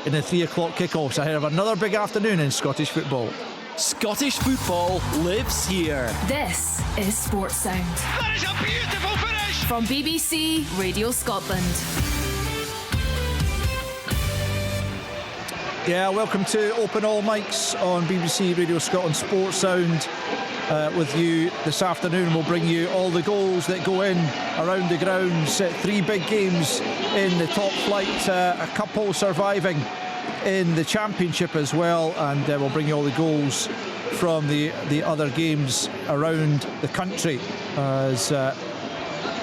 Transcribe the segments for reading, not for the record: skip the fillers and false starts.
in the 3 o'clock kickoffs ahead of another big afternoon in Scottish football. Scottish football lives here. This is Sports Sound. That is a beautiful finish! From BBC Radio Scotland. Yeah, welcome to Open All Mics on BBC Radio Scotland Sports Sound. With you this afternoon, we'll bring you all the goals that go in around the grounds. 3 big games in the top flight, a couple surviving in the Championship as well, and we'll bring you all the goals from the other games around the country as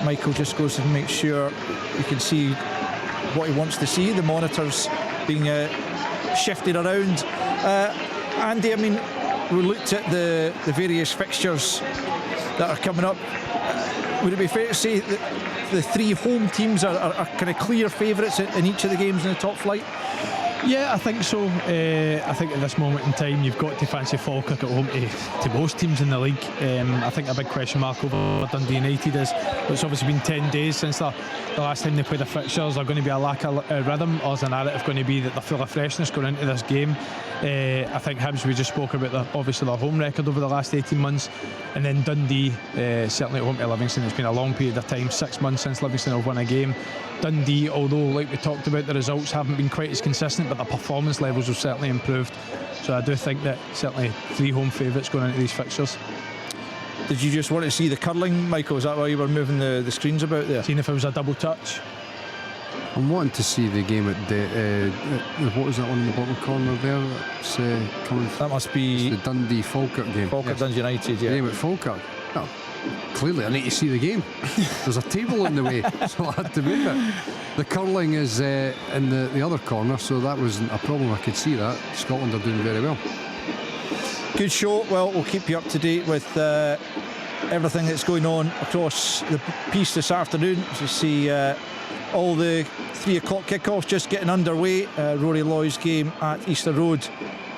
Michael just goes to make sure you can see what he wants to see. The monitors being shifted around. Andy, I mean, we looked at the various fixtures that are coming up. Would it be fair to say that the 3 home teams are kind of clear favourites in each of the games in the top flight? Yeah, I think so. I think at this moment in time you've got to fancy Falkirk at home to most teams in the league. I think a big question mark over Dundee United is it's obviously been 10 days since the last time they played the fixtures. Are going to be a lack of rhythm, or is the narrative going to be that they're full of freshness going into this game? I think Hibs, we just spoke about obviously their home record over the last 18 months, and then Dundee, certainly at home to Livingston. It's been a long period of time, 6 months since Livingston have won a game. Dundee, although like we talked about, the results haven't been quite as consistent, but the performance levels have certainly improved. So I do think that certainly 3 home favourites going into these fixtures. Did you just want to see the curling, Michael? Is that why you were moving the screens about there? Seeing if it was a double touch. I'm wanting to see the game at what was that one in the bottom corner there? That's coming. That must be the Dundee Falkirk game. Falkirk, yes. Dundee United, yeah. The game at Falkirk. Oh, clearly I need to see the game. There's a table in the way, so I had to move it. The curling is in the other corner, so that wasn't a problem. I could see that. Scotland are doing very well. Good show. Well, we'll keep you up to date with everything that's going on across the piece this afternoon. As you see all the 3 o'clock kickoffs just getting underway. Rory Loy's game at Easter Road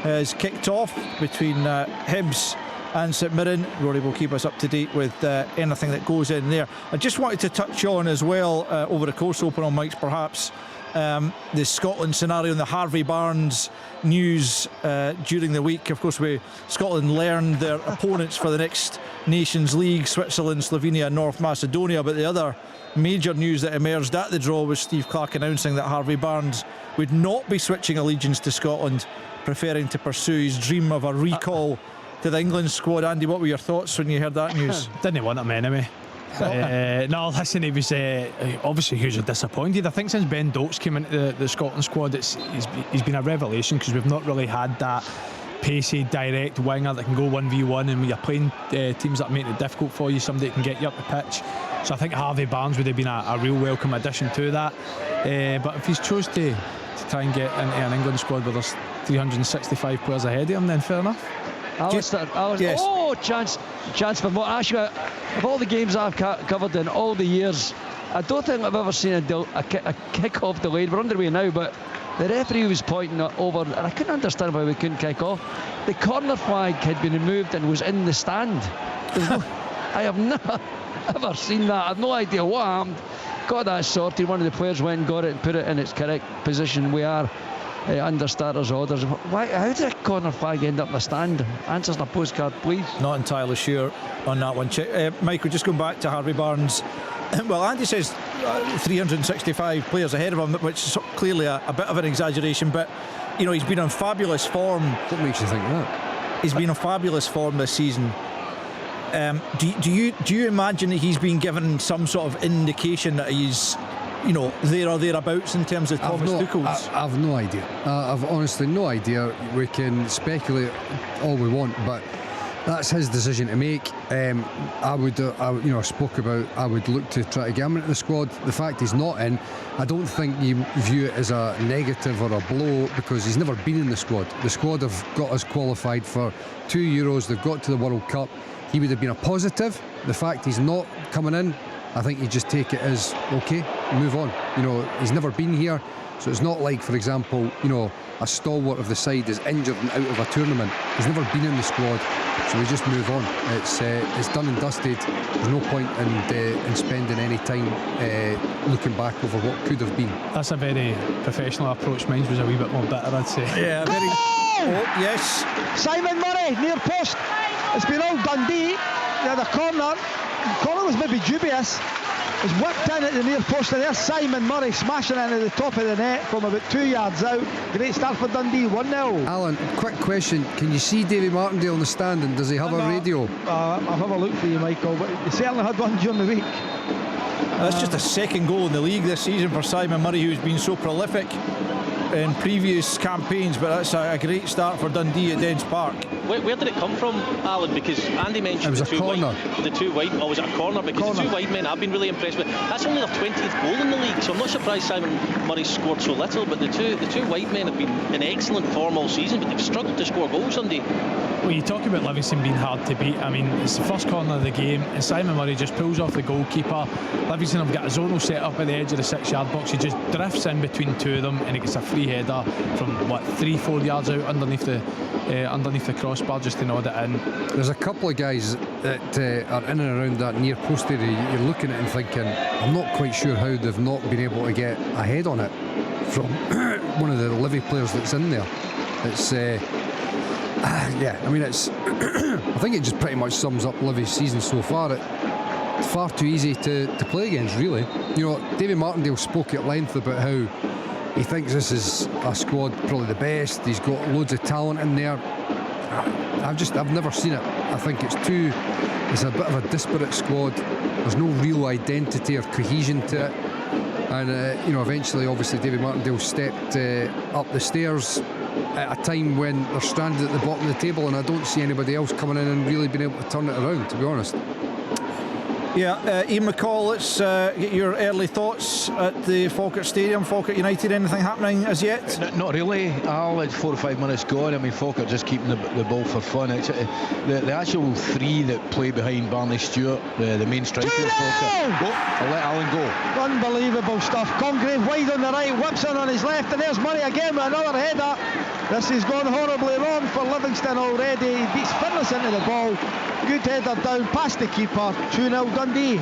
has kicked off between Hibs and St Mirren. Rory will keep us up to date with anything that goes in there. I just wanted to touch on as well, over the course Open on Mics perhaps, the Scotland scenario and the Harvey Barnes news during the week. Of course, Scotland learned their opponents for the next Nations League, Switzerland, Slovenia and North Macedonia, but the other major news that emerged at the draw was Steve Clarke announcing that Harvey Barnes would not be switching allegiance to Scotland, preferring to pursue his dream of a recall to the England squad. Andy, what were your thoughts when you heard that news? Didn't want him anyway. No, listen, he was obviously hugely disappointed. I think since Ben Dokes came into the Scotland squad, he's been a revelation, because we've not really had that pacey, direct winger that can go 1v1, and when you're playing teams that make it difficult for you, somebody that can get you up the pitch. So I think Harvey Barnes would have been a real welcome addition to that. But if he's chose to try and get into an England squad where there's 365 players ahead of him, then fair enough. Alistair, yes. Oh, chance for more. Actually, of all the games I've covered in all the years, I don't think I've ever seen a kick-off delayed. We're underway now, but the referee was pointing over, and I couldn't understand why we couldn't kick off. The corner flag had been removed and was in the stand. I have never ever seen that. I have no idea what happened. Got that sorted. One of the players went and got it and put it in its correct position. We are under starters' orders. Why? How did a corner flag end up in the stand? Answers in a postcard, please. Not entirely sure on that one. Michael, just going back to Harvey Barnes. Well, Andy says 365 players ahead of him, which is clearly a bit of an exaggeration, but you know, he's been on fabulous form. What makes you think that? He's been on fabulous form this season. Do you imagine that he's been given some sort of indication that he's, you know, there or thereabouts in terms of Thomas Tuchel's? I've no idea. I've honestly no idea. We can speculate all we want, but that's his decision to make. I spoke about I would look to try to get him into the squad. The fact he's not in, I don't think you view it as a negative or a blow, because he's never been in the squad. The squad have got us qualified for 2 Euros. They've got to the World Cup. He would have been a positive. The fact he's not coming in, I think you just take it as okay, move on. You know, he's never been here, So it's not like, for example, a stalwart of the side is injured and out of a tournament. He's never been in the squad, so we just move on. It's done and dusted. There's no point in spending any time looking back over what could have been. That's a very professional approach. Mine was a wee bit more bitter, I'd say. Yeah, very. Oh, yes. Simon Murray, near post. It's been all Dundee. They had a corner. The corner was maybe dubious. It's whipped in at the near post, and there's Simon Murray smashing into the top of the net from about 2 yards out. Great start for Dundee, 1-0. Alan, quick question. Can you see Davy Martindale on the stand, and does he have a radio? I'll have a look for you, Michael, but he certainly had one during the week. That's just a second goal in the league this season for Simon Murray, who's been so prolific in previous campaigns, but that's a great start for Dundee at Dens Park. Where did it come from, Alan? Because Andy mentioned it was the a corner. The two wide, or was it a corner? Because the two wide men I've been really impressed with. That's only their 20th goal in the league, so I'm not surprised Simon Murray scored so little. But the two wide men have been in excellent form all season, but they've struggled to score goals, Sunday. Well, you talk about Livingston being hard to beat. I mean, it's the first corner of the game, and Simon Murray just pulls off the goalkeeper. Livingston have got a zonal set up at the edge of the 6-yard box. He just drifts in between two of them, and he gets a free header from 3-4 yards out underneath the crossbar just to nod it in. There's a couple of guys that are in and around that near post area. You're looking at it and thinking, I'm not quite sure how they've not been able to get a head on it from one of the Livy players that's in there. It's yeah, I mean, it's I think it just pretty much sums up Livy's season so far. It's far too easy to play against, really. David Martindale spoke at length about how he thinks this is a squad probably the best. He's got loads of talent in there. I've never seen it. I think it's a bit of a disparate squad. There's no real identity or cohesion to it. And eventually, obviously, David Martindale stepped up the stairs at a time when they're stranded at the bottom of the table, and I don't see anybody else coming in and really being able to turn it around, to be honest. Yeah, Ian McCall, let's get your early thoughts at the Falkirk Stadium. Falkirk United, anything happening as yet? Not really, Al. It's 4 or 5 minutes gone. I mean, Falkirk just keeping the ball for fun. It's the actual three that play behind Barney Stewart, the main striker of Falkirk. I'll let Alan go. Unbelievable stuff. Congreve wide on the right, whips in on his left, and there's Murray again with another header. This has gone horribly wrong for Livingston already. He beats Fitness into the ball. Good header down past the keeper. 2-0 Dundee.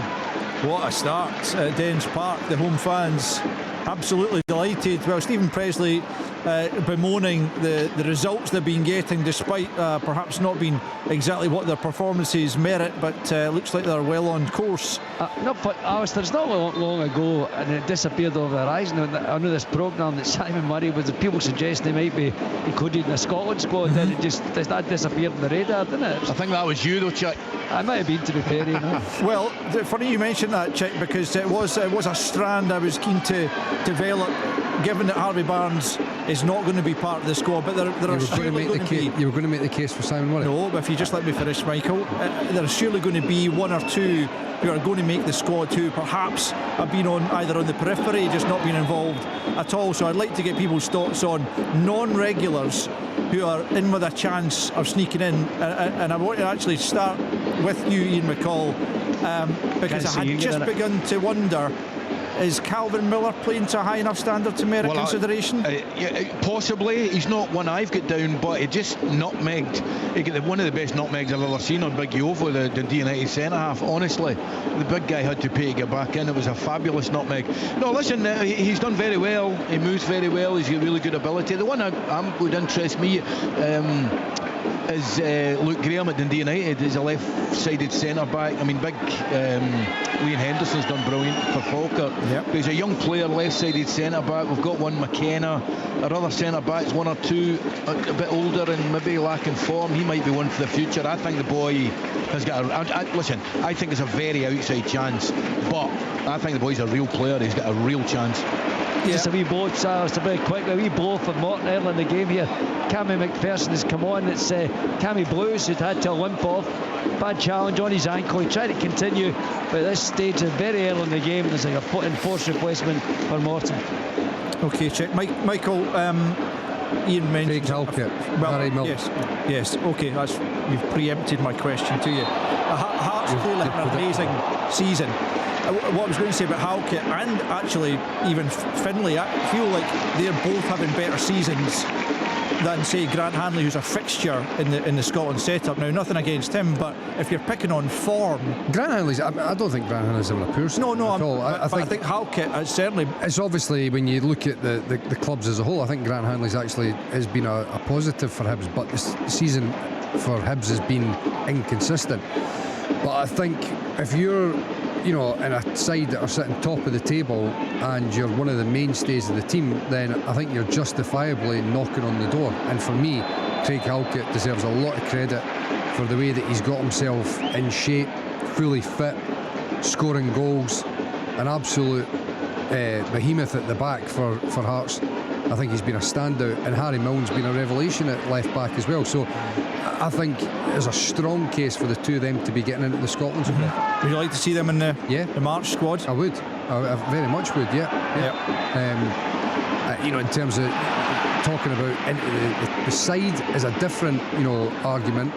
What a start at Dens Park. The home fans absolutely delighted. Well, Stephen Presley bemoaning the results they've been getting, despite perhaps not being exactly what their performances merit, but looks like they're well on course. Alistair, it's not long ago, and it disappeared over the horizon. I know this programme that Simon Murray was, people suggest he might be included in the Scotland squad, and that disappeared from the radar, didn't it? I think that was you though, Chick. I might have been, to be fair. Well, funny you mentioned that, Chick, because it was a strand I was keen to develop, given that Harvey Barnes is not going to be part of the squad, but there are surely going to be... You were going to make the case for Simon Murray? No, but if you just let me finish, Michael, there's surely going to be one or two who are going to make the squad who perhaps have been either on the periphery, just not been involved at all. So I'd like to get people's thoughts on non-regulars who are in with a chance of sneaking in, and I want to actually start with you, Ian McCall, because I had just begun to wonder, is Calvin Miller playing to a high enough standard to merit consideration? Possibly. He's not one I've got down, but he just nutmegged. He got one of the best nutmegs I've ever seen on Big Yovo, the Dundee United centre half. Honestly, the big guy had to pay to get back in. It was a fabulous nutmeg. No, listen, he's done very well. He moves very well. He's got really good ability. The one that would interest me is Luke Graham at Dundee United. He's a left-sided centre back. I mean, big Liam Henderson's done brilliant for Falkirk. Yep. But he's a young player, left-sided centre back. We've got one McKenna. Our other centre backs, one or two, a bit older and maybe lacking form. He might be one for the future. I think the boy has got listen, I think it's a very outside chance, but I think the boy's a real player. He's got a real chance. Yeah. Just a wee blow, Charles, very quick. A wee blow for Morton early in the game here. Cammy McPherson has come on. It's Cammy Blues who'd had to limp off. Bad challenge on his ankle. He tried to continue, but at this stage, very early in the game, there's like a enforced replacement for Morton. Okay, check. Michael, Ian mentioned Craig Halkett, Harry Milne. Yes. Okay, you've preempted my question to you. Hearts clearly had an amazing season. What I was going to say about Halkett and actually even Finlay, I feel like they're both having better seasons than, say, Grant Hanley, who's a fixture in the Scotland setup. Now, nothing against him, but if you're picking on form, Grant Hanley's, I don't think Grant Hanley's having a poor season. No, at all. I think Halkett certainly. It's obviously, when you look at the clubs as a whole, I think Grant Hanley's actually has been a positive for Hibs, but this season for Hibs has been inconsistent. But I think if you're, in a side that are sitting top of the table and you're one of the mainstays of the team, then I think you're justifiably knocking on the door. And for me, Craig Halkett deserves a lot of credit for the way that he's got himself in shape, fully fit, scoring goals, an absolute behemoth at the back for Hearts. I think he's been a standout, and Harry Milne's been a revelation at left back as well. So I think there's a strong case for the two of them to be getting into the Scotland squad. Would you like to see them in the March squad? I would. I very much would. Yeah. In terms of talking about the side is a different argument,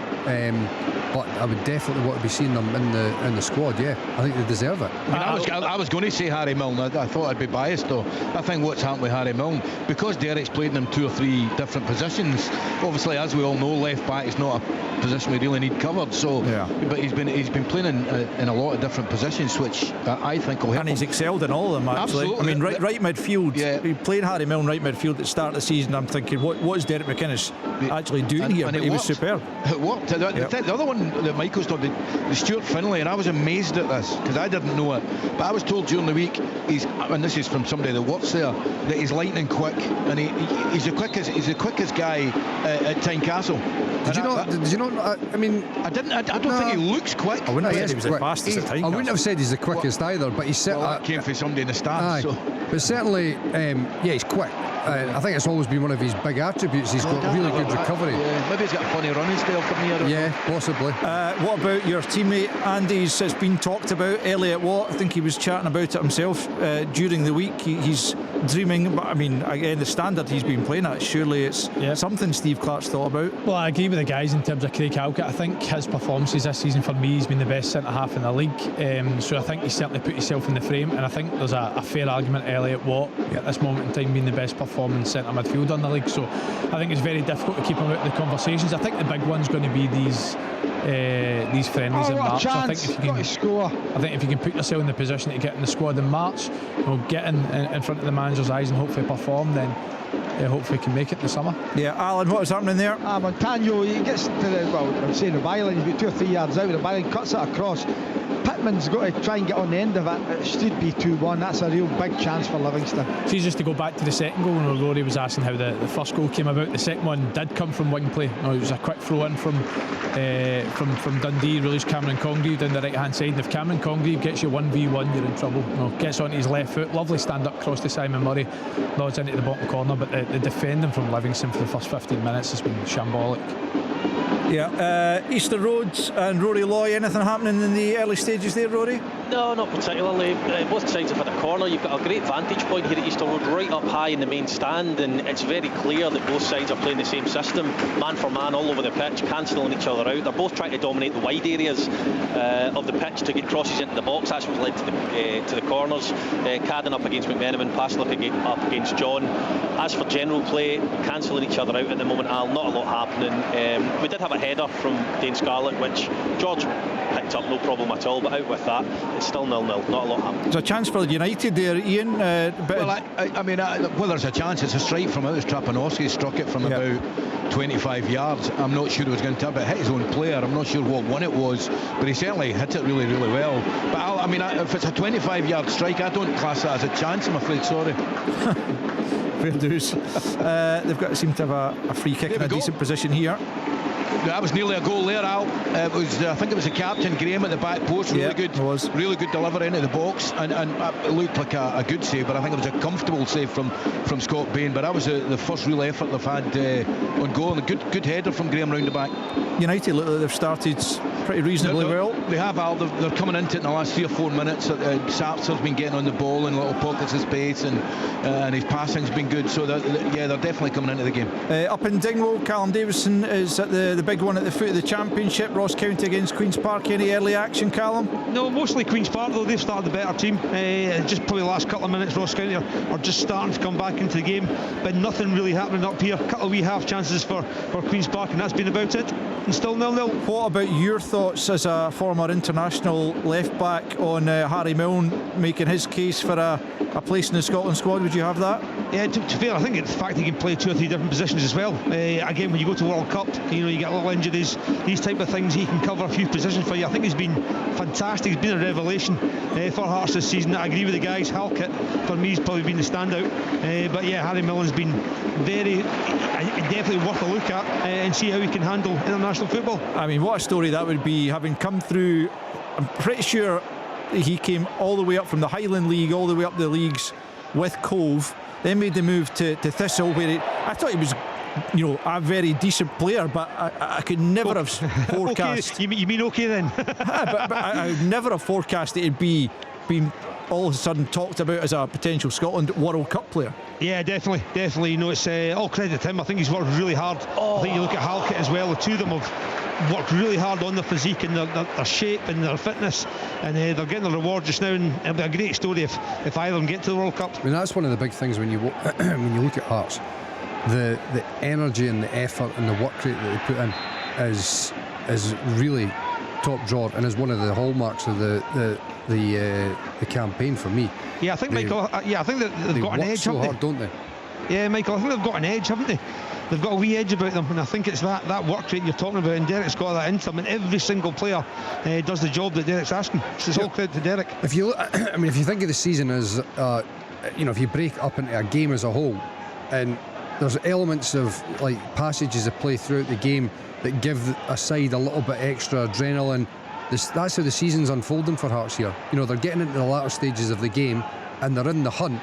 but I would definitely want to be seeing them in the squad. Yeah, I think they deserve it. I was going to say Harry Milne. I thought I'd be biased though. I think what's happened with Harry Milne, because Derek's played in him 2 or 3 different positions. Obviously, as we all know, left back is not a position we really need covered. So, but he's been playing in a lot of different positions, which I think will help. And he's excelled in all of them. Actually, absolutely. I mean, right midfield. Yeah. He played Harry Milne right midfield at the start of the season. I'm thinking, what is Derek McInnes actually doing here? But he was superb. It worked. The other one that Michael's done, the Stuart Finlay, and I was amazed at this because I didn't know it, but I was told during the week and this is from somebody that works there, that he's lightning quick, and he's the quickest guy at Tynecastle. Did you not? I mean, I don't think he looks quick. I wouldn't have said he was the fastest at Tynecastle. I wouldn't have said he's the quickest either, but he's certainly. That came from somebody in the stands. But certainly, he's quick. I think it's always been one of his big attributes. He's got really good recovery. Yeah, maybe he's got a funny running style for me. Yeah, possibly. What about your teammate Andy's? It's been talked about. Elliot Watt, I think he was chatting about it himself during the week. He's dreaming, but I mean, again, the standard he's been playing at, surely it's something Steve Clark's thought about. Well, I agree with the guys in terms of Craig Halkett. I think his performances this season for me, he's been the best centre half in the league. So I think he's certainly put himself in the frame, and I think there's a fair argument Elliot Watt at this moment in time being the best performing centre midfielder in the league. So I think it's very difficult to keep him out of the conversations. I think the big one's going to be these friendlies in March. I think if you can put yourself in the position to get in the squad in March, get in front of the manager's eyes and hopefully perform, then hopefully can make it in the summer. Yeah, Alan, what was happening there? Montano, he gets to the byline, he's about 2 or 3 yards out of the byline, cuts it across. Pittman's got to try and get on the end of it. It should be 2-1. That's a real big chance for Livingston. See, just to go back to the second goal, when Rory was asking how the first goal came about, the second one did come from wing play. It was a quick throw in from Dundee, released Cameron Congreve down the right hand side, and if Cameron Congreve gets you 1v1, you're in trouble. Gets onto his left foot, lovely stand up cross to Simon Murray, nods into the bottom corner, but the defending from Livingston for the first 15 minutes has been shambolic. Yeah, Easter Roads and Rory Loy, anything happening in the early stages there, Rory? No, not particularly. Both sides have had a corner. You've got a great vantage point here at Easter Road, right up high in the main stand, and it's very clear that both sides are playing the same system, man for man all over the pitch, cancelling each other out. They're both trying to dominate the wide areas of the pitch to get crosses into the box. That's what's led to the corners. Cadden up against McMenamin, Paslick up against John. As for general play, cancelling each other out at the moment, Al, not a lot happening. We did have a header from Dane Scarlett, which George picked up, no problem at all, but out with that, it's still 0-0, not a lot happening. There's a chance for United there, Ian. Well, there's a chance. It's a strike from out as Trapanowski struck it from about 25 yards. I'm not sure it was going to hit his own player. I'm not sure what one it was, but he certainly hit it really, really well. But if it's a 25-yard strike, I don't class that as a chance, I'm afraid. Sorry. Fair dues. They've got to seem to have a free kick in a decent position here. That was nearly a goal there, Al. It was, I think it was the captain, Graham, at the back post. Really good. It was. Really good delivery into the box, and it looked like a good save, but I think it was a comfortable save from Scott Bain. But that was the first real effort they've had on goal, and a good header from Graham round the back. United look like they've started pretty reasonably well. They have, Al. They're coming into it in the last 3 or 4 minutes. Sapser's been getting on the ball in little pockets of space, and his passing's been good. So they're definitely coming into the game. Up in Dingwall, Callum Davison is at the big one at the foot of the Championship. Ross County against Queen's Park. Any early action, Callum? No, mostly Queen's Park though. They've started the better team. Just probably the last couple of minutes, Ross County are just starting to come back into the game, but nothing really happening up here. A couple of wee half chances for Queen's Park, and that's been about it. And still 0-0. What about your thoughts as a former international left back on Harry Milne making his case for a place in the Scotland squad? Would you have that? Yeah, to be fair, I think it's the fact he can play 2 or 3 different positions as well. Again, when you go to World Cup, you get little injuries, these type of things, he can cover a few positions for you. I think he's been fantastic. He's been a revelation for Hearts this season. I agree with the guys. Halkett for me has probably been the standout, but yeah, Harry Milne's been definitely worth a look at and see how he can handle international football. I mean, what a story that would be, having come through. I'm pretty sure he came all the way up from the Highland League all the way up the leagues with Cove, then made the move to Thistle, where I thought he was a very decent player, but I could never have forecast. Okay. You mean okay then? but I would never have forecast that he'd been all of a sudden talked about as a potential Scotland World Cup player. Yeah, definitely. It's all credit to him. I think he's worked really hard. I think you look at Halkett as well. The two of them have worked really hard on their physique and their shape and their fitness, and they're getting the reward just now, and it'll be a great story if either of them get to the World Cup. I mean, that's one of the big things when you when you look at Hearts. The energy and the effort and the work rate that they put in is really top drawer, and is one of the hallmarks of the campaign for me. Yeah, I think Michael. I think that they've got an edge, so haven't hard, don't they? Yeah, Michael. I think they've got an edge, haven't they? They've got a wee edge about them, and I think it's that work rate you're talking about, and Derek's got that in them, and every single player does the job that Derek's asking. So it's all credit to Derek. If you think of the season as if you break up into a game as a whole, and there's elements of like passages of play throughout the game that give a side a little bit extra adrenaline. That's how the season's unfolding for Hearts here. They're getting into the latter stages of the game and they're in the hunt,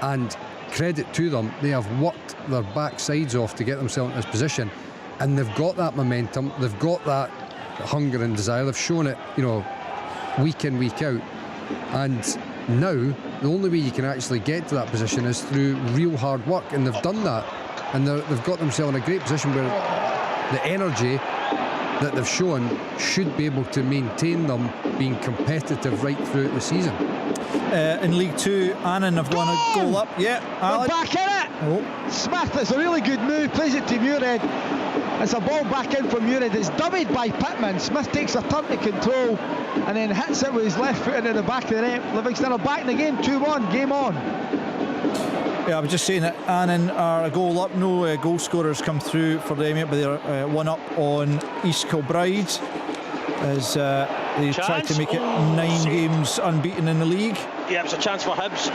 and credit to them, they have worked their backsides off to get themselves in this position, and they've got that momentum, they've got that hunger and desire, they've shown it week in, week out, and now the only way you can actually get to that position is through real hard work, and they've done that, and they've got themselves in a great position where the energy that they've shown should be able to maintain them being competitive right throughout the season. In League 2, Annan have won a goal up. Yeah, Alan. Back in it. Oh. Smith, it's a really good move, plays it to Muirhead. It's a ball back in from Muirhead. It's dummied by Pittman. Smith takes a turn to control and then hits it with his left foot into the back of the net. Livingston are back in the game, 2-1, game on. Yeah, I was just saying that Annan are a goal up. No goal scorers come through for them yet, but they're 1 up on East Kilbride as they try to make it 9 games unbeaten in the league. Yeah, it was a chance for Hibs,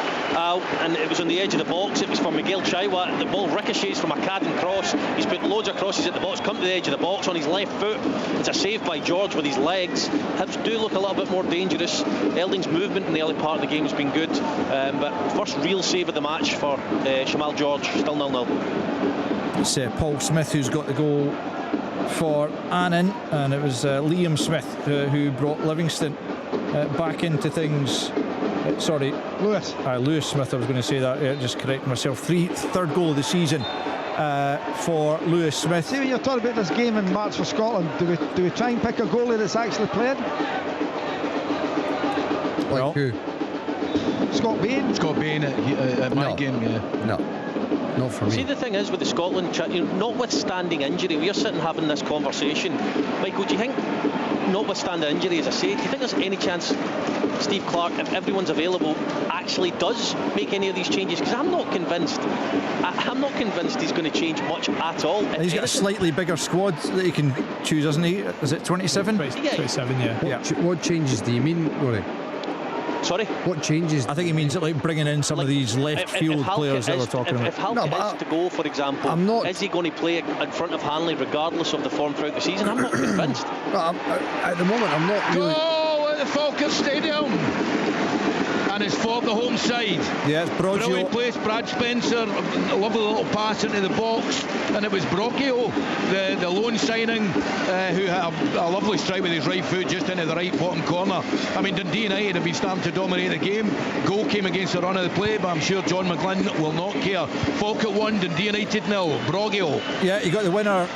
and it was on the edge of the box. It was for Miguel Chaiwa. The ball ricochets from a Cadden cross. He's put loads of crosses at the box, come to the edge of the box on his left foot. It's a save by George with his legs. Hibs do look a little bit more dangerous. Elding's movement in the early part of the game has been good, but first real save of the match for Shamal George, still 0-0. It's Paul Smith who's got the goal for Annan, and it was Liam Smith who brought Livingston back into things. Lewis Smith, I was going to say that, just correct myself. Third goal of the season for Lewis Smith. See, when you're talking about this game in March for Scotland, do we try and pick a goalie that's actually played? Like who? Scott Bain at my game, yeah. No, not for me. See, the thing is with the Scotland, notwithstanding injury, we're sitting having this conversation. Michael, do you think, notwithstanding injury, as I say, do you think there's any chance Steve Clarke, if everyone's available, actually does make any of these changes? Because I'm not convinced he's going to change much at all. He's got a slightly bigger squad that he can choose, hasn't he? Is it 27? 27, yeah. What changes do you mean, Rory? Sorry? What changes? I think he means like bringing in some of these left field players that we're talking about. If Halkett is to go, for example, is he going to play in front of Hanley regardless of the form throughout the season? I'm not convinced. At the moment, I'm not really. Goal at the Falkirk Stadium. And it's for the home side. Yeah, it's Broggio. Brilliant place, Brad Spencer, a lovely little pass into the box, and it was Broggio, the loan signing, who had a lovely strike with his right foot just into the right bottom corner. I mean, Dundee United have been starting to dominate the game. Goal came against the run of the play, but I'm sure John McGlynn will not care. Falkirk 1, Dundee United 0. Broggio. Yeah, he got the winner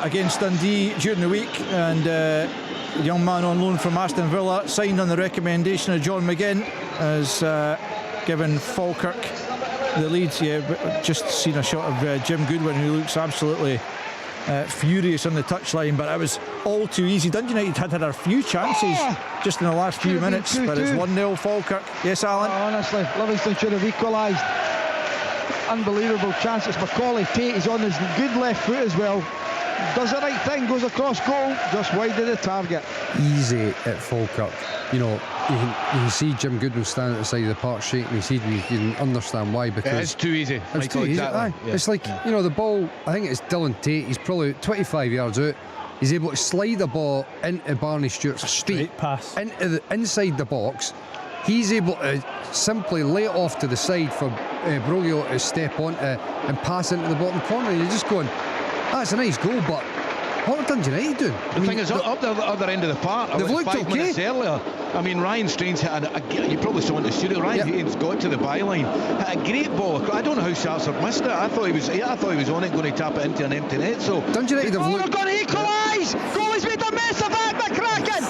against Dundee during the week, and the young man on loan from Aston Villa signed on the recommendation of John McGinn, has given Falkirk the lead. Yeah, but just seen a shot of Jim Goodwin, who looks absolutely furious on the touchline, but it was all too easy. Dundee United had a few chances just in the last few minutes, but it's 1-0 Falkirk. Yes, Alan? Honestly, Livingston should have equalised. Unbelievable chance. It's Macaulay Tate. He's on his good left foot as well. Does the right thing, goes across goal, just wide of the target. Easy at Falkirk. You know, you can see Jim Goodwin standing at the side of the park shaking his head, and you can understand why, because it's too easy. It's too easy. Exactly. Yeah. It's like, you know, the ball, I think it's Dylan Tate, he's probably 25 yards out. He's able to slide the ball into Barney Stewart's feet, pass into inside the box. He's able to simply lay it off to the side for Broggio to step onto and pass into the bottom corner. And you're just going, that's a nice goal, but what have Dundee United doing? The thing is, up the other end of the park, they've looked 5 okay. minutes earlier. I mean, Ryan Strange hit you probably saw in the studio. Ryan Haynes got to the byline, hit a great ball. I don't know how Salford missed it. I thought he was on it, going to tap it into an empty net. So Dundee United have they're going to equalise. Goalie's made a mess of that, McCracken.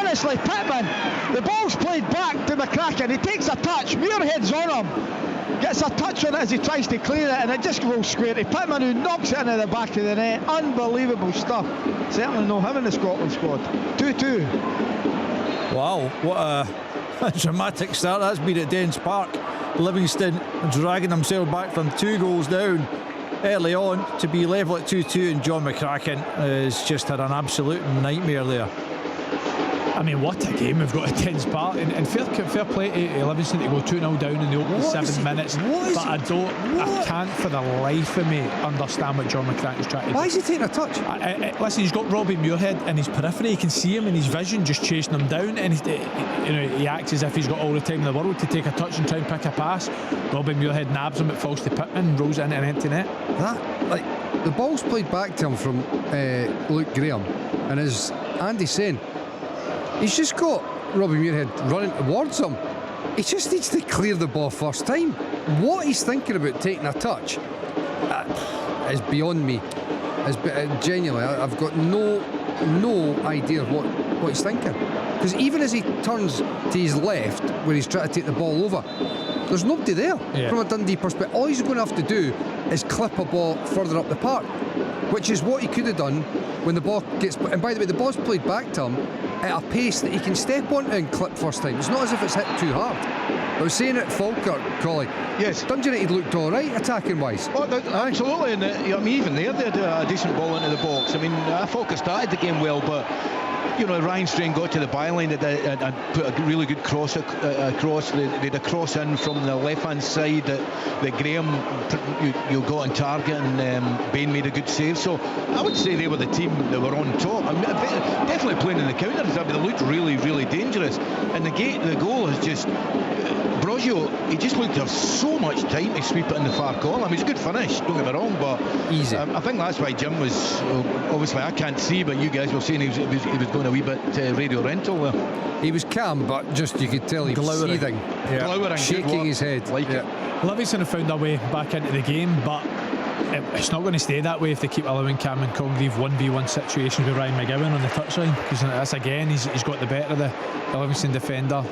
Honestly, Pittman, the ball's played back to McCracken. He takes a touch. Muirhead's on him. Gets a touch on it as he tries to clear it, and it just goes square to Pittman, who knocks it into the back of the net. Unbelievable stuff. Certainly no him in the Scotland squad. 2-2. Wow, what a dramatic start that's been at Dens Park. Livingston dragging themselves back from 2 goals down early on to be level at 2-2, and John McCracken has just had an absolute nightmare there. I mean, what a game we've got at Dens Park, and fair play to Livingston to go 2-0 down in the opening 7 minutes. But I can't for the life of me understand what John McCracken's trying to do. Why is he taking a touch? Listen, he's got Robbie Muirhead in his periphery. You can see him in his vision just chasing him down, and he acts as if he's got all the time in the world to take a touch and try and pick a pass. Robbie Muirhead nabs him, it falls to Pittman, rolls it into an empty net. The ball's played back to him from Luke Graham, and as Andy's saying, he's just got Robbie Muirhead running towards him. He just needs to clear the ball first time. What he's thinking about taking a touch is beyond me. Genuinely, I've got no idea what he's thinking. Because even as he turns to his left, where he's trying to take the ball over, there's nobody there from a Dundee perspective. All he's going to have to do is clip a ball further up the park, which is what he could have done when the ball gets. And by the way, the ball's played back to him at a pace that he can step onto and clip first time. It's not as if it's hit too hard. I was saying at Falkirk, Collie. Yes. Dundee United looked all right attacking wise. Oh, absolutely. And I mean, even there, they had a decent ball into the box. I mean, Falkirk started the game well, but you know, Ryan Strain got to the byline and put a really good cross across. They had a cross in from the left-hand side that Graham you got on target, and Bain made a good save. So I would say they were the team that were on top. I mean, definitely playing in the counters. I mean, they looked really, really dangerous. And the goal is just Broggio. He just looked to have so much time to sweep it in the far corner. I mean, it's a good finish. Don't get me wrong, but easy. I think that's why Jim was obviously I can't see, but you guys were saying he was going a wee bit radio rental there. He was calm, but just you could tell he was seething, glowering, shaking his head. Like it. Livingston have found their way back into the game, but it's not going to stay that way if they keep allowing Cameron Congreve 1v1 situations with Ryan McGowan on the touchline, because that's again he's got the better of the Livingston defender,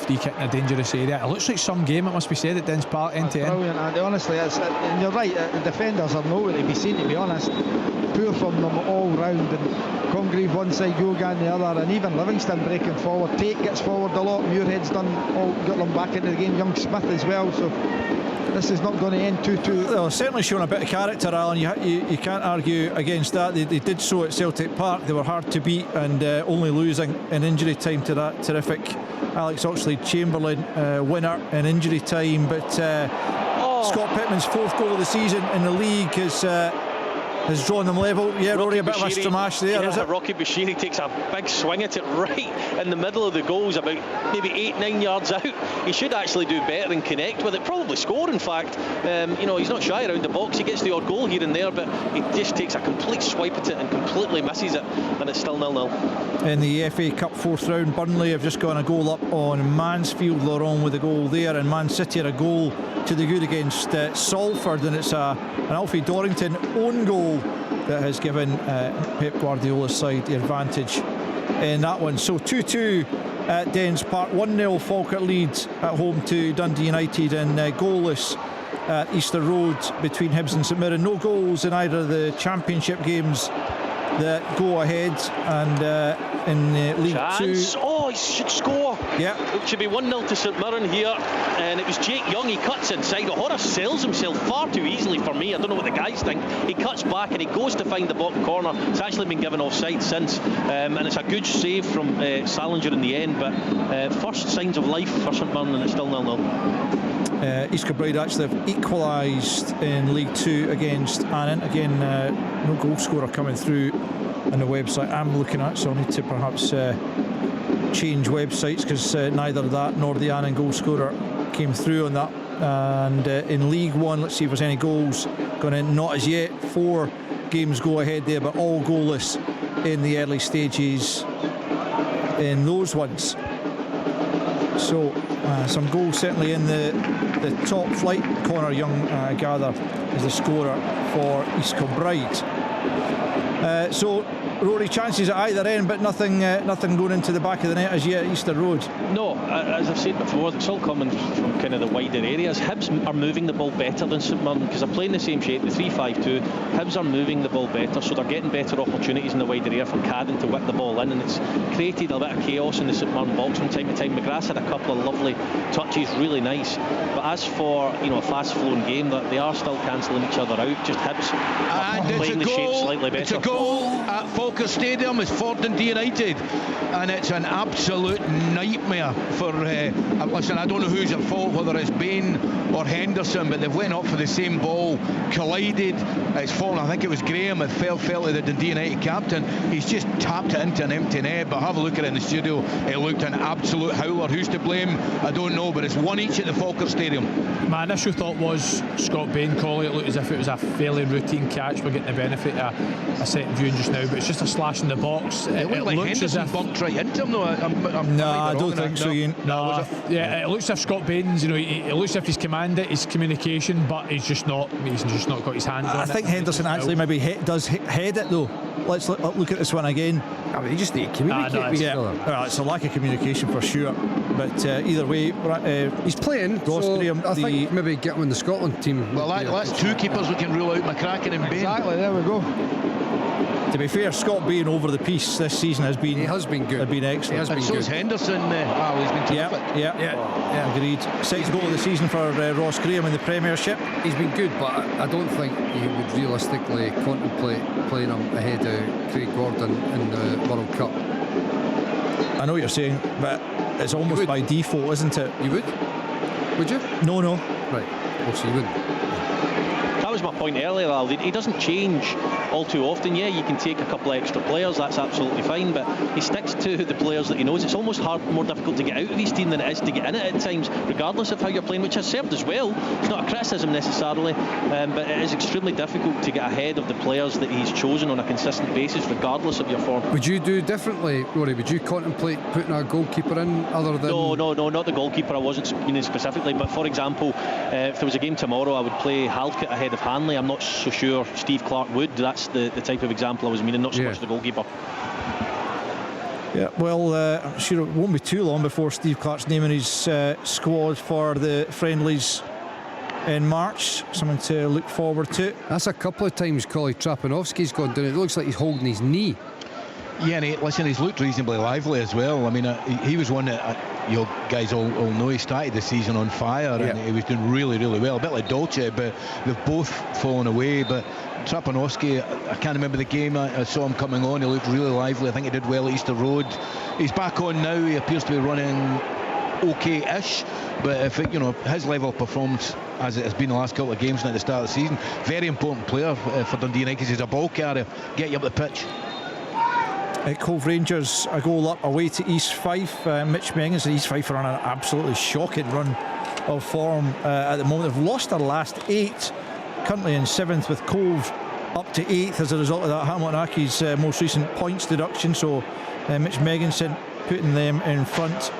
free kick in a dangerous area. It looks like some game, it must be said, at Dens Park end to end. Brilliant, Andy. Honestly, and you're right, the defenders are nowhere to be seen, to be honest. Poor from them all round, and Congreve one side, Yogan the other, and even Livingston breaking forward. Tate gets forward a lot, Muirhead's got them back into the game, young Smith as well, so this is not going to end 2-2. Well, certainly showing a bit of character, Alan. You can't argue against that. They did so at Celtic Park. They were hard to beat, and only losing in injury time to that terrific Alex Oxlade-Chamberlain winner in injury time. But Scott Pittman's 4th goal of the season in the league has drawn them level. Yeah, Rory, a bit of a stramash there, is it? Rocky Bashiri takes a big swing at it right in the middle of the goals, about maybe 8-9 yards out. He should actually do better and connect with it, probably score in fact. He's not shy around the box, he gets the odd goal here and there, but he just takes a complete swipe at it and completely misses it, and it's still 0-0. In the FA Cup 4th round, Burnley have just gone a goal up on Mansfield. Laurent with a goal there, and Man City are a goal to the good against Salford, and it's an Alfie Dorrington own goal that has given Pep Guardiola's side the advantage in that one. So 2-2 at Dens Park, 1-0 Falkirk leads at home to Dundee United, and goalless at Easter Road between Hibs and St Mirren. No goals in either of the Championship games that go ahead, and in League Chance. 2. Oh, he should score. Yeah. It should be 1-0 to St Mirren here, and it was Jake Young. He cuts inside. Horace sells himself far too easily for me. I don't know what the guys think. He cuts back and he goes to find the bottom corner. It's actually been given offside since, and it's a good save from Salinger in the end, but first signs of life for St Mirren, and it's still 0-0. East Kilbride actually have equalised in League 2 against Annan. Again, no goal scorer coming through on the website I'm looking at, so I need to perhaps change websites, because neither that nor the Annan goal scorer came through on that. And in League 1, let's see if there's any goals going in. Not as yet. 4 games go ahead there, but all goalless in the early stages in those ones. So some goals certainly in the top flight. Connor Young, I gather, is the scorer for East Kilbride. So Rory, chances at either end, but nothing going into the back of the net as yet at Easter Road. No, as I've said before, it's all coming from kind of the wider areas. Hibs are moving the ball better than St Mirren, because they're playing the same shape, the 3-5-2. Hibs are moving the ball better, so they're getting better opportunities in the wider area for Cadden to whip the ball in, and it's created a bit of chaos in the St Mirren box from time to time. McGrath had a couple of lovely touches, really nice. But as for a fast-flowing game, that they are still cancelling each other out. Just Hibs are playing the shape slightly better. It's a goal at Falkirk Stadium. It's for Dundee United, and it's an absolute nightmare for listen, I don't know who's at fault, whether it's Bain or Henderson, but they've went up for the same ball, collided, it's fallen. I think it was Graham. It fell to the Dundee United captain. He's just tapped it into an empty net. But have a look at it in the studio, it looked an absolute howler. Who's to blame? I don't know, but it's 1 each at the Falkirk Stadium. My initial thought was Scott Bain calling it. Looked as if it was a fairly routine catch. We're getting the benefit of a second viewing just now, but it's just a slash in the box. It looked like Henderson bumped right into him, though. I don't think so, Ian. No, it looks as if Scott Bain's, it looks as if he's commanded his communication, but he's just not got his hands on it. I think Henderson actually maybe does head it though. Let's look at this one again. I mean, you just need to communicate with each other. Well, it's a lack of communication for sure. But either way, he's playing. Ross so Graham, I think maybe get him in the Scotland team. Well, that's 2 keepers we can rule out: McCracken and Bain. Exactly, there we go. To be fair, Scott Bain over the piece this season has been good. Has been excellent. He has been good. Henderson, he's been terrific. Yeah. Agreed. 6th goal of the season for Ross Graham in the Premiership. He's been good, but I don't think he would realistically contemplate playing him ahead of Craig Gordon in the World Cup. I know what you're saying, but it's almost by default, isn't it? You would? Would you? No. Right. Well, so you wouldn't. That was my point earlier, Al. He doesn't change all too often. Yeah, you can take a couple of extra players, that's absolutely fine, but he sticks to the players that he knows. It's almost more difficult to get out of his team than it is to get in it at times, regardless of how you're playing, which has served as well. It's not a criticism necessarily, but it is extremely difficult to get ahead of the players that he's chosen on a consistent basis, regardless of your form. Would you do differently, Rory? Would you contemplate putting a goalkeeper in other than... No, not the goalkeeper. I wasn't meaning specifically, but for example, if there was a game tomorrow, I would play Halkett ahead of Hanley. I'm not so sure Steve Clark would. That's the type of example I was meaning, not so much the goalkeeper. Yeah, well, I'm sure it won't be too long before Steve Clark's naming his squad for the friendlies in March. Something to look forward to. That's a couple of times Collie Trapanovski's gone down. It looks like he's holding his knee. Yeah, and he's looked reasonably lively as well. I mean, he was one that you guys all know he started the season on fire, and he was doing really, really well. A bit like Dolce, but they've both fallen away. But Trapanowski, I can't remember the game. I saw him coming on. He looked really lively. I think he did well at Easter Road. He's back on now. He appears to be running okay-ish, but if his level of performance as it has been the last couple of games at the start of the season, very important player for Dundee United, because he's a ball carrier, get you up the pitch. Cove Rangers a goal up away to East Fife. Mitch Meggins and East Fife are on an absolutely shocking run of form at the moment. They've lost their last 8, currently in 7th, with Cove up to 8th as a result of that Hamilton Accies most recent points deduction. So Mitch Megginson putting them in front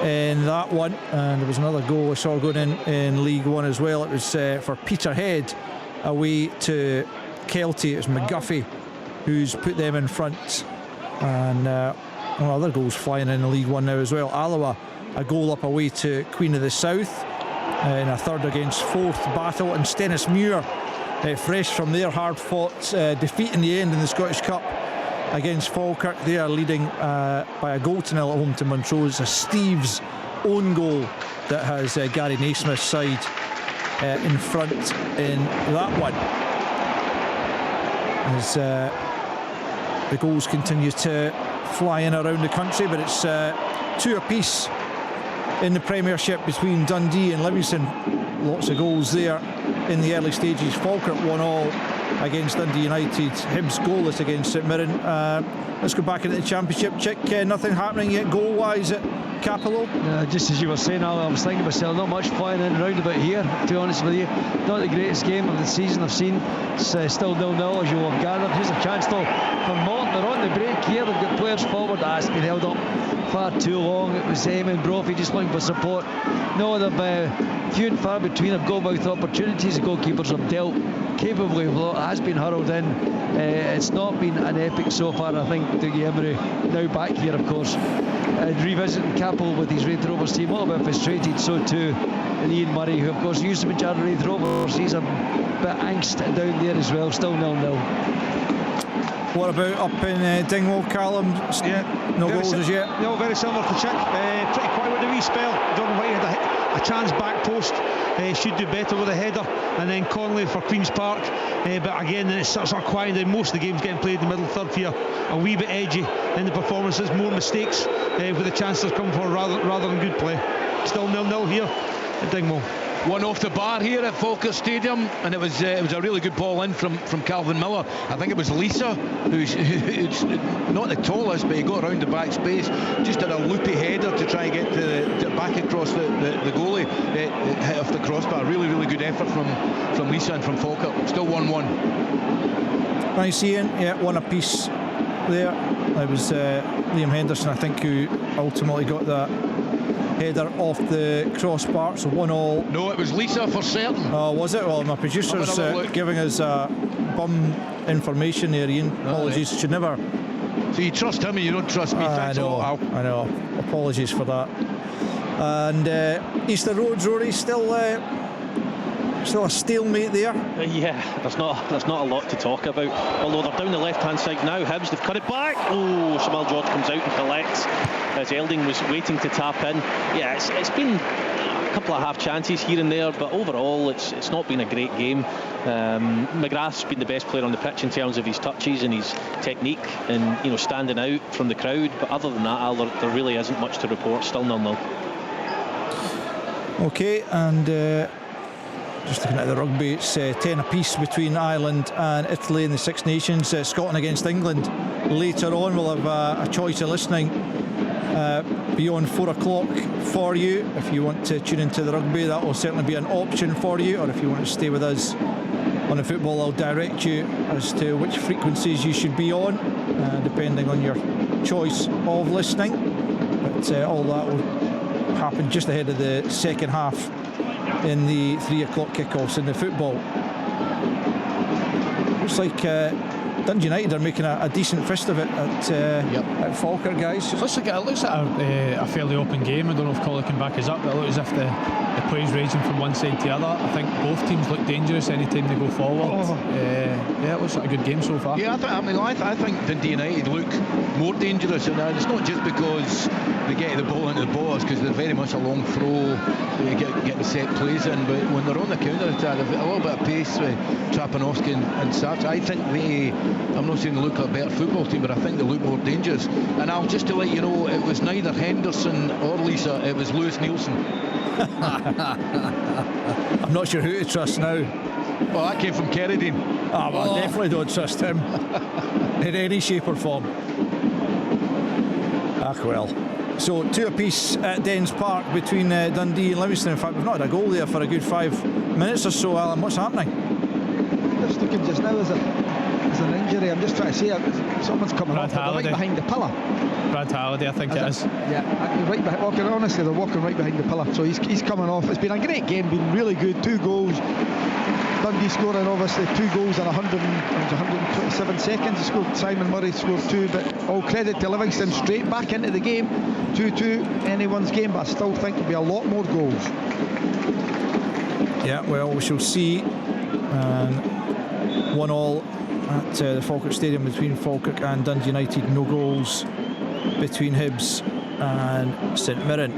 in that one. And there was another goal I saw going in League One as well. It was for Peterhead away to Kelty. It was McGuffey who's put them in front. And other goals flying in League One now as well. Alloa a goal up away to Queen of the South in a third against 4th battle. And Stennismuir fresh from their hard fought defeat in the end in the Scottish Cup against Falkirk. They are leading by a goal to nil at home to Montrose. A Steve's own goal that has Gary Naismith's side in front in that one. As the goals continue to fly in around the country, but it's 2 apiece in the Premiership between Dundee and Livingston. Lots of goals there in the early stages. Falkirk 1-1 against Dundee United. Hibs goalless against St Mirren. Let's go back into the Championship. Chick, nothing happening yet goal-wise at Capello? Just as you were saying, I was thinking to myself, not much flying in and round about here, to be honest with you. Not the greatest game of the season I've seen. It's still 0-0, as you will have gathered. Here's a chance though for Morton. They're on the break here. They've got players forward. It's been held up far too long. It was Eamon Brophy just looking for support. No, they've few and far between of goal-mouth opportunities. The goalkeepers have dealt capably with what has been hurled in. It's not been an epic so far. I think Dougie Emery, now back here of course, revisiting Capel with his Wraith Rovers team, a little bit frustrated, so too and Ian Murray, who of course used to be in charge of Wraith Rovers. He's a bit angst down there as well, still 0-0. What about up in Dingwall, Callum? No goals as yet? No, very similar to Chick. Pretty quiet with the wee spell. Don't know why he had a chance back post. Should do better with a header. And then Conley for Queen's Park. But again, it's sort of quiet down. Most of the game's getting played in the middle third here. A wee bit edgy in the performances. More mistakes with the chances come for rather than good play. Still 0-0 here at Dingwall. One off the bar here at Falkirk Stadium, and it was a really good ball in from Calvin Miller. I think it was Lisa, who's not the tallest, but he got around the back space, just did a loopy header to try and get to back across the goalie. It hit off the crossbar. Really, really good effort from Lisa and from Falkirk. Still 1-1. Nice, Ian. Yeah, 1 apiece there. It was Liam Henderson, I think, who ultimately got that header off the crossbar, so 1-1. No, it was Lisa for certain. Oh, was it? Well, my producer's giving us bum information there, Ian. Apologies. Should never. So you trust him and you don't trust me. I know. Apologies for that. And Easter Road, Rory, still a stalemate there. Yeah, there's not a lot to talk about. Although they're down the left-hand side now. Hibs, they've cut it back. Oh, Shamal George comes out and collects as Elding was waiting to tap in. Yeah, it's been a couple of half chances here and there, but overall it's not been a great game. McGrath's been the best player on the pitch in terms of his touches and his technique and standing out from the crowd. But other than that, Al, there really isn't much to report. Still 0-0. Okay, and just looking at the rugby, it's 10 apiece between Ireland and Italy in the Six Nations. Scotland against England later on. We'll have a choice of listening beyond 4 o'clock for you. If you want to tune into the rugby, that will certainly be an option for you, or if you want to stay with us on the football, I'll direct you as to which frequencies you should be on, depending on your choice of listening. But all that will happen just ahead of the second half in the 3 o'clock kickoffs in the football. Looks like Dundee United are making a decent fist of it at Falkirk, guys. It looks like a fairly open game. I don't know if Collie can back us up, but it looks as if the play's raging from one side to the other. I think both teams look dangerous anytime they go forward. It looks like a good game so far. Yeah, I think Dundee United look more dangerous, and it's not just because they get the ball into the box because they're very much a long throw, getting set plays in. But when they're on the counter attack, they've got a little bit of pace with Trapanovsky and Sarge. I think I'm not saying they look like a better football team, but I think they look more dangerous. And I'll just to let you know, it was neither Henderson or Lisa, it was Lewis Nielsen. I'm not sure who to trust now. Well, that came from Kerridine. I definitely don't trust him in any shape or form. Well. So 2 apiece at Dens Park between Dundee and Livingston. In fact, we've not had a goal there for a good 5 minutes or so. Alan, what's happening? Just looking just now as an injury. I'm just trying to see someone's coming off right behind the pillar. Brad Halliday, I think it is. Yeah, right behind, honestly, they're walking right behind the pillar. So he's coming off. It's been a great game, been really good. 2 goals. Dundee scoring obviously 2 goals in 127 seconds. He scored. Simon Murray scored 2, but all credit to Livingston, straight back into the game. 2-2, anyone's game, but I still think there'll be a lot more goals. Yeah, well, we shall see. 1-1 at the Falkirk Stadium between Falkirk and Dundee United. No goals between Hibs and St Mirren.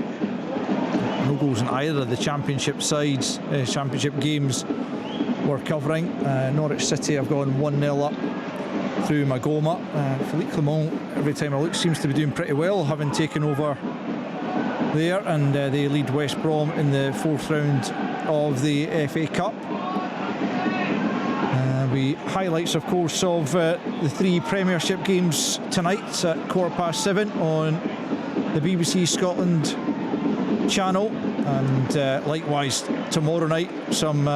No goals in either of the championship sides, championship games we're covering. Norwich City have gone 1-0 up through Magoma. Philippe Clement, every time I look, seems to be doing pretty well, having taken over there, and they lead West Brom in the 4th round of the FA Cup. Highlights, of course, of the 3 Premiership games tonight at 7:15 on the BBC Scotland channel, and likewise tomorrow night some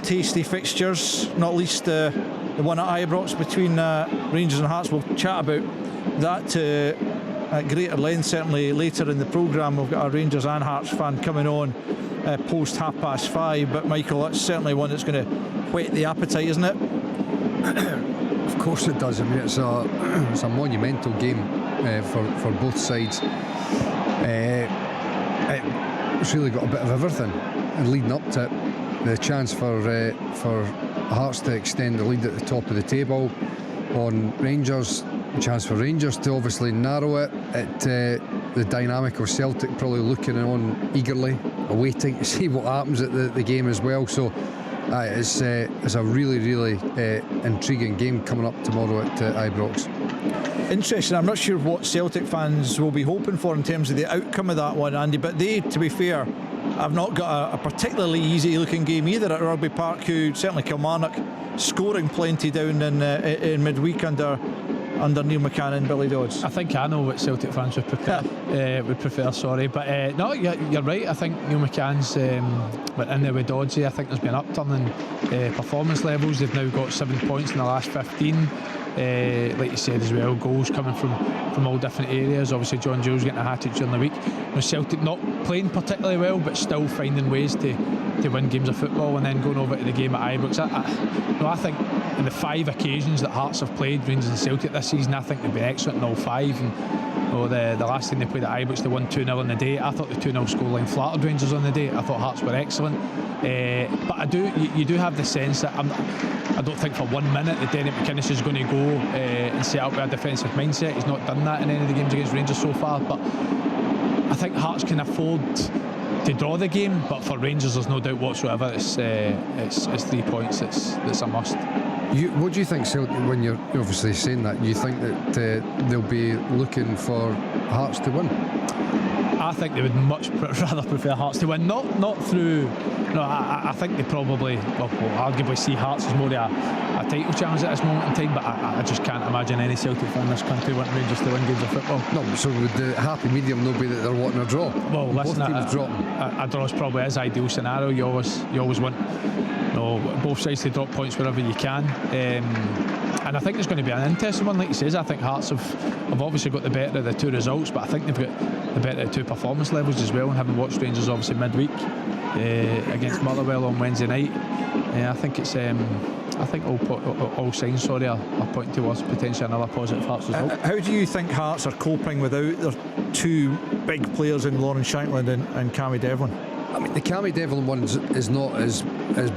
tasty fixtures, not least the one at Ibrox between Rangers and Hearts. We'll chat about that at greater length certainly later in the programme. We've got a Rangers and Hearts fan coming on post 5:30, but Michael, that's certainly one that's going to whet the appetite, isn't it? Of course it does. I mean, it's a monumental game for both sides. It's really got a bit of everything, and leading up to it, the chance for Hearts to extend the lead at the top of the table on Rangers, a chance for Rangers to obviously narrow it. The dynamic of Celtic probably looking on eagerly, awaiting to see what happens at the game as well. So it's a really, really intriguing game coming up tomorrow at Ibrox. Interesting. I'm not sure what Celtic fans will be hoping for in terms of the outcome of that one, Andy, but they, to be fair, have not got a particularly easy looking game either at Rugby Park, who certainly Kilmarnock scoring plenty down in midweek under Neil McCann and Billy Dodds. I think I know what Celtic fans would prefer. But no, you're right. I think Neil McCann's went in there with Doddsy. I think there's been an upturn in performance levels. They've now got 7 points in the last 15. Like you said as well, goals coming from all different areas. Obviously John Jules getting a hat-trick during the week. Celtic not playing particularly well, but still finding ways to win games of football, and then going over to the game at Ibrox. I think in the 5 occasions that Hearts have played Rangers and Celtic this season, I think they've been excellent in all 5. And the last time they played at Ibrox, they won 2-0 on the day. I thought the 2-0 scoreline flattered Rangers on the day. I thought Hearts were excellent, but you do have the sense that I don't think for 1 minute that Derek McInnes is going to go and set up with a defensive mindset. He's not done that in any of the games against Rangers so far, but I think Hearts can afford to draw the game, but for Rangers there's no doubt whatsoever it's 3 points that's a must. What do you think, Celtic, when you're obviously saying that? You think that they'll be looking for Hearts to win? I think they would much rather prefer Hearts to win, not through. No, I think they probably will arguably see Hearts as more of a title challenge at this moment in time, but I just can't imagine any Celtic fan in this country wanting Rangers to win games of football. No, so would the happy medium not be that they're wanting a draw? Well, listen, both teams dropping. A draw is probably his ideal scenario. You always want both sides to drop points wherever you can. And I think it's going to be an interesting one. Like he says, I think Hearts have obviously got the better of the 2 results, but I think they've got the better of the 2 performance levels as well. And having watched Rangers obviously midweek against Motherwell on Wednesday night, I think it's I think all signs are pointing towards potentially another positive Hearts result. How do you think Hearts are coping without their 2 big players in Lawrence Shankland and Cammy Devlin? I mean, the Cammy Devlin one is not as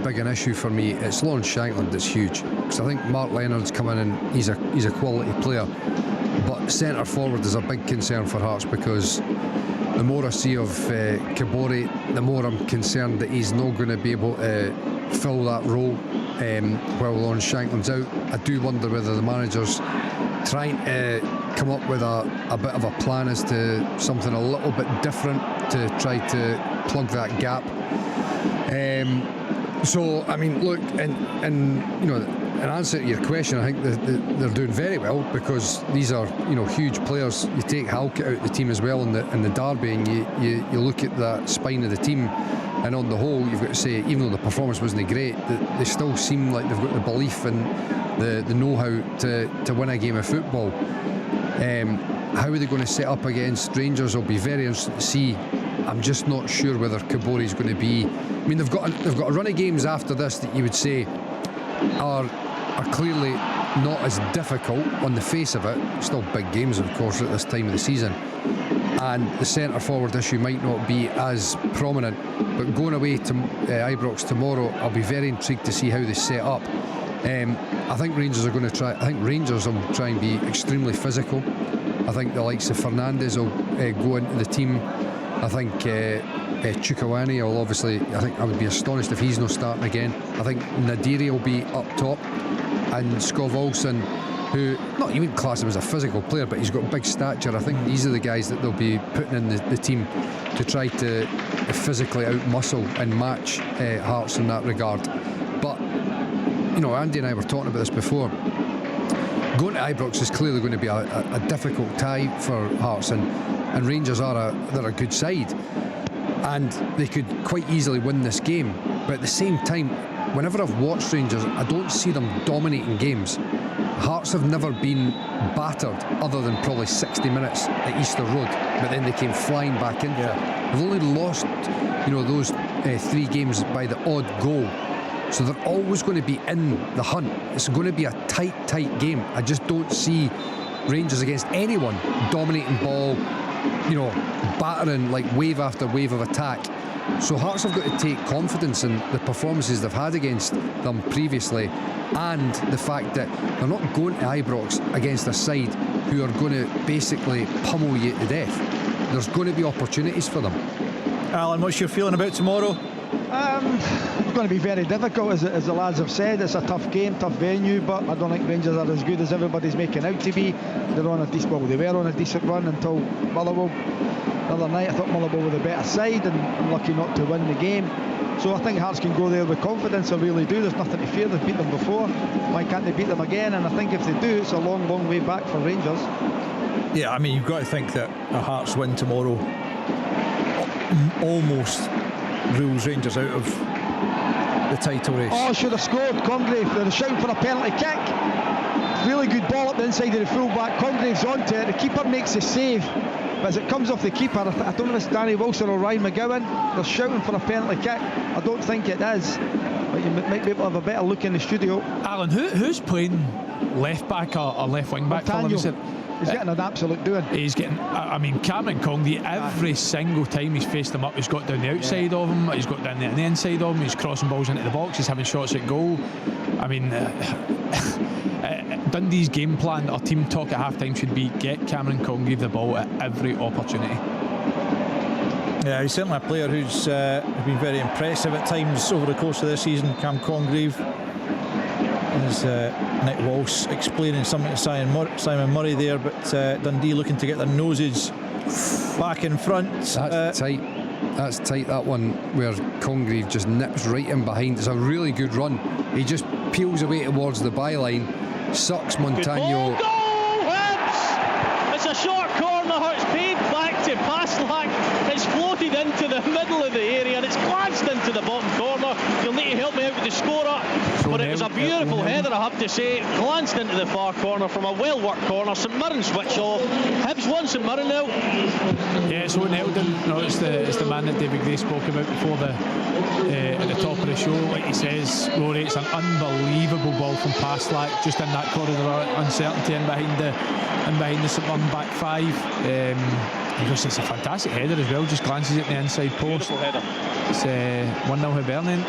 big an issue for me. It's Lawrence Shankland that's huge, because I think Mark Leonard's come in and he's a quality player, But centre forward is a big concern for Hearts, because the more I see of Kabore, the more I'm concerned that he's not going to be able to fill that role while Lawrence Shankland's out. I do wonder whether the manager's trying to come up with a bit of a plan as to something a little bit different to try to plug that gap. So I mean, look, and you know, in answer to your question, I think they're doing very well, because these are, you know, huge players. You take Halkett out of the team as well in the derby, and you look at that spine of the team, and on the whole, you've got to say, even though the performance wasn't great, they still seem like they've got the belief and the know-how to win a game of football. How are they going to set up against Rangers will be very interesting to see. I'm just not sure whether Kabore's going to be. I mean, they've got a run of games after this that you would say are clearly not as difficult on the face of it. Still big games, of course, at this time of the season, and the centre forward issue might not be as prominent. But going away to Ibrox tomorrow, I'll be very intrigued to see how they set up. I think Rangers are going to try. I think Rangers will try and be extremely physical. I think the likes of Fernandes will go into the team. I think Chukwueze will obviously. I think I would be astonished if he's not starting again. I think Nadiri will be up top, and Skov Olsen, who not even class him as a physical player, but he's got big stature. I think these are the guys that they'll be putting in the team to try to physically outmuscle and match Hearts in that regard. But you know, Andy and I were talking about this before. Going to Ibrox is clearly going to be a difficult tie for Hearts, and Rangers they're a good side, and they could quite easily win this game. But at the same time, whenever I've watched Rangers, I don't see them dominating games. Hearts have never been battered, other than probably 60 minutes at Easter Road, but then they came flying back into it. They've only lost, you know, those 3 games by the odd goal. So they're always going to be in the hunt. It's going to be a tight game. I just don't see Rangers against anyone dominating ball, you know, battering like wave after wave of attack. So Hearts have got to take confidence in the performances they've had against them previously, and the fact that they're not going to Ibrox against a side who are going to basically pummel you to death. There's going to be opportunities for them. Alan, what's your feeling about tomorrow? It's going to be very difficult, as the lads have said. It's a tough game, tough venue, but I don't think Rangers are as good as everybody's making out to be. They're on a decent, well, they were on a decent run until Motherwell. The other night I thought Motherwell were the better side, and I'm lucky not to win the game. So I think Hearts can go there with confidence. I really do. There's nothing to fear. They've beat them before. Why can't they beat them again? And I think if they do, it's a long way back for Rangers. Yeah, I mean, you've got to think that a Hearts win tomorrow almost rules Rangers out of the title race. Oh, should have scored. Congreve, they're shouting for a penalty kick. Really good ball up the inside of the full-back. Congreve's onto it. The keeper makes a save, but as it comes off the keeper, I don't know if it's Danny Wilson or Ryan McGowan. They're shouting for a penalty kick. I don't think it is, but you might be able to have a better look in the studio. Alan, who's playing left back or left wing back for them? He's getting an absolute doing. He's getting, I mean, Cameron Congley, every single time he's faced him up, he's got down the outside of him, he's got down the inside of him, he's crossing balls into the box, he's having shots at goal. I mean, Dundee's game plan, our team talk at half time should be get Cameron Congley the ball at every opportunity. Yeah, he's certainly a player who's been very impressive at times over the course of this season, Cam Congreve. As Nick Walsh explaining something to Simon Murray there, but Dundee looking to get their noses back in front. That's tight. That's tight, that one, where Congreve just nips right in behind. It's a really good run. He just peels away towards the byline, sucks Montano. Goal! Hibs! It's a short corner. It's paid back to Paslak. It's floated into the middle of the area and it's glanced into the bottom corner. You'll need to help me out with the scorer. But it was a beautiful header, I have to say. Glanced into the far corner from a well-worked corner. St Mirren switch off. Hibs won, St Mirren now. Yeah, it's Owen Eldon. No, it's the man that David Gray spoke about before at the top of the show. Like he says, Rory, it's an unbelievable ball from Paslak, just in that corridor of uncertainty and behind the St Mirren back five. It's a fantastic header as well. Just glances at the inside post. Beautiful header. It's 1-0 Hibernian.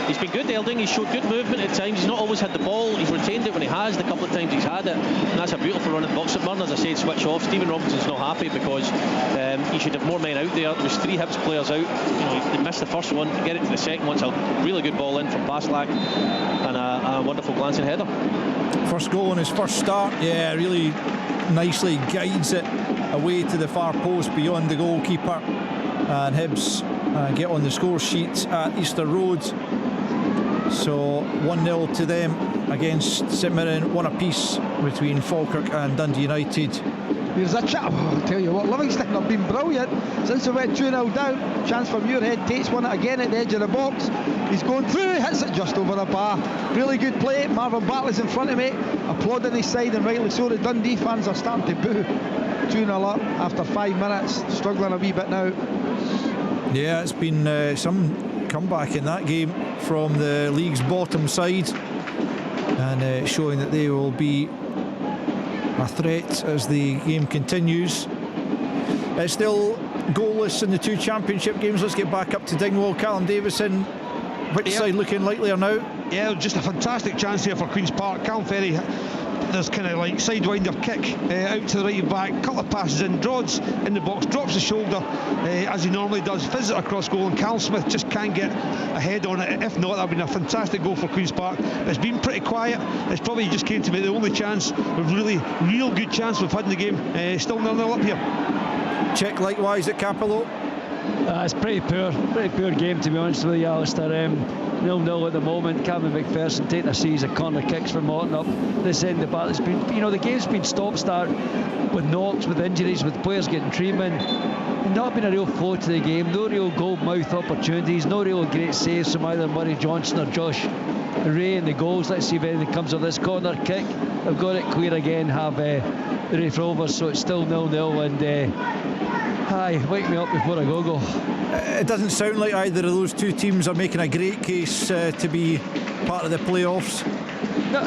he's been good, Elding. He's showed good movement at times. He's not always had the ball. He's retained it when he has, the couple of times he's had it, and that's a beautiful run at the box. St Mirren, as I said, switch off. Stephen Robinson's not happy because he should have more men out there. There was 3 Hibs players out. He missed the first one, get it to the second one. It's a really good ball in from Baslak, and a wonderful glancing header. First goal on his first start, yeah, really nicely guides it away to the far post beyond the goalkeeper, and Hibs get on the score sheet at Easter Road. So 1-0 to them against St Mirren, 1 apiece between Falkirk and Dundee United. Here's a chap. I'll tell you what, Livingston have been brilliant since we went 2-0 down. Chance for Muirhead, takes one again at the edge of the box. He's going through, hits it just over the bar. Really good play. Marvin Bartley's in front of me, applauding his side, and rightly so. The Dundee fans are starting to boo. 2-0 up after 5 minutes, struggling a wee bit now. Yeah, it's been some comeback in that game from the league's bottom side, and showing that they will be a threat as the game continues. It's still goalless in the 2 championship games. Let's get back up to Dingwall. Callum Davison, which side looking likelier now? Yeah, just a fantastic chance here for Queen's Park. Callum Ferry, there's kind of like sidewinder kick out to the right back, couple of passes in, Drodds in the box, drops the shoulder as he normally does, fizzes it across goal, and Cal Smith just can't get a head on it. If not, that would have been a fantastic goal for Queen's Park. It's been pretty quiet. It's probably just came to be the only chance, a really real good chance we've had in the game. Still 0-0 up here. Check likewise at Capello. It's pretty poor game, to be honest with you, Alistair. 0-0 at the moment. Cameron McPherson taking a series of corner kicks from Morton up this end of the battle. It's been, the game's been stop-start with knocks, with injuries, with players getting treatment. Not been a real flow to the game. No real goal-mouth opportunities. No real great saves from either Murray Johnson or Josh Ray in the goals. Let's see if anything comes of this corner kick. They've got it clear again, have the Raith Rovers, so it's still 0-0, and wake me up before I go. It doesn't sound like either of those 2 teams are making a great case to be part of the playoffs.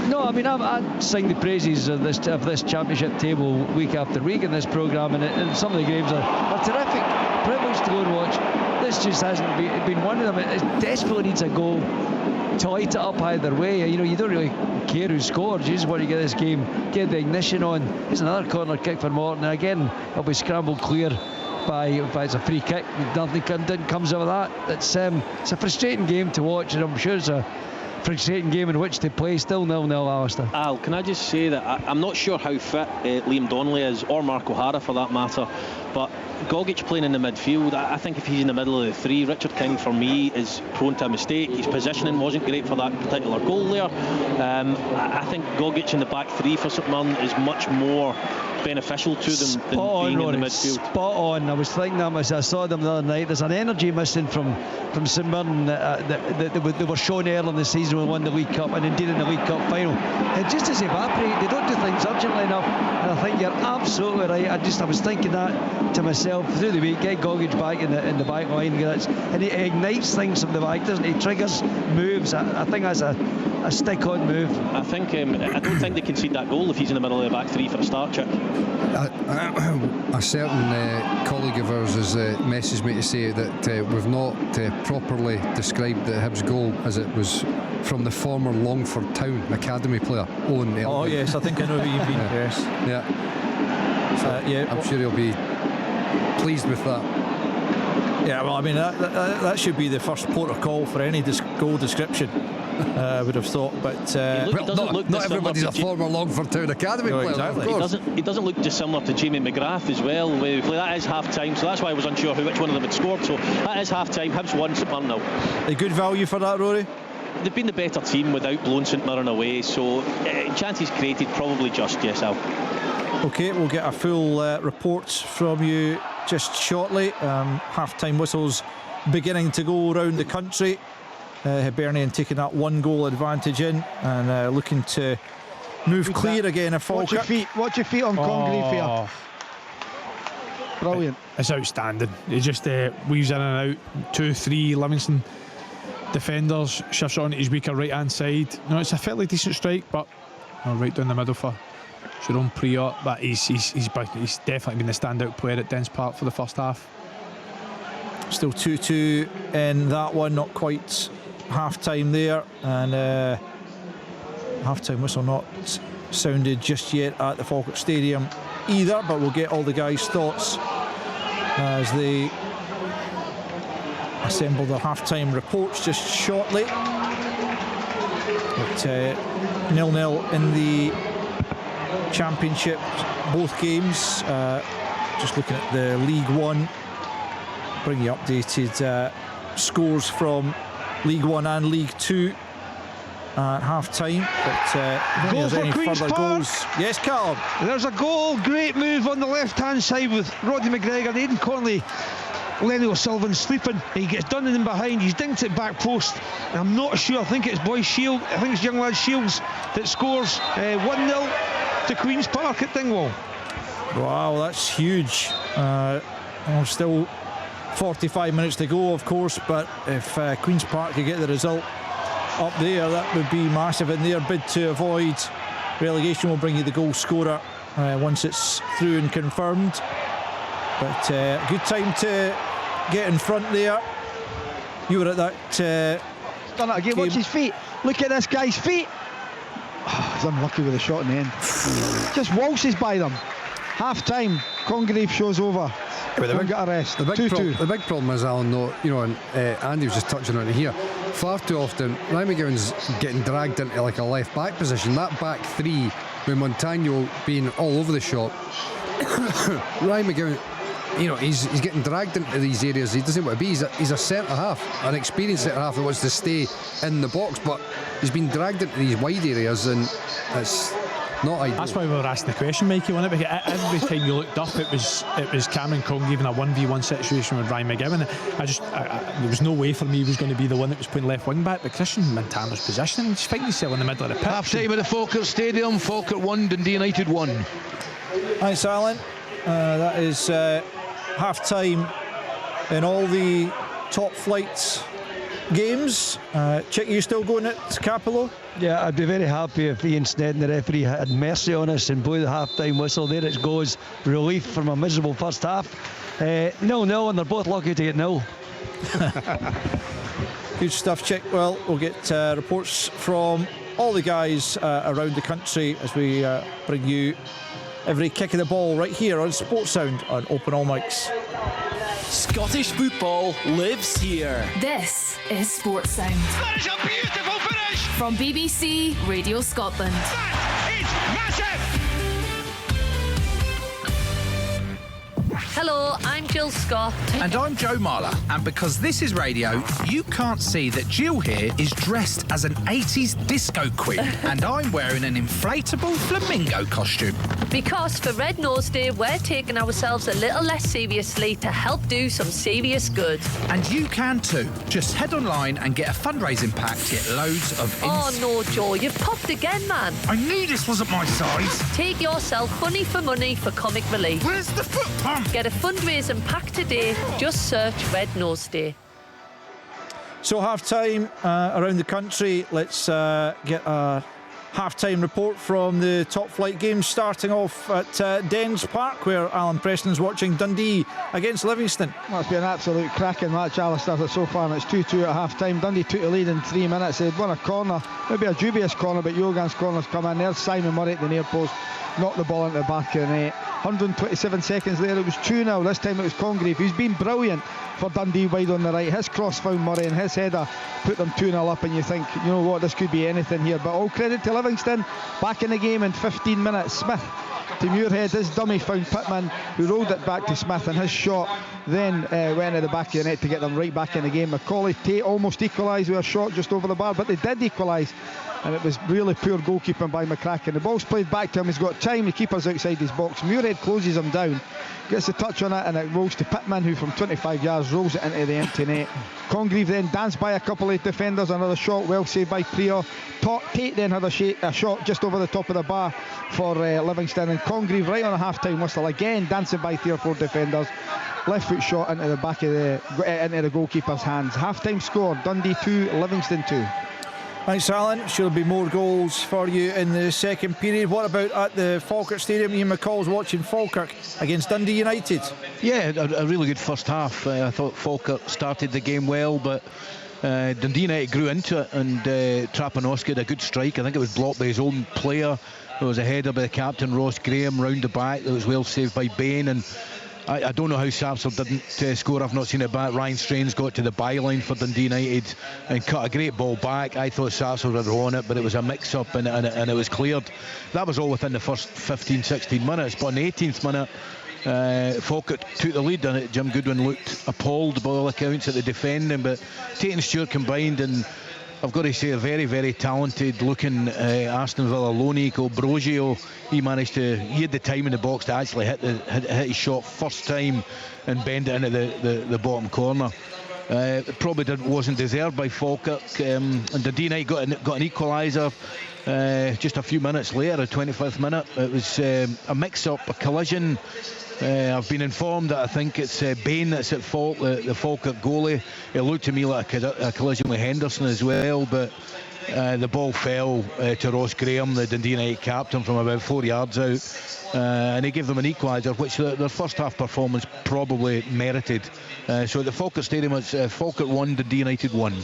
No, I mean, I sing the praises of this championship table week after week in this programme, and some of the games are terrific. Privilege to go and watch. This just hasn't been one of them. It desperately needs a goal to light it up either way. You don't really care who scores. You just want to get this game, get the ignition on. Here's another corner kick for Morton, and again it'll be scrambled clear if it's a free kick. Nothing comes out of that. It's a frustrating game to watch, and I'm sure it's a frustrating game in which to play. Still 0-0, Alistair. Al, can I just say that I'm not sure how fit Liam Donnelly is, or Mark O'Hara for that matter, but Gogic playing in the midfield, I think if he's in the middle of the 3, Richard King for me is prone to a mistake. His positioning wasn't great for that particular goal there. I think Gogic in the back 3 for St Mirren is much more beneficial to them than being in the midfield. Spot on. I was thinking that as I saw them the other night. There's an energy missing from St Mirren that they were shown early in the season when they won the League Cup, and indeed in the League Cup final. It just does evaporate. They don't do things urgently enough, and I think you're absolutely right. I was thinking that to myself through the week. Get Gogic back in the back line, and it ignites things from the back, doesn't it? It triggers moves. I think that's a stick-on move. I think I don't think they concede that goal if he's in the middle of the back 3 for a start, Chip. A certain colleague of ours has messaged me to say that we've not properly described the Hibs goal as it was from the former Longford Town academy player Owen Elton. Oh yes, I think I know who you mean. Yes. Yeah. So I'm sure he'll be pleased with that. Yeah, well, I mean that should be the first port of call for any goal description. I would have thought, but not everybody's a former Longford Town academy player. Exactly. Of course. He doesn't look dissimilar to Jamie McGrath as well. That is half time, so that's why I was unsure which one of them had scored. So that is half time. Hibs 1, St Mirren 0. A good value for that, Rory? They've been the better team without blowing St Mirren away, so chances created probably just, yes, Al. Okay, we'll get a full report from you just shortly. Half-time whistles beginning to go around the country. Hibernian taking that 1-goal advantage in and looking to move clear again if Falkirk. Watch your feet on Congreve here. Brilliant. It's outstanding. He just weaves in and out. 2-3 Livingston defenders, shifts on his weaker right hand side. It's a fairly decent strike, but right down the middle for Jerome Priot. But he's definitely been the standout player at Dens Park for the first half. Still 2-2 in that one, not quite half time there, and half time whistle not sounded just yet at the Falkirk Stadium either, but we'll get all the guys' thoughts as they assemble their half time reports just shortly. But 0-0 in the Championship, both games. Just looking at the League One, bring you updated scores from League One and League Two at half time. But goal for any Queen's further Park. goals? Yes, Callum. There's a goal, great move on the left hand side with Roddy McGregor, Aidan Connolly, Lenny O'Sullivan sleeping. He gets done in behind, he's dinked it back post. And I'm not sure, I think it's young lad Shields that scores 1-0 to Queen's Park at Dingwall. Wow, that's huge. Still 45 minutes to go, of course, but if Queen's Park could get the result up there, that would be massive in their bid to avoid relegation. Will bring you the goal scorer once it's through and confirmed. But good time to get in front there. You were at that done it again, watch his feet, look at this guy's feet. He's unlucky with a shot in the end. Just waltzes by them. Half time, Congreve shows over. Don't get a rest. The big problem is, Alan, though, you know, and Andy was just touching on it here, far too often Ryan McGowan's getting dragged into like a left back position. That back three with Montagno being all over the shop. Ryan McGowan, you know, he's getting dragged into these areas he doesn't want to be. He's a centre half, an experienced centre half that wants to stay in the box, but he's been dragged into these wide areas, and it's not ideal. That's why we were asking the question, Mikey, wasn't it? Because every time you looked up, it was Cameron Congreve in a 1v1 situation with Ryan McGowan. There was no way for me he was going to be the one that was playing left wing back, but Christian Montano's positioning, he's finding himself in the middle of the pitch. Half time at the Falkirk Stadium, Falkirk 1, Dundee United 1. Thanks, Alan. That is half time in all the top flight games. Chick, you still going at Capello? Yeah, I'd be very happy if Ian Snedden, the referee, had mercy on us and blew the half-time whistle. There it goes. Relief from a miserable first half. 0-0, and they're both lucky to get 0. Good stuff, Chick. Well, we'll get reports from all the guys around the country as we bring you every kick of the ball right here on Sports Sound on Open All Mics. Scottish football lives here. This is Sports Sound. That is a beautiful finish. From BBC Radio Scotland. That is massive. Hello, I'm Jill Scott. And I'm Joe Marler. And because this is radio, you can't see that Jill here is dressed as an 80s disco queen. And I'm wearing an inflatable flamingo costume. Because for Red Nose Day, we're taking ourselves a little less seriously to help do some serious good. And you can too. Just head online and get a fundraising pack to get loads of... Oh no, Joe, you've popped again, man. I knew this wasn't my size. Take yourself funny for money for comic relief. Where's the foot pump? Get a fundraising pack today. Just search Red Nose Day. So half-time around the country. Let's get a half-time report from the top flight games, starting off at Dens Park, where Alan Preston's watching Dundee against Livingston. Well, it's been an absolute cracking match, Alistair, so far, and it's 2-2 at half-time. Dundee took the lead in 3 minutes. They'd won a corner, maybe a dubious corner, but Yogan's corner's come in. There's Simon Murray at the near post, knocked the ball into the back of the net. 127 seconds later, it was 2-0. This time it was Congreve, who's been brilliant for Dundee wide on the right. His cross found Murray, and his header put them 2-0 up, and you think, you know what, this could be anything here. But all credit to Livingston, back in the game in 15 minutes. Smith to Muirhead, his dummy found Pittman, who rolled it back to Smith, and his shot then went at the back of the net to get them right back in the game. Macaulay Tate almost equalised with a shot just over the bar, but they did equalise, and it was really poor goalkeeping by McCracken. The ball's played back to him, he's got time, the keeper's outside his box. Muirhead closes him down, gets a touch on it, and it rolls to Pittman, who from 25 yards rolls it into the empty net. Congreve then danced by a couple of defenders, another shot well saved by Prior. Tate then had a shot just over the top of the bar for Livingston, and Congreve right on a half-time whistle again, dancing by 3 or 4 defenders. Left foot shot into the back of into the goalkeeper's hands. Half-time score, Dundee 2, Livingston 2. Thanks, Alan. Sure, there'll be more goals for you in the second period. What about at the Falkirk Stadium? Ian McCall's watching Falkirk against Dundee United. Yeah, a really good first half. I thought Falkirk started the game well, but Dundee United grew into it, and Trapanosky had a good strike. I think it was blocked by his own player. There was a header by the captain, Ross Graham, round the back. That was well saved by Bain, and I don't know how Sapsel didn't score. I've not seen it back. Ryan Strains got to the byline for Dundee United and cut a great ball back. I thought Sapsel had won it, but it was a mix-up and it was cleared. That was all within the first 15-16 minutes, but in the 18th minute, Falkirk took the lead, and Jim Goodwin looked appalled by all accounts at the defending, but Tate and Stewart combined, and I've got to say a very, very talented looking Aston Villa loanee called Brogio. He had the time in the box to actually hit his shot first time and bend it into the bottom corner. It probably wasn't deserved by Falkirk, and Dundee United got an equaliser just a few minutes later, the 25th minute. It was a mix-up, a collision. I've been informed that I think it's Bain that's at fault, the Falkirk goalie. It looked to me like a collision with Henderson as well, but the ball fell to Ross Graham, the Dundee United captain, from about 4 yards out, and he gave them an equaliser, which their first half performance probably merited. So at the Falkirk Stadium, it's Falkirk 1, Dundee United 1.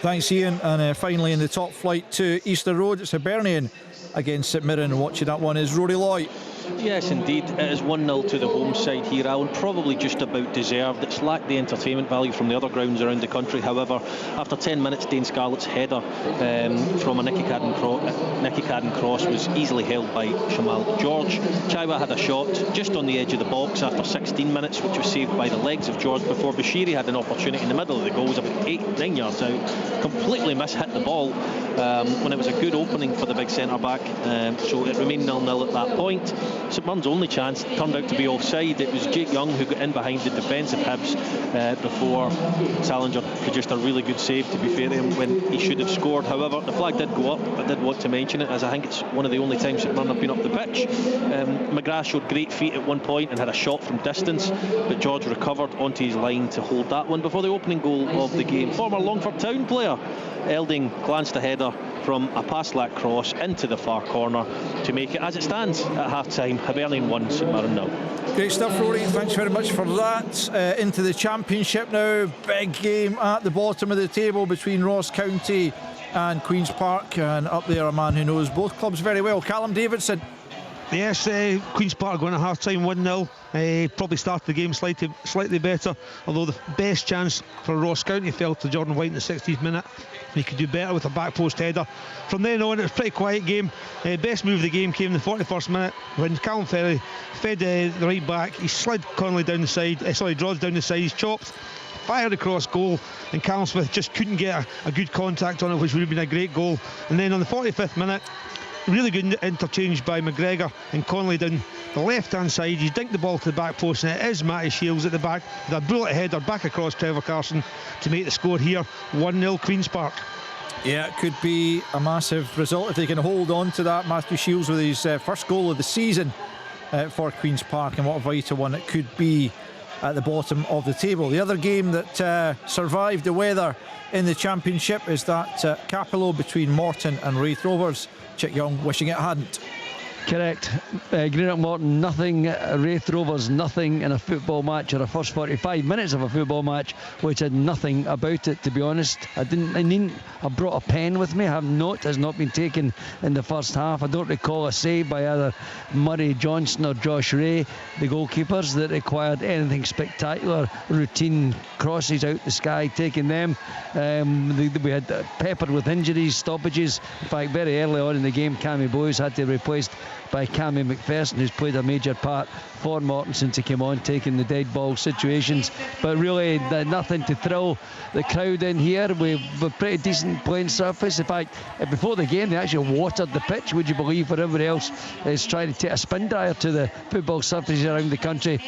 Thanks, Ian. And finally in the top flight to Easter Road, it's Hibernian against St Mirren. Watching that one is Rory Lloyd. Yes, indeed. It is 1-0 to the home side here, Alan. Probably just about deserved. It's lacked the entertainment value from the other grounds around the country. However, after 10 minutes, Dane Scarlett's header from a Nicky Cadden cross was easily held by Shamal George. Chaiwa had a shot just on the edge of the box after 16 minutes, which was saved by the legs of George before Bashiri had an opportunity in the middle of the goal. It was about 8-9 yards out. Completely mishit the ball when it was a good opening for the big centre-back. So it remained 0-0 at that point. St Mirren's only chance turned out to be offside. It was Jake Young who got in behind the defensive Hibs before Salinger produced a really good save, to be fair to him, when he should have scored. However, the flag did go up. I did want to mention it, as I think it's one of the only times St Mirren have been up the pitch. McGrath showed great feet at one point and had a shot from distance, but George recovered onto his line to hold that one before the opening goal of the game. Former Longford Town player Elding glanced a header from a pass-lack cross into the far corner to make it, as it stands at half-time, Hibernian 1, St Mirren 0. Great stuff, Rory. Thanks very much for that. Into the Championship now. Big game at the bottom of the table between Ross County and Queen's Park, and up there a man who knows both clubs very well, Callum Davidson. Yes, Queen's Park going at half-time 1-0. Probably started the game slightly better, although the best chance for Ross County fell to Jordan White in the 60th minute. He could do better with a back post header. From then on, it was a pretty quiet game. Best move of the game came in the 41st minute when Callum Ferry fed the right back. He slid Connolly down the side, Drodds down the side, he's chopped, fired across goal, and Callum Smith just couldn't get a good contact on it, which would have been a great goal. And then on the 45th minute, really good interchange by McGregor and Connolly down the left hand side. He dinked the ball to the back post, and it is Matty Shields at the back with a bullet header back across Trevor Carson to make the score here 1-0 Queen's Park. Yeah, it could be a massive result if they can hold on to that. Matthew Shields with his first goal of the season for Queen's Park, and what a vital one it could be at the bottom of the table. The other game that survived the weather in the Championship is that Capello between Morton and Wraith Rovers. Chick Young wishing it hadn't. Correct. Greenock Morton nothing, Wraith Rovers nothing in a football match, or the first 45 minutes of a football match, which had nothing about it, to be honest. I brought a pen with me. Note has not been taken in the first half. I don't recall a save by either Murray Johnson or Josh Ray, the goalkeepers, that required anything spectacular. Routine crosses out the sky, taking them. We had peppered with injuries, stoppages. In fact, very early on in the game, Cammy Boyes had to be replaced by Cammy McPherson, who's played a major part for Morton since he came on, taking the dead ball situations. But really nothing to thrill the crowd in here. We've a pretty decent playing surface. In fact, before the game they actually watered the pitch, would you believe, where everybody else is trying to take a spin dryer to the football surfaces around the country.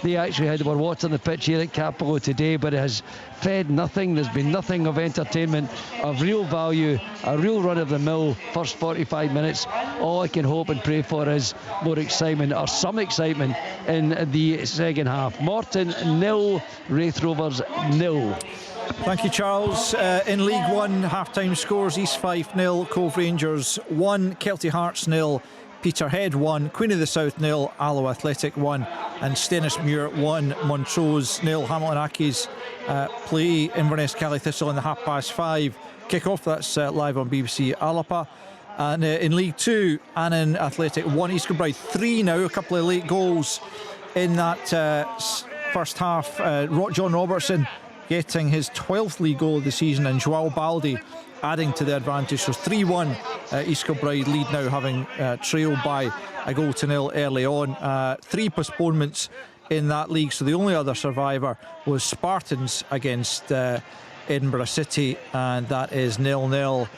They actually were watering the pitch here at Capello today, but it has fed nothing. There's been nothing of entertainment of real value, a real run-of-the-mill first 45 minutes. All I can hope and pray for is more excitement, or some excitement, in the second half. Morton 0, Wraith Rovers 0. Thank you, Charles. In League One, half-time scores: East Fife 0, Cove Rangers 1, Kelty Hearts 0, Peterhead 1, Queen of the South 0, Alloa Athletic 1, and Stennismuir 1, Montrose 0. Hamilton Accies play Inverness Cali Thistle in the 5:30 kick-off. That's live on BBC Alapa. And in League 2, Annan Athletic 1, East Kilbride 3 now. A couple of late goals in that first half. John Robertson getting his 12th league goal of the season, and Joao Baldi adding to the advantage. So 3-1 East Kilbride lead now, having trailed by a 0 early on. 3 postponements in that league, so the only other survivor was Spartans against Edinburgh City, and that is 0-0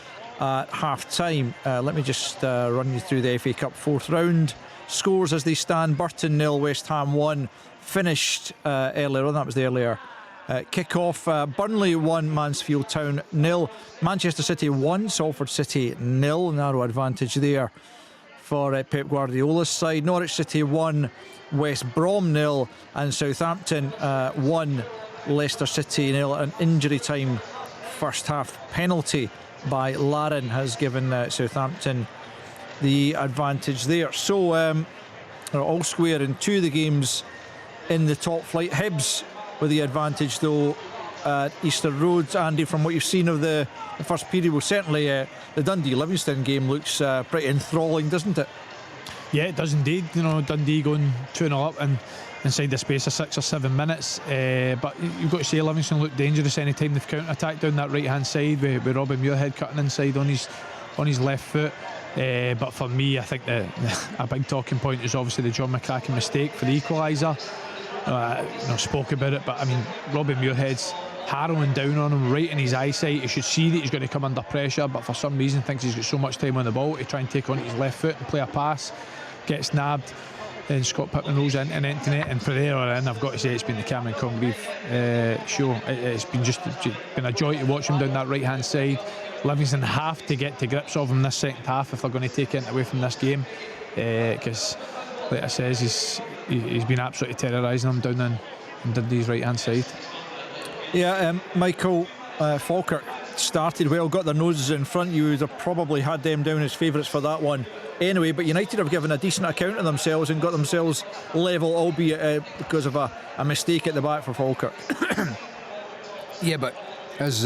at half time. Let me just run you through the FA Cup 4th round scores as they stand. Burton 0, West Ham 1, finished earlier on. That was the earlier kick-off. Burnley 1, Mansfield Town 0, Manchester City 1, Salford City 0. Narrow advantage there for Pep Guardiola's side. Norwich City 1, West Brom 0, and Southampton 1, Leicester City 0. An injury time first half penalty by Larin has given Southampton the advantage there. So they're all square in 2 of the games in the top flight. Hibs with the advantage though at Easter Road. Andy, from what you've seen of the first period, well, certainly the Dundee-Livingston game looks pretty enthralling, doesn't it? Yeah, it does indeed. You know, Dundee going 2-0 up and inside the space of 6 or 7 minutes. But you've got to say Livingston look dangerous any time they've counter-attacked down that right-hand side with Robbie Muirhead cutting inside on his left foot. But for me, I think a big talking point is obviously the John McCracken mistake for the equaliser. Spoke about it, but I mean, Robbie Muirhead's harrowing down on him right in his eyesight. He should see that he's going to come under pressure, but for some reason thinks he's got so much time on the ball to try and take on his left foot and play a pass, gets nabbed, and Scott Pittman rolls in and empty net, and for there on, I've got to say it's been the Cameron Congreve show. It's been a joy to watch him down that right hand side. Livingston have to get to grips of him this second half if they're going to take it away from this game, because like I says, he's been absolutely terrorising them down in Dundee's right hand side. Yeah, Michael, Falkirk started well, got their noses in front. You would have probably had them down as favourites for that one anyway, but United have given a decent account of themselves and got themselves level, albeit because of a mistake at the back for Falkirk. Yeah, but as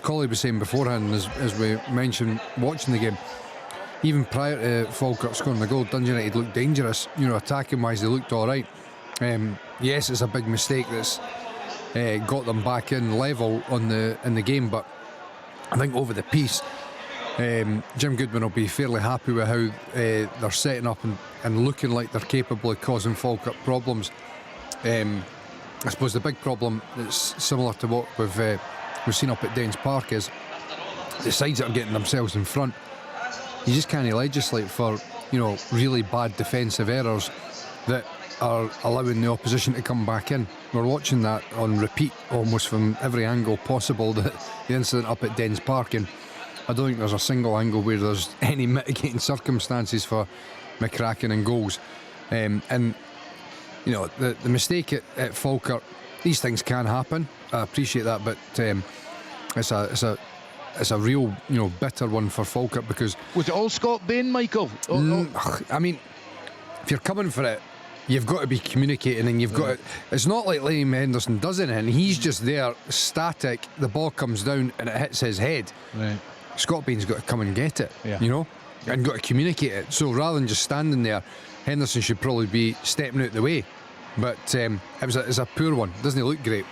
Collie was saying beforehand, as we mentioned watching the game, even prior to Falkirk scoring the goal, Dundee United looked dangerous. You know, attacking wise they looked alright. Yes, it's a big mistake that's got them back in level in the game, but I think over the piece Jim Goodwin will be fairly happy with how they're setting up and looking like they're capable of causing Falkirk problems. I suppose the big problem that's similar to what we've seen up at Dens Park is the sides that are getting themselves in front. You just can't legislate for, really bad defensive errors that are allowing the opposition to come back in. We're watching that on repeat almost from every angle possible, the incident up at Dens Park, and I don't think there's a single angle where there's any mitigating circumstances for McCracken and goals. And the mistake at Falkirk, these things can happen, I appreciate that, but it's a real, bitter one for Falkirk, because... Was it all Scott Bain, Michael? I mean, if you're coming for it, you've got to be communicating, and you've got to... It's not like Liam Henderson does it, and he's just there, static, the ball comes down and it hits his head. Right. Scott Bain's got to come and get it, and got to communicate it. So rather than just standing there, Henderson should probably be stepping out the way. But it's a poor one. Doesn't it look great?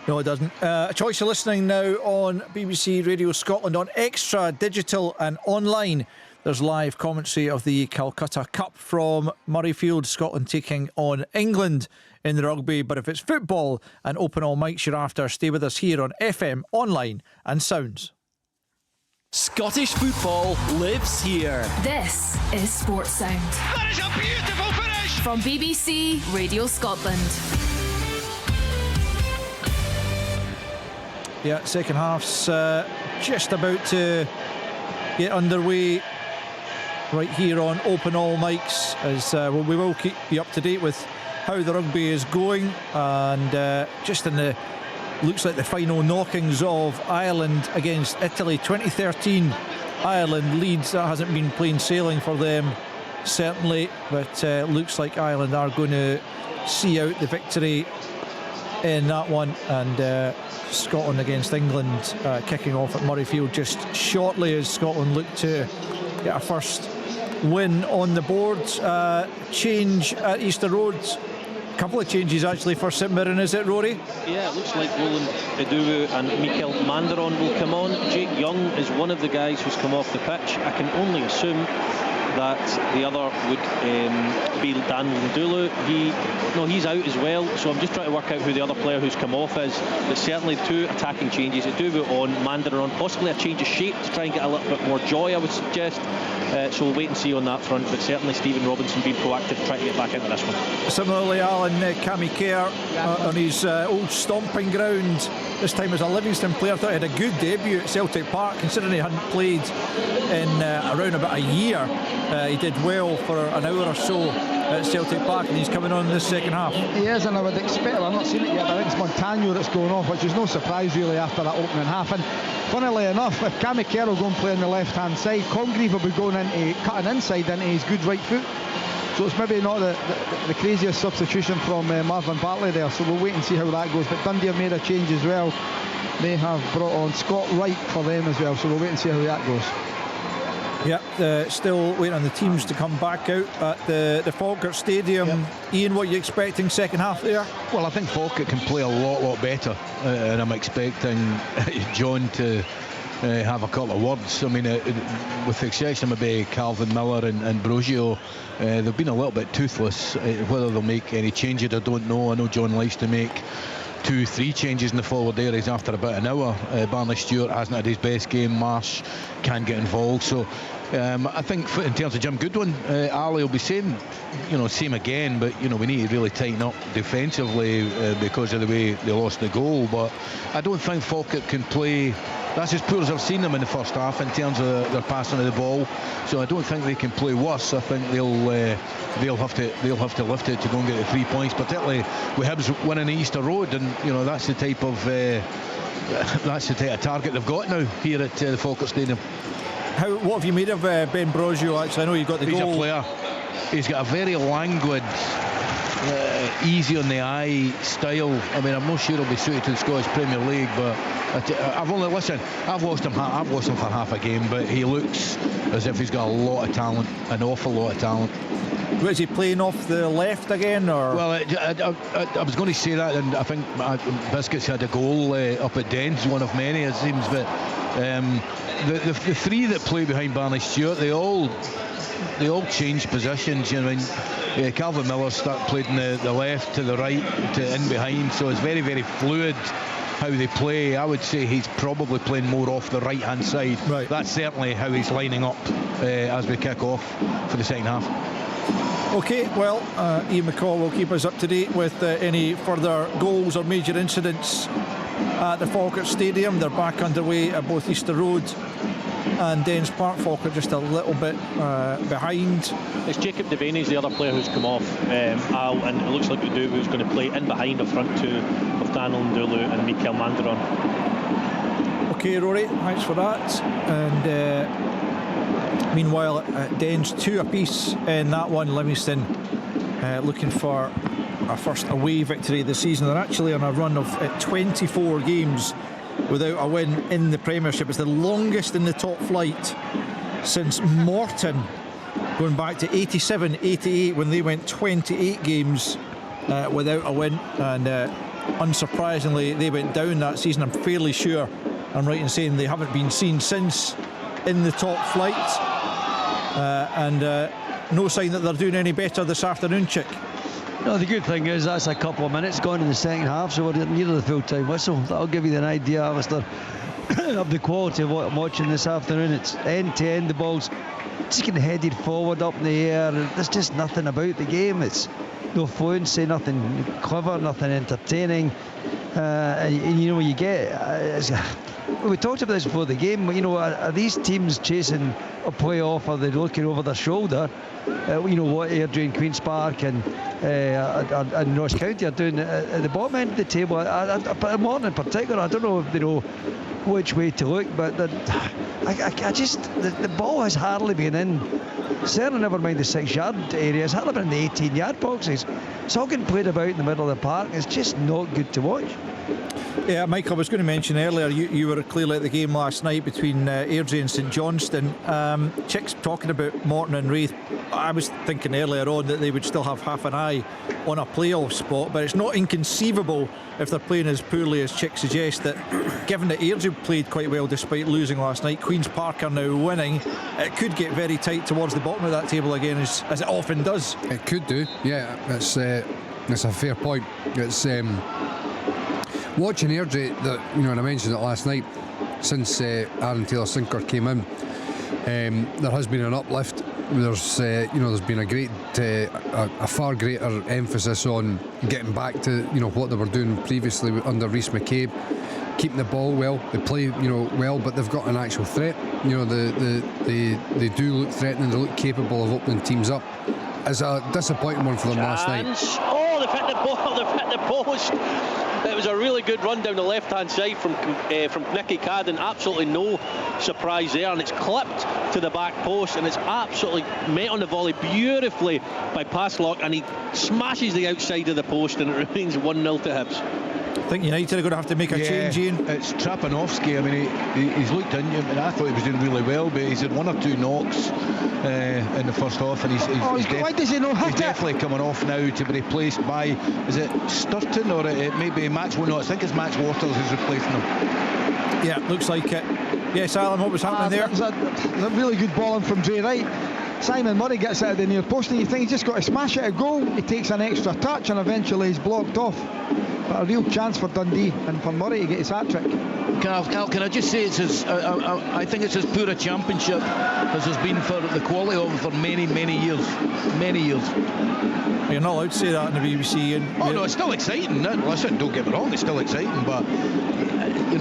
No, it doesn't. A choice of listening now on BBC Radio Scotland on Extra, digital and online. There's live commentary of the Calcutta Cup from Murrayfield. Scotland taking on England in the rugby. But if it's football and open all mics you're after, stay with us here on FM, online and sounds. Scottish football lives here. This is Sports Sound. That is a beautiful finish! From BBC Radio Scotland. Yeah, second half's just about to get underway right here on Open All Mics, as we will keep you up to date with how the rugby is going, and just in the looks like the final knockings of Ireland against Italy. 2013 Ireland leads. That hasn't been plain sailing for them, certainly, but looks like Ireland are going to see out the victory in that one. And Scotland against England kicking off at Murrayfield just shortly as Scotland look to get a first win on the board. Change at Easter Road. A couple of changes actually for St Mirren, is it, Rory? Yeah, it looks like Roland Edowu and Mikel Mandaron will come on. Jake Young is one of the guys who's come off the pitch. I can only assume that the other would be Daniel Ndulu. He's out as well, so I'm just trying to work out who the other player who's come off is. But certainly two attacking changes. Edowu on, Mandaron on, possibly a change of shape to try and get a little bit more joy, I would suggest. So we'll wait and see on that front, but certainly Stephen Robinson being proactive to try to get back into this one. Similarly, Alan, Cammy Kerr on his old stomping ground, this time as a Livingston player. Thought he had a good debut at Celtic Park, considering he hadn't played in around about a year. He did well for an hour or so at Celtic Park, and he's coming on in this second half. He is, and I would expect, I've not seen it yet, but I think it's Montano that's going off, which is no surprise really after that opening half. And funnily enough, if Cammy Kerr will go and play on the left hand side, Congreve will be going into cutting inside into his good right foot. So it's maybe not the craziest substitution from Marvin Bartley there, so we'll wait and see how that goes. But Dundee have made a change as well. They have brought on Scott Wright for them as well, so we'll wait and see how that goes. Yeah, still waiting on the teams to come back out at the Falkirk Stadium. Yep. Ian, what are you expecting second half there? Well, I think Falkirk can play a lot better, and I'm expecting John to have a couple of words. I mean, with the exception of maybe Calvin Miller and Brogio, they've been a little bit toothless. Whether they'll make any changes, I don't know. I know John likes to make 2-3 changes in the forward areas after about an hour. Barney Stewart hasn't had his best game. Marsh can get involved, so I think in terms of Jim Goodwin, Ali will be same again, but we need to really tighten up defensively because of the way they lost the goal. But I don't think Falkirk can play. That's as poor as I've seen them in the first half in terms of their passing of the ball. So I don't think they can play worse. I think they'll have to lift it to go and get the 3 points, particularly with Hibs winning Easter Road, and that's the type of target they've got now here at the Falkirk Stadium. What have you made of Ben Brogio? Actually, I know you got the goal. He's a player. He's got a very languid, easy on the eye style. I mean, I'm not sure he'll be suited to the Scottish Premier League, but I've watched him for half a game, but he looks as if he's got a lot of talent, an awful lot of talent. Was he playing off the left again, or? Well, I was going to say that, and I think Biscuits had a goal up at Dens, one of many it seems, but the three that play behind Barney Stewart, they all change positions. Calvin Miller played in the left to the right to in behind, so it's very, very fluid how they play. I would say he's probably playing more off the right hand side. Right. That's certainly how he's lining up as we kick off for the second half. Okay, well, Ian McCall will keep us up to date with any further goals or major incidents at the Falkirk Stadium. They're back underway at both Easter Road and Dens Park. Falkirk just a little bit behind. It's Jacob Devaney's the other player who's come off, Al, and it looks like Edowu is going to play in behind the front two of Daniel Ndulu and Mikel Mandaron. Okay, Rory, thanks for that. And meanwhile, Dens 2 apiece in that one. Livingston looking for a first away victory this season. They're actually on a run of 24 games without a win in the Premiership. It's the longest in the top flight since Morton, going back to 87-88 when they went 28 games without a win, and unsurprisingly they went down that season. I'm fairly sure I'm right in saying they haven't been seen since in the top flight, and no sign that they're doing any better this afternoon, Chick. No, the good thing is that's a couple of minutes gone in the second half, so we're near the full-time whistle. That'll give you an idea, Alistair, of the quality of what I'm watching this afternoon. It's end-to-end, the ball's just getting headed forward up in the air. There's just nothing about the game. It's no fluency, nothing clever, nothing entertaining. And you know, you get we talked about this before the game. You know, are these teams chasing a playoff? Are they looking over their shoulder? You know what Airdrie and Queen's Park and Ross County are doing at the bottom end of the table. Morton in particular, I don't know if they know which way to look, but I just the ball has hardly been in. Certainly, never mind the 6-yard area. It's hardly been in the 18-yard boxes. It's all getting played about in the middle of the park. It's just not good to watch. Yeah, Michael, I was going to mention earlier, you were clearly at the game last night between Airdrie and St Johnstone. Chick's talking about Morton and Raith. I was thinking earlier on that they would still have half an eye on a playoff spot, but it's not inconceivable if they're playing as poorly as Chick suggests that, given that Airdrie played quite well despite losing last night, Queen's Park are now winning, it could get very tight towards the bottom of that table again, as it often does. It could do, yeah. It's a fair point. It's watching Airdrie, and I mentioned it last night, since Aaron Taylor-Sinker came in, there has been an uplift. There's been a far greater emphasis on getting back to what they were doing previously under Rhys McCabe, keeping the ball well. They play well, but they've got an actual threat. They do look threatening. They look capable of opening teams up. It's a disappointing one for them last night. Oh, they've hit the ball. They've hit the post. It was a really good run down the left-hand side from Nicky Cadden. Absolutely no surprise there, and it's clipped to the back post, and it's absolutely met on the volley beautifully by Paslock, and he smashes the outside of the post, and it remains 1-0 to Hibs. I think United are going to have to make a change, Ian. It's Trapanovsky. I mean, he's looked into him, and I thought he was doing really well, but he's had 1 or 2 knocks in the first half, and why does he not hit he's definitely coming off now to be replaced by, is it Sturton or it may be Max? No, I think it's Max Waters who's replacing him. Yeah, looks like it. Yes, Alan, what was happening there? There's a really good ball in from Dre Wright. Simon Murray gets it at the near post, and you think he's just got to smash it a goal. He takes an extra touch, and eventually he's blocked off. But a real chance for Dundee and for Murray to get his hat-trick. Can I just say I think it's as poor a championship as there's been for the quality of it for many years. You're not allowed to say that in the BBC, Ian. No, it's still exciting. Listen, don't get me wrong, it's still exciting, but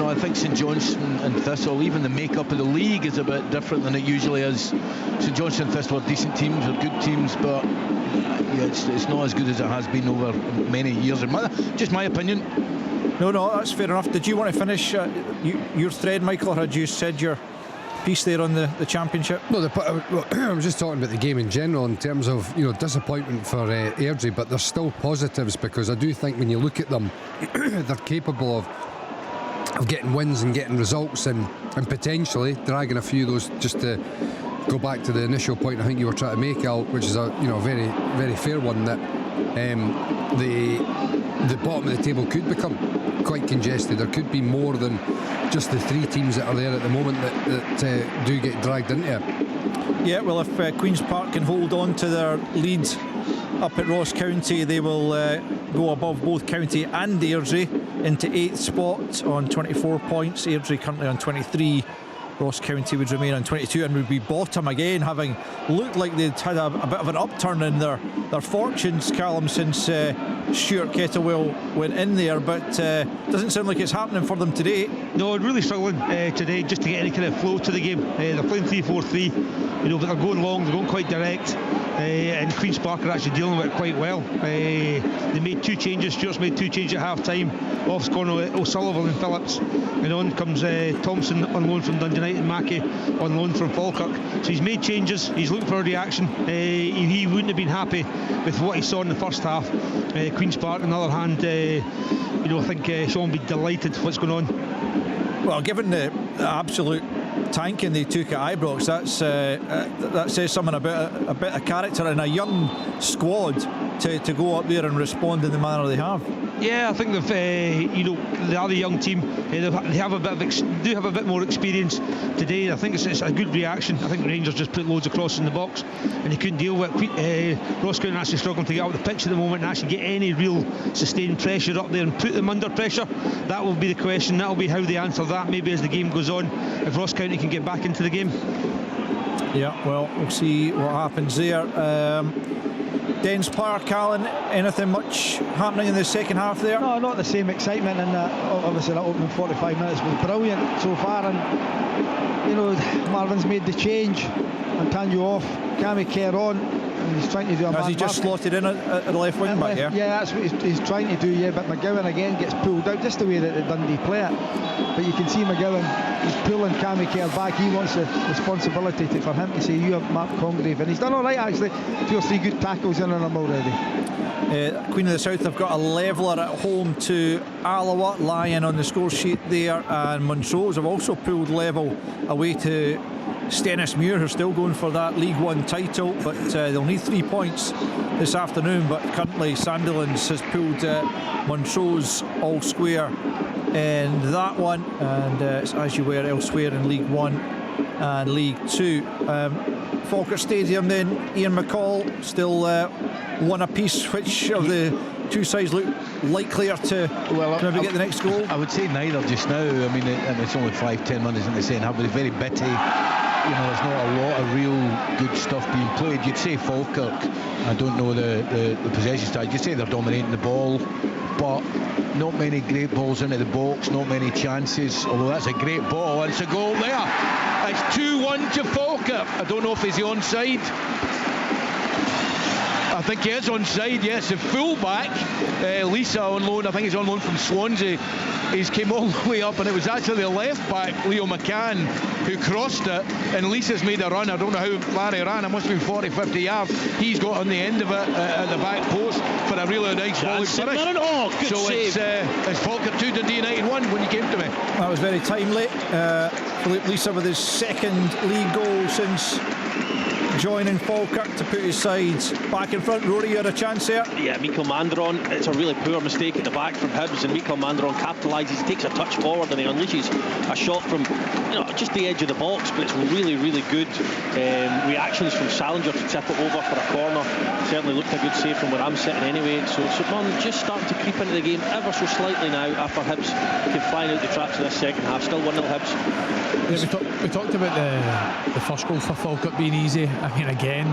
I think St Johnstone and Thistle, even the makeup of the league is a bit different than it usually is. St Johnstone and Thistle are decent teams, are good teams, but it's not as good as it has been over many years. Just my opinion. No, that's fair enough. Did you want to finish your thread, Michael, or had you said your piece there on the championship? No, I was just talking about the game in general in terms of disappointment for Airdrie, but there's still positives, because I do think when you look at them, they're capable of getting wins and getting results and potentially dragging a few of those. Just to go back to the initial point I think you were trying to make, Al, which is a very, very fair one, that the bottom of the table could become quite congested. There could be more than just the 3 teams that are there at the moment that do get dragged into it. Yeah, well, if Queen's Park can hold on to their lead up at Ross County, they will go above both County and Airdrie into 8th spot on 24 points. Airdrie currently on 23. Ross County would remain on 22 and would be bottom again, having looked like they'd had a bit of an upturn in their fortunes, Callum, since Stuart Kettlewell went in there, but doesn't sound like it's happening for them today. No, really struggling today just to get any kind of flow to the game. They're playing 3-4-3, but they're going long, they're going quite direct, and Queen's Park are actually dealing with it quite well. They made 2 changes. Stuart's made 2 changes at half time. Off's gone O'Sullivan and Phillips, and on comes Thompson on loan from Dundee United and Mackey on loan from Falkirk. So he's made changes, he's looking for a reaction. He wouldn't have been happy with what he saw in the first half. Queen's Park, on the other hand, I think Sean would be delighted with what's going on. Well, given the absolute tanking they took at Ibrox, that says something about a bit of character and a young squad to go up there and respond in the manner they have. Yeah, I think they've, they are the young team. They have a bit more experience today. I think it's a good reaction. I think Rangers just put loads of crosses in the box and they couldn't deal with it. Ross County actually struggling to get out of the pitch at the moment and actually get any real sustained pressure up there and put them under pressure. That will be the question. That will be how they answer that maybe as the game goes on, if Ross County can get back into the game. Yeah, well, we'll see what happens there. Dens Park, Alan, anything much happening in the second half there? No, not the same excitement, and obviously that opening 45 minutes was brilliant so far, and you know, Marvin's made the change, Antonio off, Cammy Kerr on, and he's trying to do a Has he just slotted in at the left wing back, yeah? Yeah, that's what he's trying to do, yeah, but McGowan again gets pulled out, just the way that the Dundee play it. But you can see McGowan, he's pulling Cammy Kerr back. He wants the responsibility for him to say, you have Mark Congreve, and he's done all right actually, 2 or 3 good tackles in on him already. Queen of the South have got a leveller at home to Alloa, lying on the score sheet there, and Montrose have also pulled level away to Stennismuir, who are still going for that League One title, but they'll need 3 points this afternoon. But currently Sandilands has pulled Montrose all square in that one, and as you were elsewhere in League One and League Two. Falkirk Stadium then, Ian McCall still one apiece. Which of the two sides look likelier to maybe get the next goal? I would say neither just now. I mean, and it's only 5-10 minutes in the second half, but it's very bitty. You know, there's not a lot of real good stuff being played. You'd say Falkirk, I don't know the possession side, you'd say they're dominating the ball, but not many great balls into the box, not many chances, although that's a great ball, and it's a goal there. It's 2-1 to Falkirk. I don't know if he's onside. I think he is onside, yes. The full-back, Lisa on loan, I think he's on loan from Swansea. He's came all the way up, and it was actually the left-back, Leo McCann, who crossed it, and Lisa's made a run. I don't know how Larry ran, it must have been 40-50 yards. He's got on the end of it at the back post for a really nice volley finish. Oh, good so save. It's Falkirk 2, Dundee United 1 when you came to me. That was very timely. Philippe Lisa with his second league goal since joining Falkirk to put his sides back in front. Rory, you had a chance there? Yeah, Mikael Mandron, it's a really poor mistake at the back from Hibs, and Mikael Mandron capitalises, he takes a touch forward and he unleashes a shot from just the edge of the box, but it's really, really good reactions from Salinger to tip it over for a corner. Certainly looked a good save from where I'm sitting anyway. So St Mirren just starting to creep into the game ever so slightly now after Hibs can find out the traps of this second half. Still 1-0 Hibs. Yeah, we talked about the first goal for Falkirk being easy. I mean, again,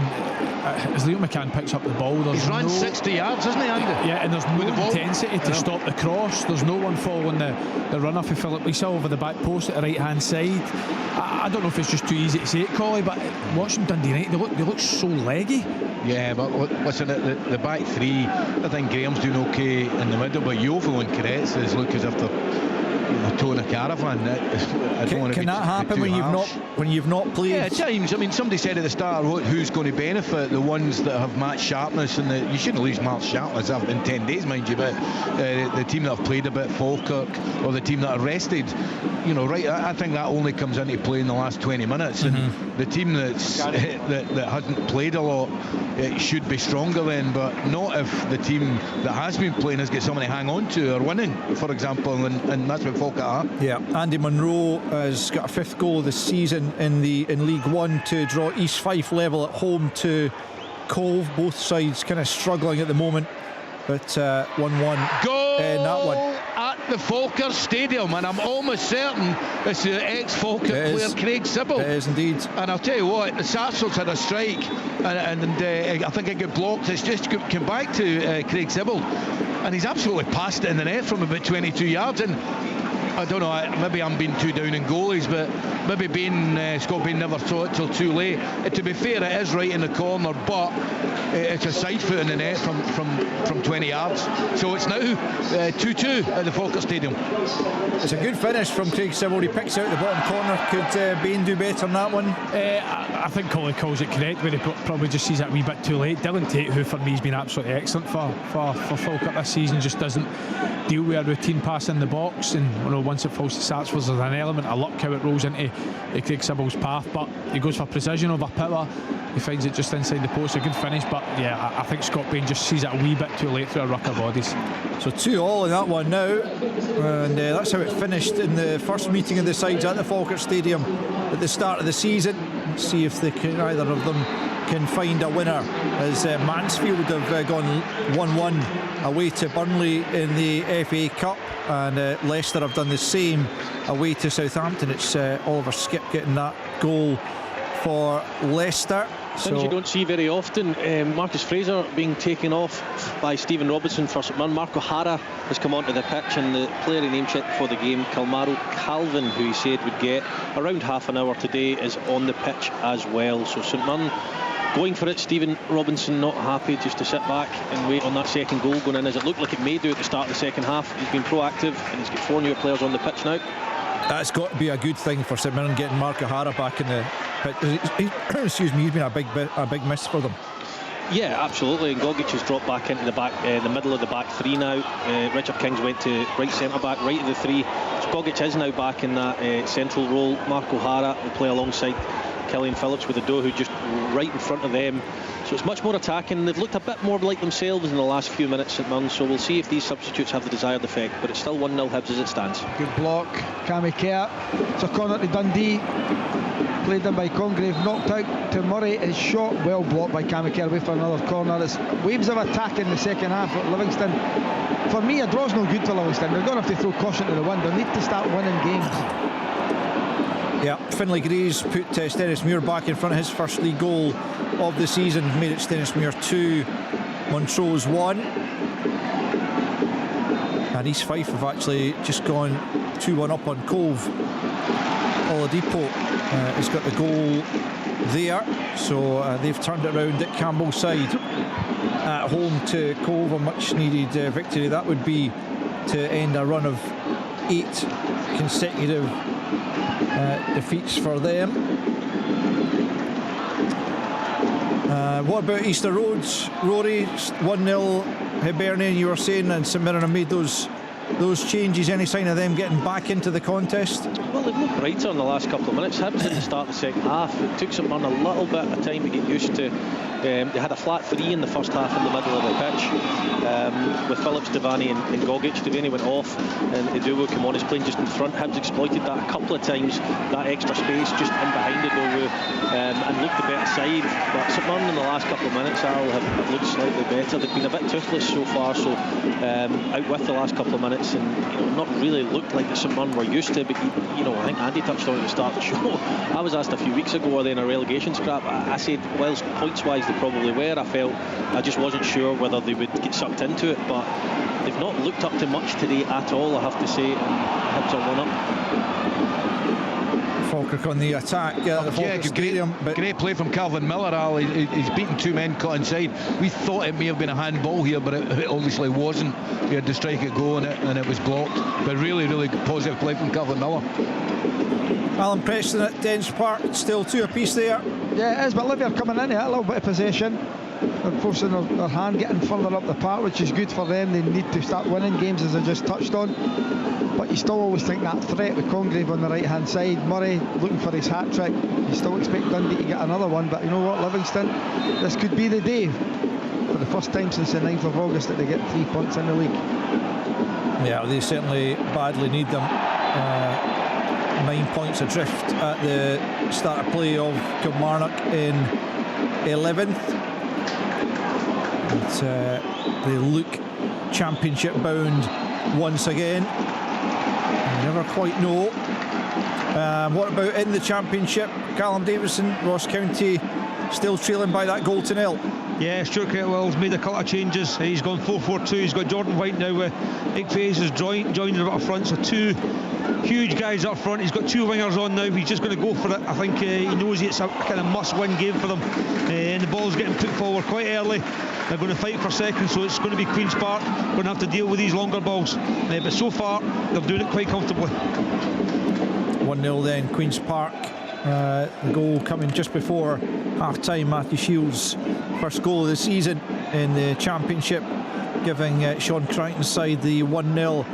as Leo McCann picks up the ball, he's run 60 yards, hasn't he, Andy? Yeah, and there's no intensity to stop the cross. There's no one following the runner for Philip Lisa over the back post at the right hand side. I don't know if it's just too easy to say it, Collie, but watching Dundee United, they look so leggy. Yeah, but listen, the back three, I think Graham's doing okay in the middle, but Yeovil and Kretzes look as if they're towing a caravan. Can that happen when you've not played? Yeah, at times. I mean, somebody said at the start, who's going to benefit? The ones that have match sharpness, and you shouldn't lose match sharpness in 10 days, mind you, but the team that have played a bit, Falkirk, or the team that are rested, right, I think that only comes into play in the last 20 minutes, and the team that hasn't played a lot, it should be stronger then, but not if the team that has been playing has got someone to hang on to or winning, for example, and that's what Falkirk are. Yeah, Andy Munro has got a 5th goal this season in League One to draw East Fife level at home to Cove. Both sides kind of struggling at the moment, but 1-1 goal in that one at the Falkirk Stadium, and I'm almost certain it's the ex-Falkirk player Craig Sibbald. It is indeed. And I'll tell you what, the Sarsfields had a strike, and I think it got blocked. It's just come back to Craig Sibbald, and he's absolutely passed it in the net from about 22 yards. And I don't know, maybe I'm being too down in goalies, but maybe Scott Bain never saw it till too late. To be fair, it is right in the corner, but it's a side foot in the net from 20 yards. So it's now 2-2 at the Falkirk Stadium. It's a good finish from Craig Sibbald. He picks out the bottom corner. Could Bain do better on that one? I think Collie calls it correct, but he probably just sees it a wee bit too late. Dylan Tate, who for me has been absolutely excellent for Falkirk this season, just doesn't deal with a routine pass in the box, and once it falls to Sarsfields, there's an element of luck how it rolls into Craig Sibbald's path, but he goes for precision over Pittler. He finds it just inside the post. A good finish, but yeah, I think Scott Bain just sees it a wee bit too late through a ruck of bodies. So 2-2 in that one now, and that's how it finished in the first meeting of the sides at the Falkirk Stadium at the start of the season. Let's see if either of them can find a winner, as Mansfield have gone 1-1 away to Burnley in the FA Cup, and Leicester have done the same away to Southampton. It's Oliver Skipp getting that goal for Leicester. Things you don't see very often. Marcus Fraser being taken off by Stephen Robinson for St Mirren. Mark O'Hara has come onto the pitch, and the player he name checked before the game, Kalmaro Calvin, who he said would get around half an hour today, is on the pitch as well. So St Mirren going for it. Stephen Robinson not happy just to sit back and wait on that second goal going in, as it looked like it may do at the start of the second half. He's been proactive and he's got 4 new players on the pitch now. That's got to be a good thing for St Mirren, getting Mark O'Hara back in the pitch. Excuse me, he's been a big miss for them. Yeah, absolutely. And Gogic has dropped back into the middle of the back three now. Richard Kings went to right centre back, right of the three. So Gogic is now back in that central role. Mark O'Hara will play alongside Killian Phillips with Ado, who just right in front of them. So it's much more attacking. They've looked a bit more like themselves in the last few minutes, St Mirren. So we'll see if these substitutes have the desired effect. But it's still 1-0 Hibs as it stands. Good block, Cammy Kerr. It's a corner to Dundee. Played in by Congreve, knocked out to Murray. His shot well blocked by Cammy Kerr, away for another corner. It's waves of attack in the second half at Livingston. For me, a draw's no good for Livingston. They're going to have to throw caution to the wind. They need to start winning games. Yeah, Finlay Greaves put Stennismuir back in front of his first league goal of the season, made it Stennismuir 2, Montrose 1. And East Fife have actually just gone 2-1 up on Cove. Oladipo has got the goal there, so they've turned it around. Dick Campbell's side at home to Cove, a much needed victory. That would be to end a run of 8 consecutive defeats for them. What about Easter Roads, Rory? 1-0 Hibernian, you were saying, and St Mirren have made those changes. Any sign of them getting back into the contest? Well, they've looked brighter in the last couple of minutes. Hibs at the start of the second half. It took St Mirren a little bit of time to get used to. They had a flat 3 in the first half in the middle of the pitch, with Phillips, Devaney and Gogic. Devaney went off and Eduwo came on as playing just in front. Hibs exploited that a couple of times, that extra space just in behind Eduwo, and looked the better side. But St Mirren in the last couple of minutes, Al, have looked slightly better. They've been a bit toothless so far, so out with the last couple of minutes, and not really looked like the St Mirren we're used to. But I think Andy touched on it at the start of the show. I was asked a few weeks ago, are they in a relegation scrap? I said, well, points wise they probably were. I just wasn't sure whether they would get sucked into it, but they've not looked up to much today at all, I have to say, and Hibs are 1 up. Falkirk on the attack. Great play from Calvin Miller, Al. He's beaten 2 men cut inside. We thought it may have been a handball here, but it obviously wasn't. He had to strike it go and it was blocked. But really, really positive play from Calvin Miller. Alan Preston at Dens Park, still 2 apiece there. Yeah, it is, but Livy are coming in here, a little bit of possession. They're forcing their hand, getting further up the park, which is good for them. They need to start winning games, as I just touched on. But you still always think that threat with Congreve on the right hand side, Murray looking for his hat trick. You still expect Dundee to get another one, but you know what, Livingston, this could be the day for the first time since the 9th of August that they get 3 points in the league. Yeah, they certainly badly need them. 9 points adrift at the start of play of Kilmarnock in 11th. And, they look championship bound once again. You never quite know. What about in the championship? Callum Davison, Ross County still trailing by that goal to 0. Yeah, Stuart Kettlewell's made a couple of changes. He's gone 4-4-2. He's got Jordan White now with Ickface has joined him up front. So 2 huge guys up front. He's got 2 wingers on now. He's just going to go for it. I think he knows it's a kind of must-win game for them. And the ball's getting put forward quite early. They're going to fight for second, so it's going to be Queen's Park. Going to have to deal with these longer balls. But so far, they're doing it quite comfortably. 1-0 then, Queen's Park. The goal coming just before half-time. Matthew Shields' first goal of the season in the championship, giving Sean Crichton's side the 1-0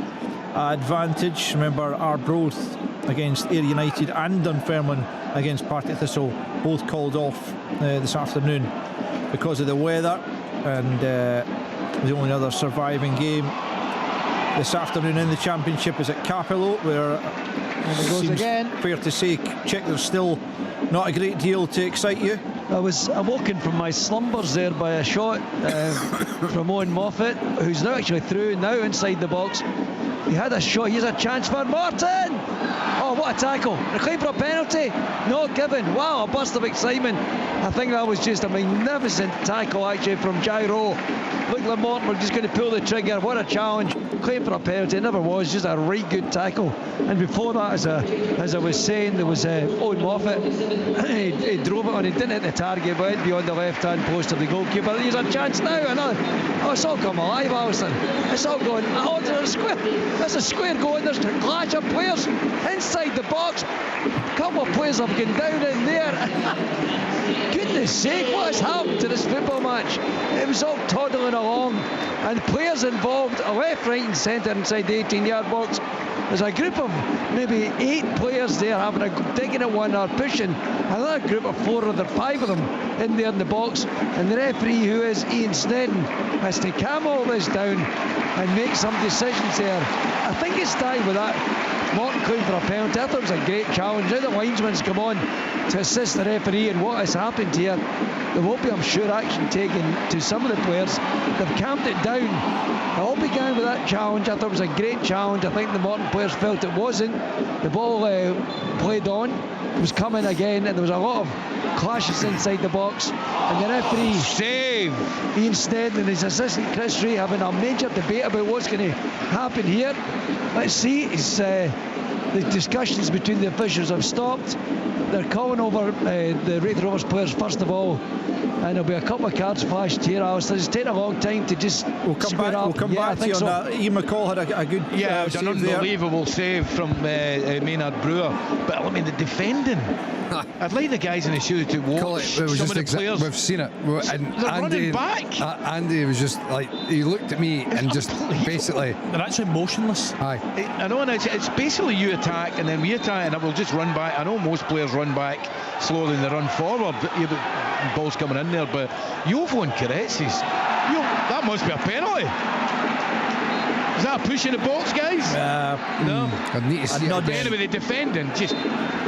advantage. Remember, Arbroath against Ayr United and Dunfermline against Partick Thistle both called off this afternoon because of the weather, and the only other surviving game this afternoon in the championship is at Capello, where it seems again. Fair to say, Chick, there's still not a great deal to excite you. I was awoken from my slumbers there by a shot from Owen Moffat, who's now actually through, now inside the box. He had a shot, here's a chance for Martin! Oh, Oh, what a tackle. A claim for a penalty. Not given. Wow, a burst of excitement. I think that was just a magnificent tackle actually from Jairo. Looked like Morton were just going to pull the trigger. What a challenge. Claim for a penalty. It never was. Just a right good tackle. And before that, as I was saying, there was Owen Moffat. He drove it on. He didn't hit the target, but went beyond the left-hand post of the goalkeeper. There's a chance now. Oh, it's all come alive, Alison. It's all going. Oh, there's a square. There's a square going. There's a clash of players inside the box. A couple of players have gone down in there. Goodness sake, what has happened to this football match? It was all toddling along, and players involved, left, right and centre inside the 18-yard box. There's a group of maybe 8 players there digging at one or pushing. Another group of 4 or 5 of them in there in the box. And the referee, who is Ian Snedden, has to calm all this down and make some decisions there. I think it's tied with that. Morton claimed for a penalty. I thought it was a great challenge. Now the linesman's come on to assist the referee, and what has happened here, there will be, I'm sure, action taken to some of the players. They've camped it down. It all began with that challenge. I thought it was a great challenge. I think the Morton players felt it wasn't. The ball played on. It was coming again, and there was a lot of clashes inside the box. And the referee, save Ian Snedden and his assistant Chris Ray, having a major debate about what's going to happen here. Let's see. The discussions between the officials have stopped. They're calling over the Wraith Rovers players first of all, and there'll be a couple of cards flashed here, Alistair. It's taken a long time to just We'll come back to you on that. Ian McCall had a good it was an unbelievable save from Maynard Brewer. But I mean, the defending, I'd like the guys in the shoes to watch some of the players. We've seen it. And they're running back. Andy was just like, he looked at me and just basically, they're actually motionless. Aye. I know, and it's basically you attack and then we attack, and we'll just run back. I know most players run back slowly and they run forward. The ball's coming in there, but Yovo and Karetsis, that must be a penalty. Is that a push in the box, guys? No. I need to see it. Anyway, the defending, just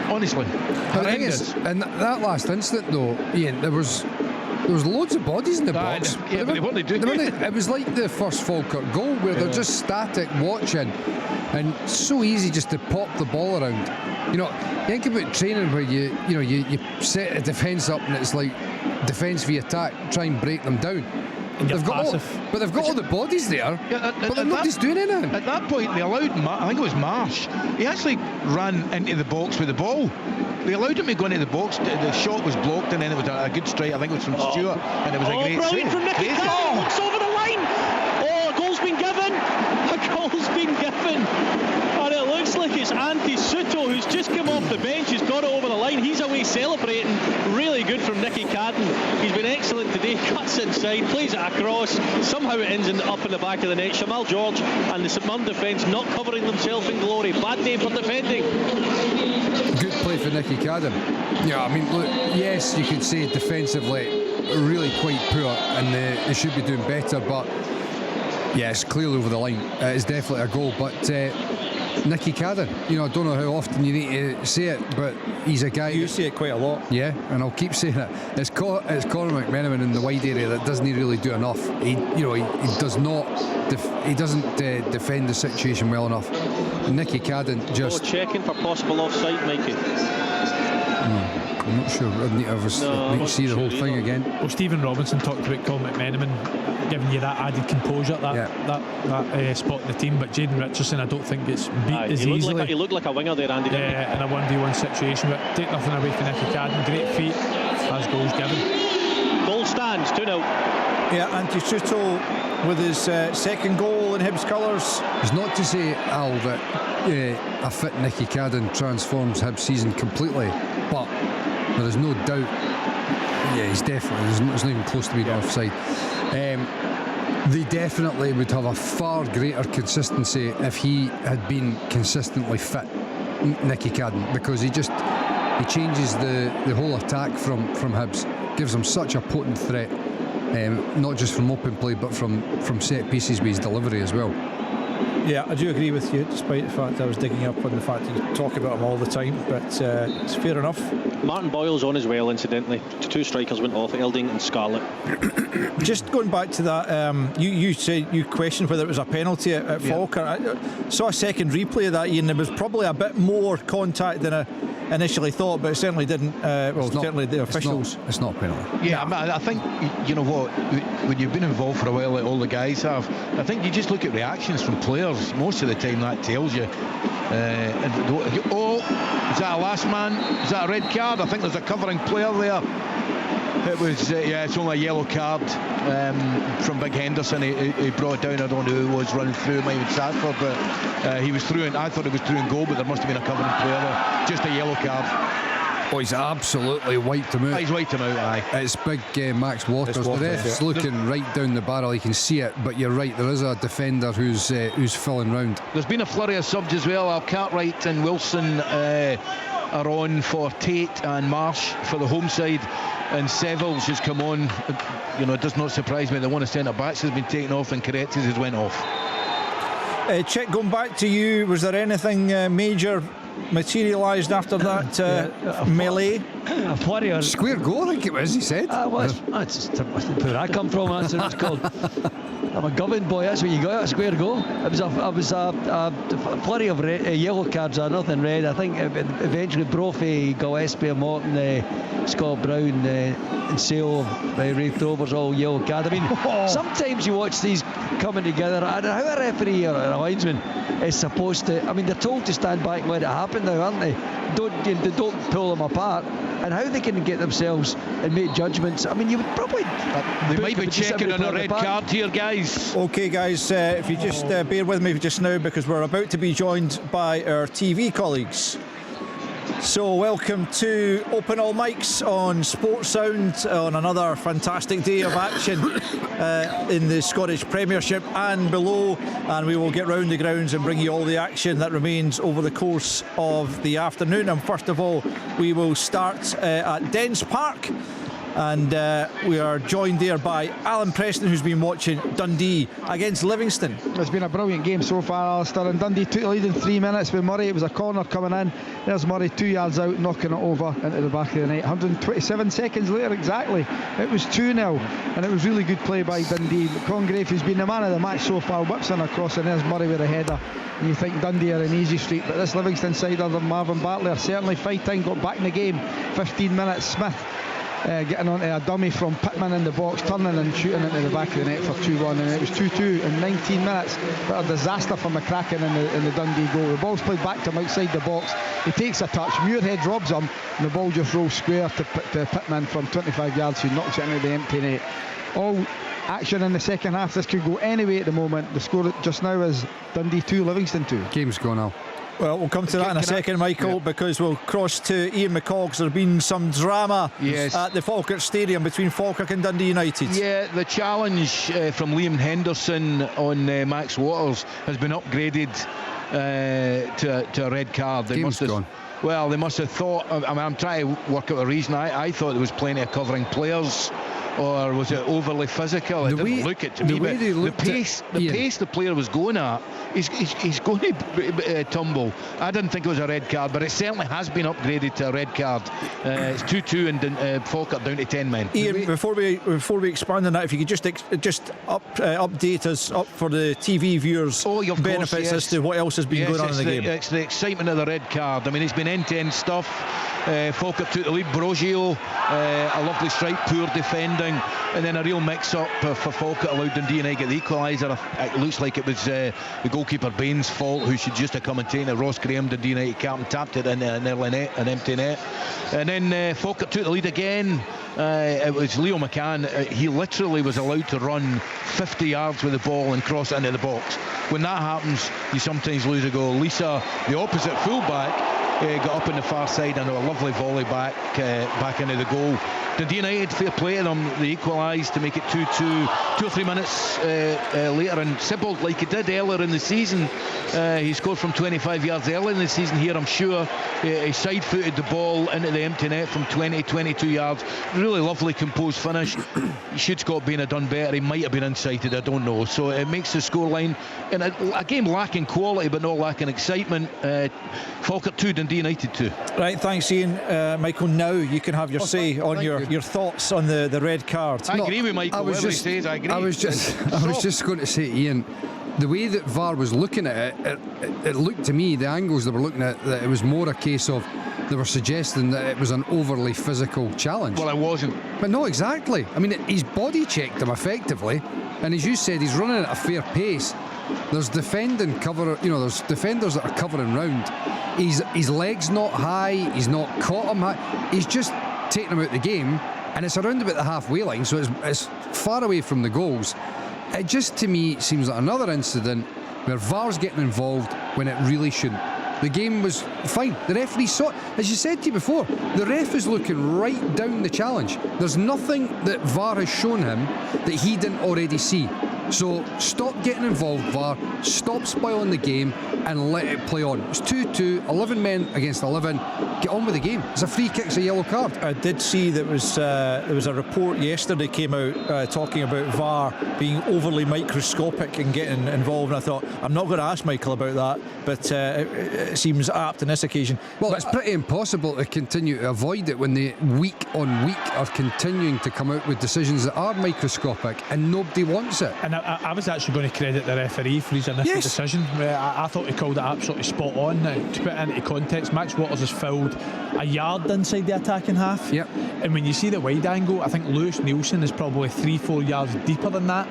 honestly horrendous. And that last instant, though, Ian, there was loads of bodies in the box. Yeah, but what they do? It was like the first Falkirk goal, where they're just static watching, and so easy just to pop the ball around. You know, you think about training where you set a defence up and it's like defence v attack, try and break them down. They've got all the bodies there, but nobody's doing anything. At that point, they allowed, I think it was Marsh, he actually ran into the box with the ball. They allowed him to go into the box. The shot was blocked, and then it was a good strike. I think it was from Stewart, and it was a great brilliant save. From Nicky Carter, looks over the line. Oh, a goal's been given. A goal's been given. And it looks like it's Andy Suto who's just come off the bench. He's got it over the line. He's away celebrating. Really good from Nicky Cadden. He's been excellent today. Cuts inside, plays it across. Somehow it ends up in the back of the net. Shamal George and the St Mirren defence not covering themselves in glory. Bad day for defending. Good play for Nicky Cadden. Yeah, I mean, look, yes, you could say defensively really quite poor, and they should be doing better, but yeah, it's clearly over the line. It's definitely a goal, but Nicky Cadden, I don't know how often you need to say it, but he's a guy. You say it quite a lot. Yeah, and I'll keep saying it. It's Conor McMenamin in the wide area that doesn't really do enough. He does not. He doesn't defend the situation well enough. And Nicky Cadden just checking for possible offside, Mikey. I'm not sure. I'd need to see the whole thing again. Well, Stephen Robinson talked about Colin McMenamin giving you that added composure, that spot in the team, but Jaden Richardson, I don't think it's beat as easily. He looked like a winger there, Andy. Yeah, in a 1v1 situation, but take nothing away from Nicky Cadden. Great feet as goals given. Goal stands 2-0. Yeah, Andy Suto with his second goal in Hibs colours. It's not to say, Al, that a fit Nicky Cadden transforms Hibs season completely, but there is no doubt. Yeah, he's definitely. It's not even close to being offside. They definitely would have a far greater consistency if he had been consistently fit, Nicky Cadden, because he changes the whole attack from Hibs. Gives them such a potent threat, not just from open play but from set pieces with his delivery as well. Yeah, I do agree with you, despite the fact I was digging up on the fact that you talk about him all the time, but it's fair enough. Martin Boyle's on as well, incidentally. 2 strikers went off, Elding and Scarlett. Just going back to that, you said you questioned whether it was a penalty at Falkirk. I saw a second replay of that, Ian. There was probably a bit more contact than I initially thought, but it certainly didn't. Certainly the officials. It's not a penalty. Yeah, I think, you know what, when you've been involved for a while, like all the guys have, I think you just look at reactions from players. Most of the time that tells you. Is that a last man? Is that a red card? I think there's a covering player there. It was, it's only a yellow card from Big Henderson. He brought it down. I don't know who it was running through. It might have been Sadford, but he was through, and I thought it was through in goal, but there must have been a covering player there. Just a yellow card. Oh, he's absolutely wiped him out. He's wiped him out, aye. It's big Max Waters. The ref's looking right down the barrel. You can see it, but you're right. There is a defender who's filling round. There's been a flurry of subs as well. Cartwright and Wilson are on for Tate and Marsh for the home side, and Seville's has come on. You know, it does not surprise me that one of centre-backs has been taken off and Karetzis has went off. Chick, going back to you, was there anything major materialised after that melee? A flurry or square goal, I think it was, he said. That's where I come from. That's what it's called. I'm a Govan boy. That's what you got, a square goal. It was a flurry of yellow cards, nothing red. I think eventually Brophy, Gillespie, Morton, Scott Brown, and Sale, Rafe Drovers, all yellow card. I mean, sometimes you watch these coming together, and how a referee or a linesman is supposed to. I mean, they're told to stand back and let it happen now, aren't they? Don't pull them apart. And how they can get themselves and make judgments. I mean, you would probably. They might be checking on a red card here, guys. Okay, guys, if you just bear with me just now, because we're about to be joined by our TV colleagues. So welcome to Open All Mics on Sports Sound on another fantastic day of action in the Scottish Premiership and below, and we will get round the grounds and bring you all the action that remains over the course of the afternoon. And first of all, we will start at Dens Park, and we are joined there by Alan Preston, who's been watching Dundee against Livingston. It's been a brilliant game so far, Alistair, and Dundee took the lead in 3 minutes with Murray. It was a corner coming in. There's Murray 2 yards out, knocking it over into the back of the net. 127 seconds later exactly, it was 2-0, and it was really good play by Dundee. Congreve, who's been the man of the match so far, whips in across, and there's Murray with a header. And you think Dundee are in easy street, but this Livingston side under Marvin Bartley are certainly fighting. Got back in the game 15 minutes. Smith getting onto a dummy from Pittman in the box, turning and shooting into the back of the net for 2-1, and it was 2-2 in 19 minutes. But a disaster for McCracken in the Dundee goal. The ball's played back to him outside the box. He takes a touch, Muirhead robs him, and the ball just rolls square to Pittman from 25 yards, who knocks it into the empty net. All action in the second half. This could go any way at the moment. The score just now is Dundee 2, Livingston 2. Game's gone now. Well, we'll come to that in a second, Michael, because we'll cross to Ian McCall, because there's been some drama at the Falkirk Stadium between Falkirk and Dundee United. Yeah, the challenge from Liam Henderson on Max Waters has been upgraded to a red card. They must have thought. I mean, I'm trying to work out a reason. I thought there was plenty of covering players. Or was it overly physical? It didn't look it to me. But the pace the player was going at, he's going to tumble. I didn't think it was a red card, but it certainly has been upgraded to a red card. It's 2-2 and Falkirk down to 10 men. Ian, before we expand on that, if you could just update us up for the TV viewers' benefits as to what else has been going on in the game. It's the excitement of the red card. I mean, it's been end-to-end stuff. Falkirk took the lead. Brogio, a lovely strike, poor defending, and then a real mix-up for Falkirk allowed Dundee United get the equaliser. It looks like it was the goalkeeper Bain's fault, who should just have come and taken it. Ross Graham, Dundee United captain, tapped it in an early net, an empty net, and then Falkirk took the lead again. It was Leo McCann. He literally was allowed to run 50 yards with the ball and cross it into the box. When that happens, you sometimes lose a goal. Lisa, the opposite fullback, got up on the far side and a lovely volley back into the goal. Dundee United, fair play to them, they equalised to make it 2-2. 2 or 3 minutes later, and Sibbald, like he did earlier in the season, he scored from 25 yards early in the season here, I'm sure. He side-footed the ball into the empty net from 22 yards. Really lovely composed finish. Should Scott Bain have done better? He might have been incited, I don't know. So it makes the scoreline in a game lacking quality but not lacking excitement. Falkirk 2, Dundee United 2. Right, thanks Ian. Michael, now you can have your say on your your thoughts on the red card. I agree with Michael. Whatever he says, I agree. I was just going to say, Ian, the way that VAR was looking at it looked to me, the angles they were looking at, that it was more a case of they were suggesting that it was an overly physical challenge. Well, it wasn't. But no, exactly. I mean, he's body checked him effectively, and as you said, he's running at a fair pace. There's defending cover, you know, there's defenders that are covering round. His leg's not high, he's not caught him high, he's just taken him out the game, and it's around about the halfway line, so it's far away from the goals. It just, to me, seems like another incident where VAR's getting involved when it really shouldn't. The game was fine. The referee saw it. As you said to you before, the ref is looking right down the challenge. There's nothing that VAR has shown him that he didn't already see. So stop getting involved, VAR. Stop spoiling the game and let it play on. It's 2-2, 11 men against 11. Get on with the game. It's a free kick, it's a yellow card. I did see that there was a report yesterday came out talking about VAR being overly microscopic and getting involved, and I thought, I'm not going to ask Michael about that, but it seems apt on this occasion. Well, it's pretty impossible to continue to avoid it when they week on week are continuing to come out with decisions that are microscopic and nobody wants it. And I was actually going to credit the referee for his initial decision. I thought he called it absolutely spot on. Now, to put it into context, Max Waters has fouled a yard inside the attacking half. Yep. And when you see the wide angle, I think Lewis Nielsen is probably 3-4 yards deeper than that.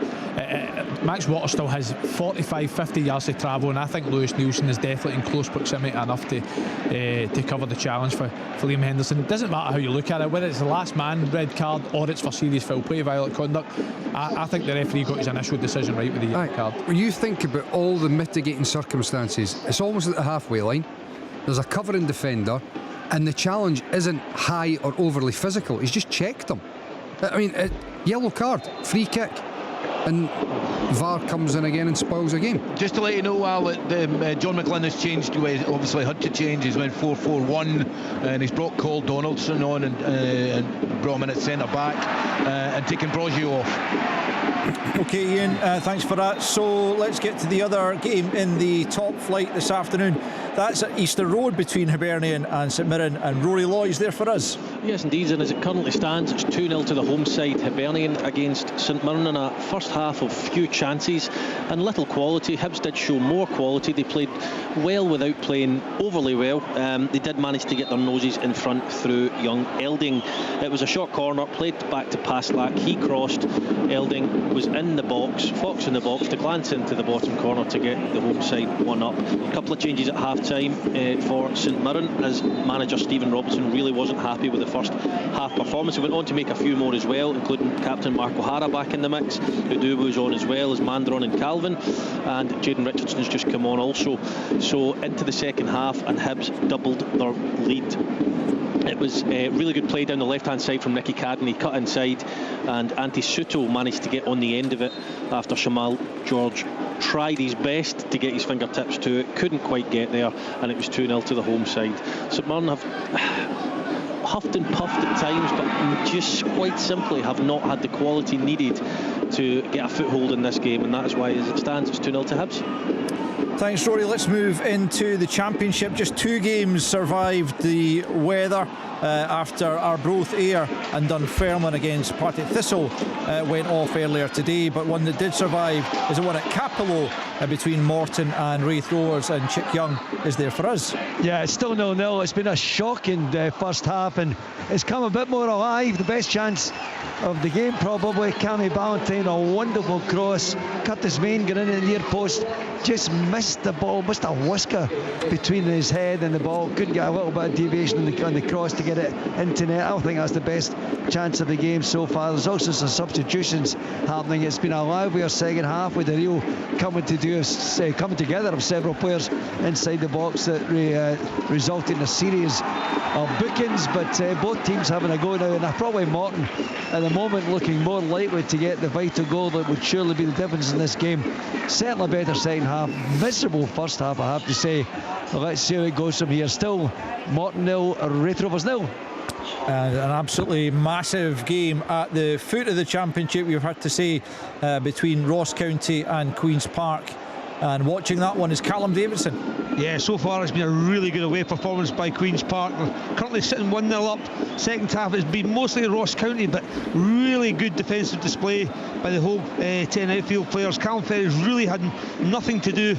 Max Waters still has 45-50 yards to travel, and I think Lewis Nielsen is definitely in close proximity enough to cover the challenge for Liam Henderson. It doesn't matter how you look at it, whether it's the last man red card or it's for serious foul play, violent conduct. I think the referee got his initial decision right with the yellow card. When you think about all the mitigating circumstances, it's almost at the halfway line. There's a covering defender, and the challenge isn't high or overly physical. He's just checked him. I mean, yellow card, free kick, and VAR comes in again and spoils the game. Just to let you know, Al, that John McGlynn has changed, obviously had to change. He's went 4-4-1, and he's brought Cole Donaldson on and brought him in at centre back and taken Brogio off. Okay, Ian, thanks for that. So let's get to the other game in the top flight this afternoon. That's at Easter Road between Hibernian and St Mirren, and Rory Loy's there for us. Yes, indeed, and as it currently stands, it's 2-0 to the home side. Hibernian against St Mirren in a first half of few chances and little quality. Hibs did show more quality. They played well without playing overly well. They did manage to get their noses in front through young Elding. It was a short corner, played back to Paslak. He crossed. Elding was in the box, Fox in the box, to glance into the bottom corner to get the home side one up. A couple of changes at half time for St Mirren, as manager Stephen Robinson really wasn't happy with the first half performance. He went on to make a few more as well, including captain Mark O'Hara back in the mix. Udu was on as well as Mandron and Calvin, and Jayden Richardson's just come on also. So into the second half, and Hibs doubled their lead. It was a really good play down the left-hand side from Nicky Cadden. He cut inside, and Antti Suto managed to get on the end of it after Shamal George tried his best to get his fingertips to it, couldn't quite get there, and it was 2-0 to the home side. St Mirren have huffed and puffed at times, but just quite simply have not had the quality needed to get a foothold in this game, and that is why, as it stands, it's 2-0 to Hibs. Thanks, Rory. Let's move into the Championship. Just 2 games survived the weather after Arbroath Ayr and Dunfermline against Partick Thistle went off earlier today, but one that did survive is the one at Capello between Morton and Wraith Rovers, and Chick Young is there for us. Yeah, it's still 0-0. It's been a shocking first half, and it's come a bit more alive. The best chance of the game probably, Cammy Ballantyne, a wonderful cross. Curtis Main got in at the near post, just missed the ball, missed a whisker between his head and the ball, couldn't get a little bit of deviation on the cross to get it into net. I think that's the best chance of the game so far. There's also some substitutions happening. It's been a livelier second half with the real coming together of several players inside the box that resulted in a series of bookings, but both teams having a go now, and probably Morton at the moment looking more likely to get the vital goal that would surely be the difference in this game. Certainly better second half, miserable first half, I have to say. Well, let's see how it goes from here. Still Morton 0, Wraith Rovers 0. An absolutely massive game at the foot of the Championship, we've had to say, between Ross County and Queen's Park. And watching that one is Callum Davidson. Yeah, so far it's been a really good away performance by Queen's Park. They're currently sitting 1-0 up. Second half has been mostly Ross County, but really good defensive display by the whole 10 outfield players. Callum Ferry's really had nothing to do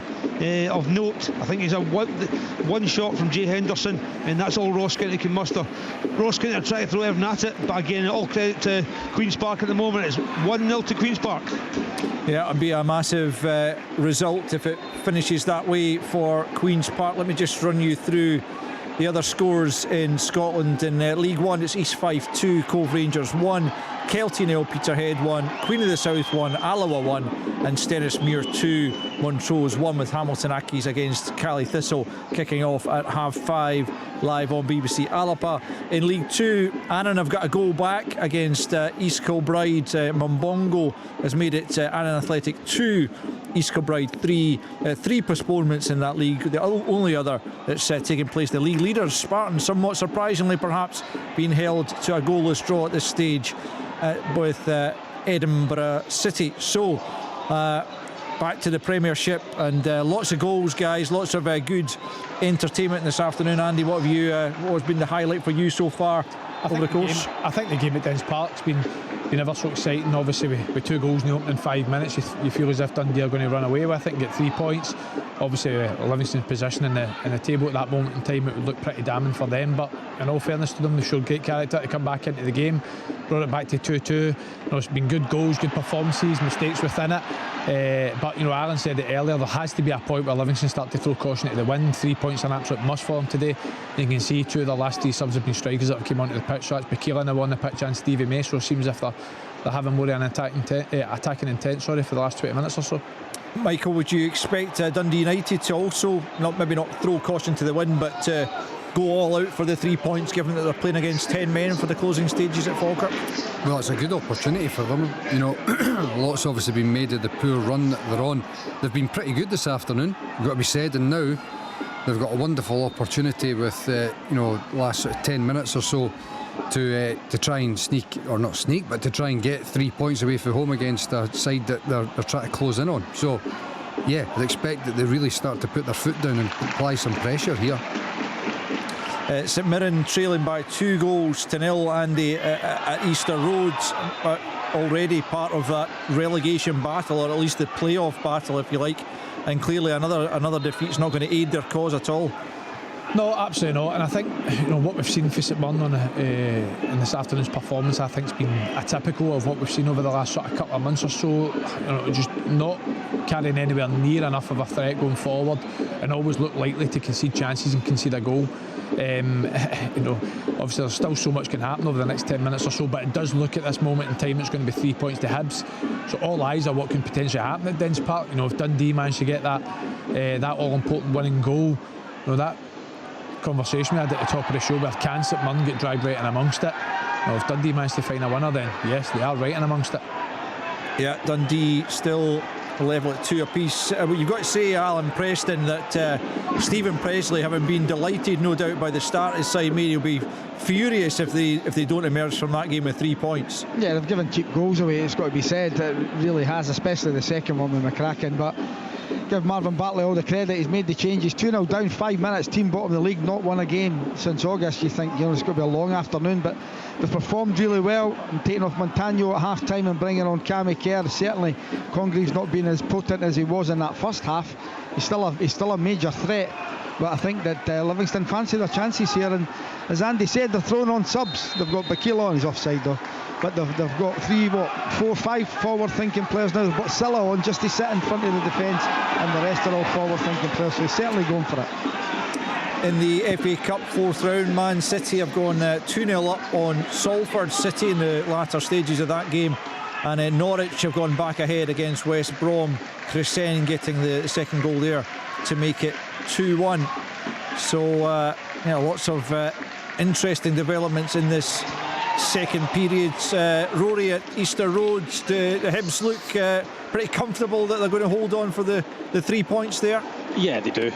of note. I think he's a one shot from Jay Henderson, and that's all Ross County can muster. Ross County are trying to throw everything at it, but again, all credit to Queen's Park at the moment. It's 1-0 to Queen's Park. Yeah, it'll be a massive result if it finishes that way for Queen's Park. Let me just run you through the other scores in Scotland. In League One, it's East Fife 2, Cove Rangers 1, Kelty Nil Peterhead 1, Queen of the South 1, Alloa 1, and Stennismuir 2, Montrose 1, with Hamilton Accies against Cali Thistle kicking off at 5:30 live on BBC Alapa. In League 2, Annan have got a goal back against East Kilbride. Mumbongo has made it Annan Athletic 2, East Kilbride 3. Three postponements in that league. The only other that's taking place, the league leaders Spartans, somewhat surprisingly perhaps, being held to a goalless draw at this stage with Edinburgh City. So back to the Premiership, and lots of goals, guys, lots of good entertainment this afternoon. Andy, what has been the highlight for you so far over the course? I think the game at Dens Park's been ever so exciting. Obviously with 2 goals in the opening 5 minutes, you feel as if Dundee are going to run away with it and get 3 points. Obviously Livingston's position in the table at that moment in time, it would look pretty damning for them, but in all fairness to them, they showed great character to come back into the game, brought it back to 2-2. It's been good goals, good performances, mistakes within it, but Alan said it earlier, there has to be a point where Livingston start to throw caution to the wind. 3 points are an absolute must for them today. You can see 2 of the last 3 subs have been strikers that have come onto the pitch, so that's Bakila now on the pitch and Stevie May, so it seems as if they're having more of an attacking intent for the last 20 minutes or so. Michael, would you expect Dundee United to also maybe not throw caution to the wind, but go all out for the 3 points, given that they're playing against 10 men for the closing stages at Falkirk? Well, it's a good opportunity for them. Lots obviously been made of the poor run that they're on. They've been pretty good this afternoon, got to be said, and now they've got a wonderful opportunity with last sort of 10 minutes or so to try and to try and get 3 points away from home against a side that they're trying to close in on. So yeah, I'd expect that they really start to put their foot down and apply some pressure here. St Mirren trailing by 2-0, Andy, at Easter Road, already part of that relegation battle, or at least the playoff battle if you like, and clearly another defeat's not going to aid their cause at all. No, absolutely not. And I think what we've seen for St Mirren in this afternoon's performance, I think, has been atypical of what we've seen over the last sort of couple of months or so. Just not carrying anywhere near enough of a threat going forward, and always look likely to concede chances and concede a goal. Obviously there's still so much can happen over the next 10 minutes or so, but it does look at this moment in time it's going to be 3 points to Hibs, so all eyes are what can potentially happen at Dens Park. If Dundee manage to get that all important winning goal, that conversation we had at the top of the show, where can St Mirren get dragged right in amongst it? If Dundee manage to find a winner, then yes, they are right in amongst it. Yeah, Dundee still level at 2 apiece. You've got to say, Alan Preston, that Stephen Presley, having been delighted no doubt by the start of his side, he'll be furious if they don't emerge from that game with 3 points. Yeah, they've given cheap goals away, it's got to be said. It really has, especially the second one with McCracken, but give Marvin Bartley all the credit. He's made the changes. 2-0 down, 5 minutes, team bottom of the league, not won a game since August. You think it's going to be a long afternoon, but they've performed really well, and taking off Montagno at half time and bringing on Cammy Kerr. Certainly Congreve's not been as potent as he was in that first half. He's still a major threat, but I think that Livingston fancy their chances here, and as Andy said, they're throwing on subs. They've got Bakila on, he's offside though, but they've got 4 or 5 forward thinking players now. They've got Silla on just to sit in front of the defence, and the rest are all forward thinking players, so they're certainly going for it. In the FA Cup 4th round, Man City have gone 2-0 up on Salford City in the latter stages of that game, and Norwich have gone back ahead against West Brom, Chrisen getting the second goal there to make it 2-1. So lots of interesting developments in this second period. Rory, at Easter Road, the Hibs look pretty comfortable that they're going to hold on for the 3 points there. Yeah, they do.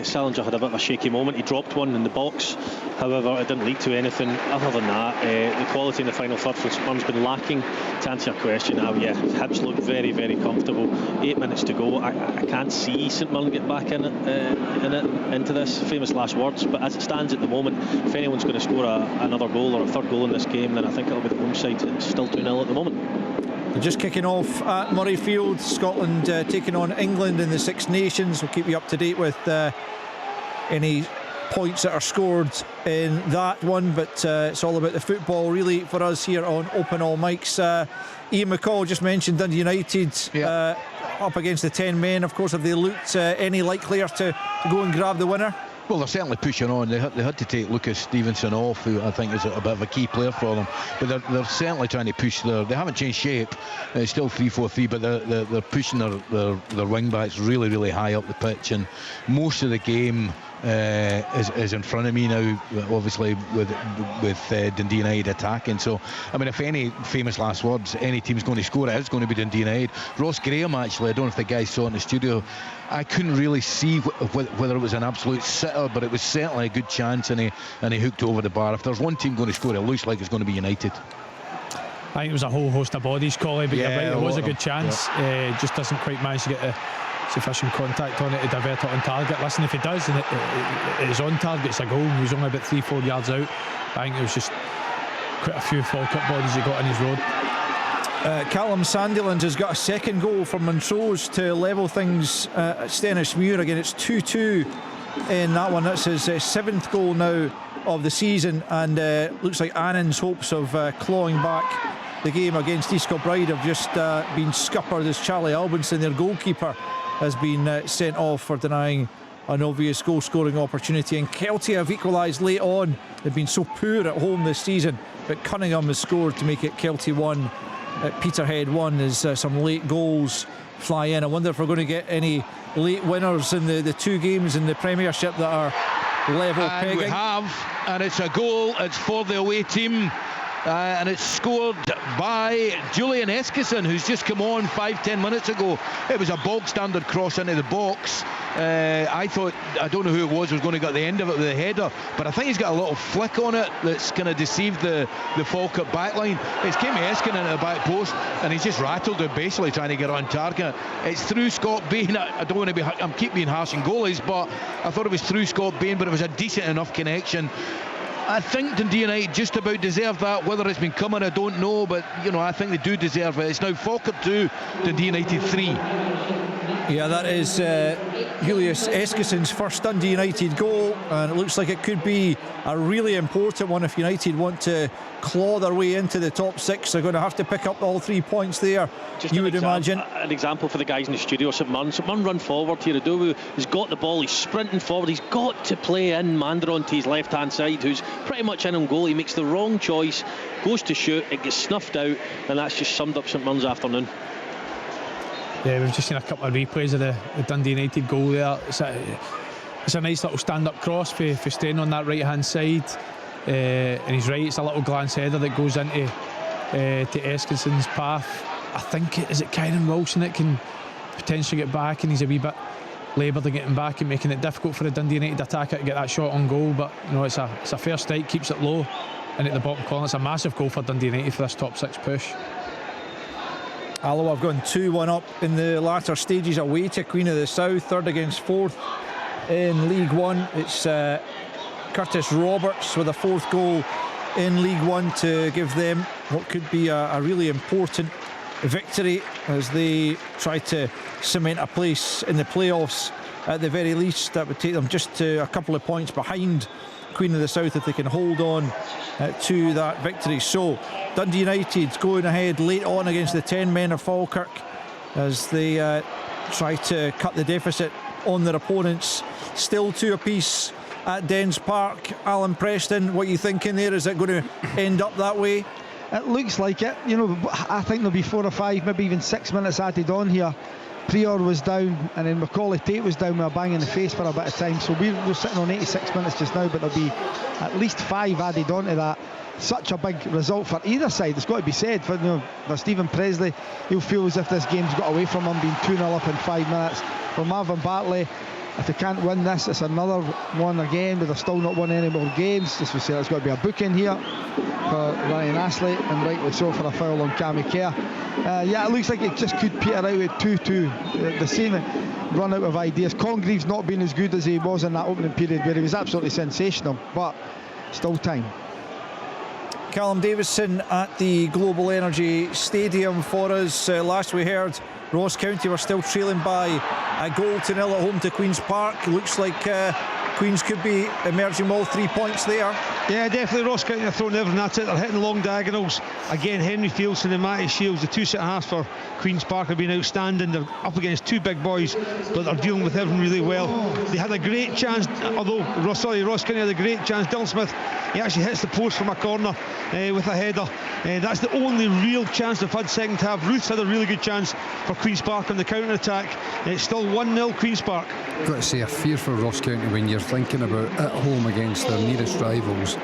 Salinger had a bit of a shaky moment. He dropped one in the box. However, it didn't lead to anything. Other than that, the quality in the final third for St Mirren's been lacking. To answer your question, Hibs look very, very comfortable. 8 minutes to go. I can't see St Mirren get back into this. Famous last words. But as it stands at the moment, if anyone's going to score another goal or a third goal in this game, then I think it'll be the home side. It's still 2-0 at the moment. They're just kicking off at Murrayfield. Scotland taking on England in the Six Nations. We'll keep you up to date with any points that are scored in that one, but it's all about the football really for us here on Open All Mics. Ian McCall just mentioned Dundee United up against the 10 men. Of course, have they looked any likelier to go and grab the winner? Well, they're certainly pushing on. They had to take Lucas Stevenson off, who I think is a bit of a key player for them. But they're certainly trying to push. They haven't changed shape. It's still 3-4-3, but they're pushing their wing backs really, really high up the pitch. And most of the game is in front of me now, obviously with Dundee United attacking. So, I mean, if any famous last words, any team's going to score, it is going to be Dundee United. Ross Graham, actually, I don't know if the guys saw it in the studio, I couldn't really see whether it was an absolute sitter, but it was certainly a good chance, and he hooked over the bar. If there's one team going to score, it looks like it's going to be United. I think it was a whole host of bodies, Collie, but you're right, it was a good chance. Just doesn't quite manage to get sufficient contact on it to divert it on target. Listen, if he does and it is on target, it's a goal. He was only about 3-4 yards out. I think it was just quite a few Falkirk bodies he got in his road. Callum Sandilands has got a second goal for Montrose to level things at Stennismuir. Again, it's 2-2 in that one. That's his seventh goal now of the season, and looks like Annan's hopes of clawing back the game against East Kilbride have just been scuppered as Charlie Albinson, their goalkeeper, has been sent off for denying an obvious goal scoring opportunity. And Kelty have equalised late on. They've been so poor at home this season, but Cunningham has scored to make it Kelty 1 at Peterhead 1 as some late goals fly in. I wonder if we're going to get any late winners in the two games in the Premiership that are level pegging. We have, and it's a goal. It's for the away team. And it's scored by Julian Eskison, who's just come on 5-10 minutes ago. It was a bog standard cross into the box. I don't know who it was going to get the end of it with a header, but I think he's got a little flick on it that's going to deceive the Falkirk backline. It's came Eskin into the back post, and he's just rattled it, basically trying to get on target. It's through Scott Bain. I don't want to be, I'm keep being harsh on goalies, but I thought it was through Scott Bain, but it was a decent enough connection. I think Dundee United just about deserve that. Whether it's been coming, I don't know, but I think they do deserve it. It's now Falkirk 2, Dundee United 3. Yeah, that is Julius Eskison's first Dundee United goal, and it looks like it could be a really important one if United want to claw their way into the top six. They're going to have to pick up all 3 points there, just you would imagine. An example for the guys in the studio. St Mirren run forward here. Adobu has got the ball, he's sprinting forward, he's got to play in Mandaron to his left hand side, who's pretty much in on goal. He makes the wrong choice, goes to shoot, it gets snuffed out, and that's just summed up St Mirren's afternoon. Yeah, we've just seen a couple of replays of the Dundee United goal there. It's a nice little stand-up cross for staying on that right-hand side. And he's right, it's a little glance header that goes into to Eskison's path. I think, is it Kyron Wilson that can potentially get back, and he's a wee bit laboured in getting back and making it difficult for the Dundee United attacker to get that shot on goal. But it's a fair strike, keeps it low and at the bottom corner. It's a massive goal for Dundee United for this top six push. Alloa have gone 2-1 up in the latter stages away to Queen of the South, third against fourth in League One. It's Curtis Roberts with a fourth goal in League One to give them what could be a really important victory as they try to cement a place in the playoffs at the very least. That would take them just to a couple of points behind Queen of the South if they can hold on to that victory. So Dundee United going ahead late on against the 10 men of Falkirk as they try to cut the deficit on their opponents. Still 2 apiece at Dens Park. Alan Preston, what are you thinking there? Is it going to end up that way? It looks like it. I think there'll be 4 or 5, maybe even 6 minutes added on here. Prior was down, and then Macaulay Tate was down with a bang in the face for a bit of time. So we're sitting on 86 minutes just now, but there'll be at least 5 added on to that. Such a big result for either side, it's got to be said. For Stephen Presley, he'll feel as if this game's got away from him, being 2-0 up in 5 minutes. For Marvin Bartley, if they can't win this, it's another one again, but they're still not won any more games. This would say there's got to be a booking here for Ryan Astley, and rightly so, for a foul on Cammy Kerr. Yeah, it looks like it just could peter out with 2-2. The same run out of ideas. Congreve's not been as good as he was in that opening period, where he was absolutely sensational, but still time. Callum Davison at the Global Energy Stadium for us. Last we heard, Ross County were still trailing by a 1-0 at home to Queen's Park. Looks like Queens could be emerging with all 3 points there. Yeah, definitely. Ross County are throwing everything at it. They're hitting long diagonals. Again, Henry Fieldson and Matty Shields, the two centre halves for Queen's Park, have been outstanding. They're up against two big boys, but they're dealing with everything really well. They had a great chance, although Ross County had a great chance. Dylan Smith, he actually hits the post from a corner with a header. That's the only real chance they've had second half. Ruth's had a really good chance for Queen's Park on the counter attack. It's still 1-0 Queen's Park. Got to say, a fear for Ross County when you're thinking about at home against their nearest rivals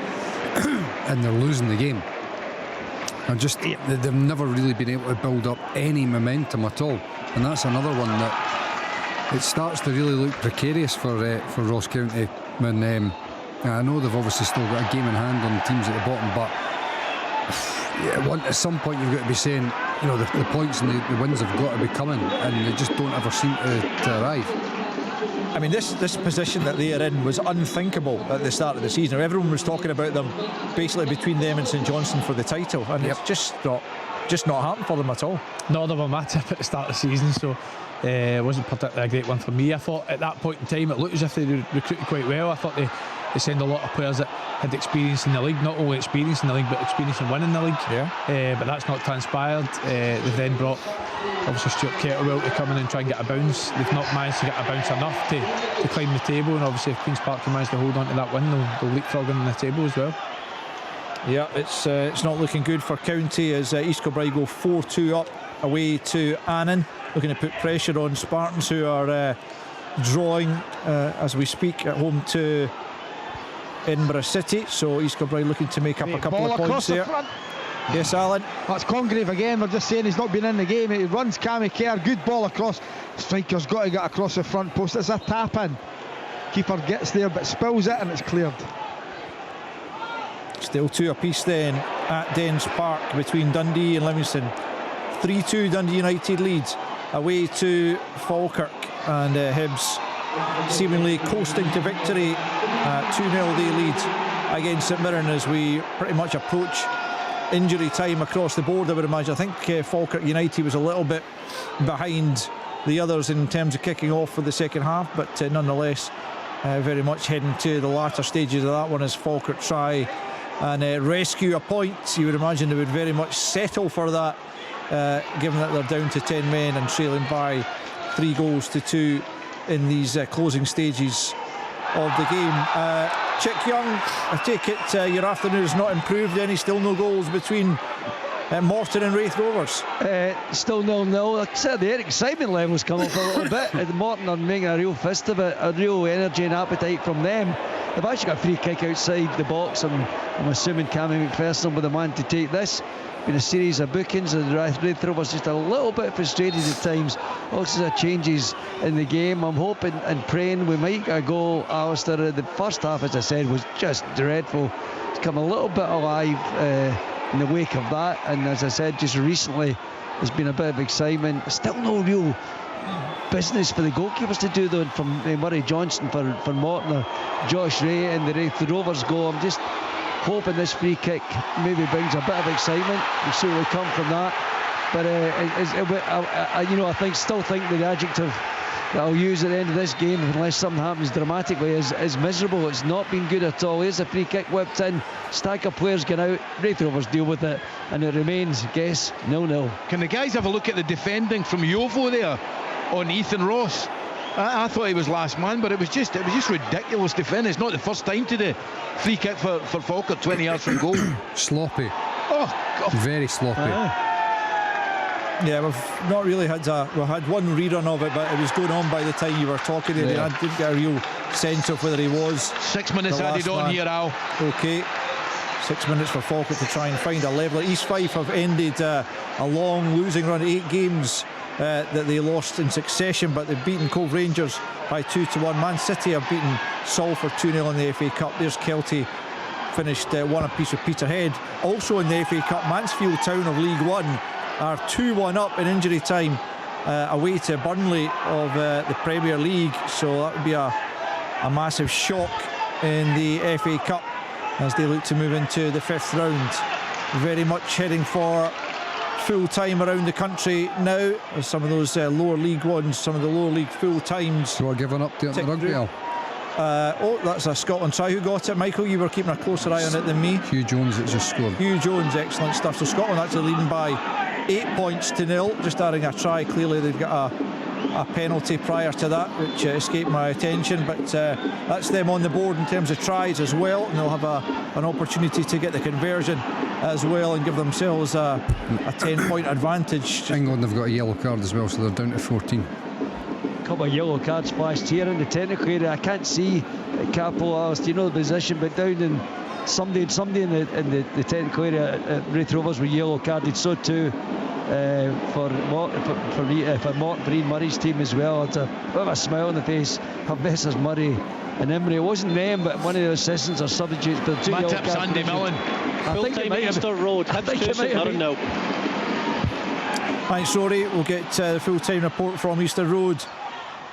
and they're losing the game. And just they've never really been able to build up any momentum at all, and that's another one that it starts to really look precarious for Ross County. When I know they've obviously still got a game in hand on teams at the bottom, but at some point you've got to be saying, you know, the points and the wins have got to be coming, and they just don't ever seem to arrive. I mean, this position that they are in was unthinkable at the start of the season. Everyone was talking about them basically between them and St Johnstone for the title, and it's just not happened for them at all. Nor of them my tip at the start of the season, so it wasn't particularly a great one for me. I thought at that point in time it looked as if they recruited quite well. I thought they sent a lot of players that had experience in the league, not only experience in the league but experience in winning the league. But that's not transpired. They then brought obviously Stuart Kettlewell to come in and try and get a bounce. They've not managed to get a bounce enough to climb the table, and obviously if Queen's Park can manage to hold on to that win, they'll leapfrog on the table as well. Yeah, it's not looking good for County as East Kilbride go 4-2 up away to Annan, looking to put pressure on Spartans, who are drawing as we speak at home to Edinburgh City. So East Kilbride looking to make up a couple of points there. Yes, Alan. That's Congreve again. We're just saying he's not been in the game. He runs Cammy Kerr, good ball across. Striker's got to get across the front post. It's a tap in. Keeper gets there but spills it, and it's cleared. Still 2 apiece then at Dens Park between Dundee and Livingston. 3-2 Dundee United leads away to Falkirk, and Hibs seemingly coasting to victory. 2-0 they lead against St Mirren as we pretty much approach injury time across the board, I would imagine. I think Falkirk United was a little bit behind the others in terms of kicking off for the second half, but nonetheless very much heading to the latter stages of that one as Falkirk try and rescue a point. You would imagine they would very much settle for that, given that they're down to 10 men and trailing by 3-2 in these closing stages of the game. Chick Young, I take it your afternoon has not improved any. Still no goals between Morton and Wraith Rovers. Still 0-0. Like I said, the excitement level's come up a little bit. Morton are making a real fist of it, a real energy and appetite from them. They've actually got a free kick outside the box, and I'm assuming Cammy McPherson will be the man to take this. Been a series of bookings, and Wraith Rovers just a little bit frustrated at times. All sorts of changes in the game. I'm hoping and praying we might get a goal. Alistair, the first half, as I said, was just dreadful. It's come a little bit alive in the wake of that, and as I said, just recently there's been a bit of excitement. Still no real business for the goalkeepers to do though, from Murray Johnston for Morton or Josh Ray and the Wraith Rovers go. I'm just hoping this free kick maybe brings a bit of excitement. We'll see what will come from that. But I still think the adjective that I'll use at the end of this game, unless something happens dramatically, is miserable. It's not been good at all. Here's a free kick whipped in, stack of players get out, Wraith Rovers deal with it, and it remains, guess, 0-0. Can the guys have a look at the defending from Yovo there on Ethan Ross? I thought he was last man, but it was just ridiculous defending. It's not the first time today. Free kick for Falkirk, 20 yards from goal. Sloppy. Oh God. Very sloppy. Yeah, we've not really had we had one rerun of it, but it was going on by the time you were talking there. I didn't get a real sense of whether he was. 6 minutes added on here, Al. Okay, 6 minutes for Falkirk to try and find a leveller. East Fife have ended a long losing run, 8 games that they lost in succession, but they've beaten Cove Rangers by 2-1. Man City have beaten Salford 2-0 in the FA Cup. There's Kelty, finished one apiece with Peterhead. Also in the FA Cup, Mansfield Town of League One are 2-1 up in injury time away to Burnley of the Premier League. So that would be a massive shock in the FA Cup as they look to move into the 5th round. Very much heading for full time around the country now. Some of those lower league ones, some of the lower league full times. So we're giving up to the rugby. That's a Scotland try. Who got it? Michael, you were keeping a closer eye on it than me. Hugh Jones that just scored. Hugh Jones, excellent stuff. So Scotland actually leading by 8 points to 0, just adding a try. Clearly they've got a penalty prior to that, which escaped my attention, but that's them on the board in terms of tries as well, and they'll have an opportunity to get the conversion as well and give themselves a 10-point advantage. England have got a yellow card as well, so they're down to 14. Couple of yellow cards splashed here in the technical area. I can't see Capo, do you know the position, but down in somebody in the technical area, Wraith Rovers were yellow carded. So too for Morton Breen Murray's team as well. It's a bit of a smile on the face of Messrs Murray and Emery. It wasn't them, but one of the assistants or substitutes. But two yellow cards. Andy Millen. Full-time Ulster Road. Hibs 2 St Mirren now. Thanks, Rory. We'll get the full-time report from Easter Road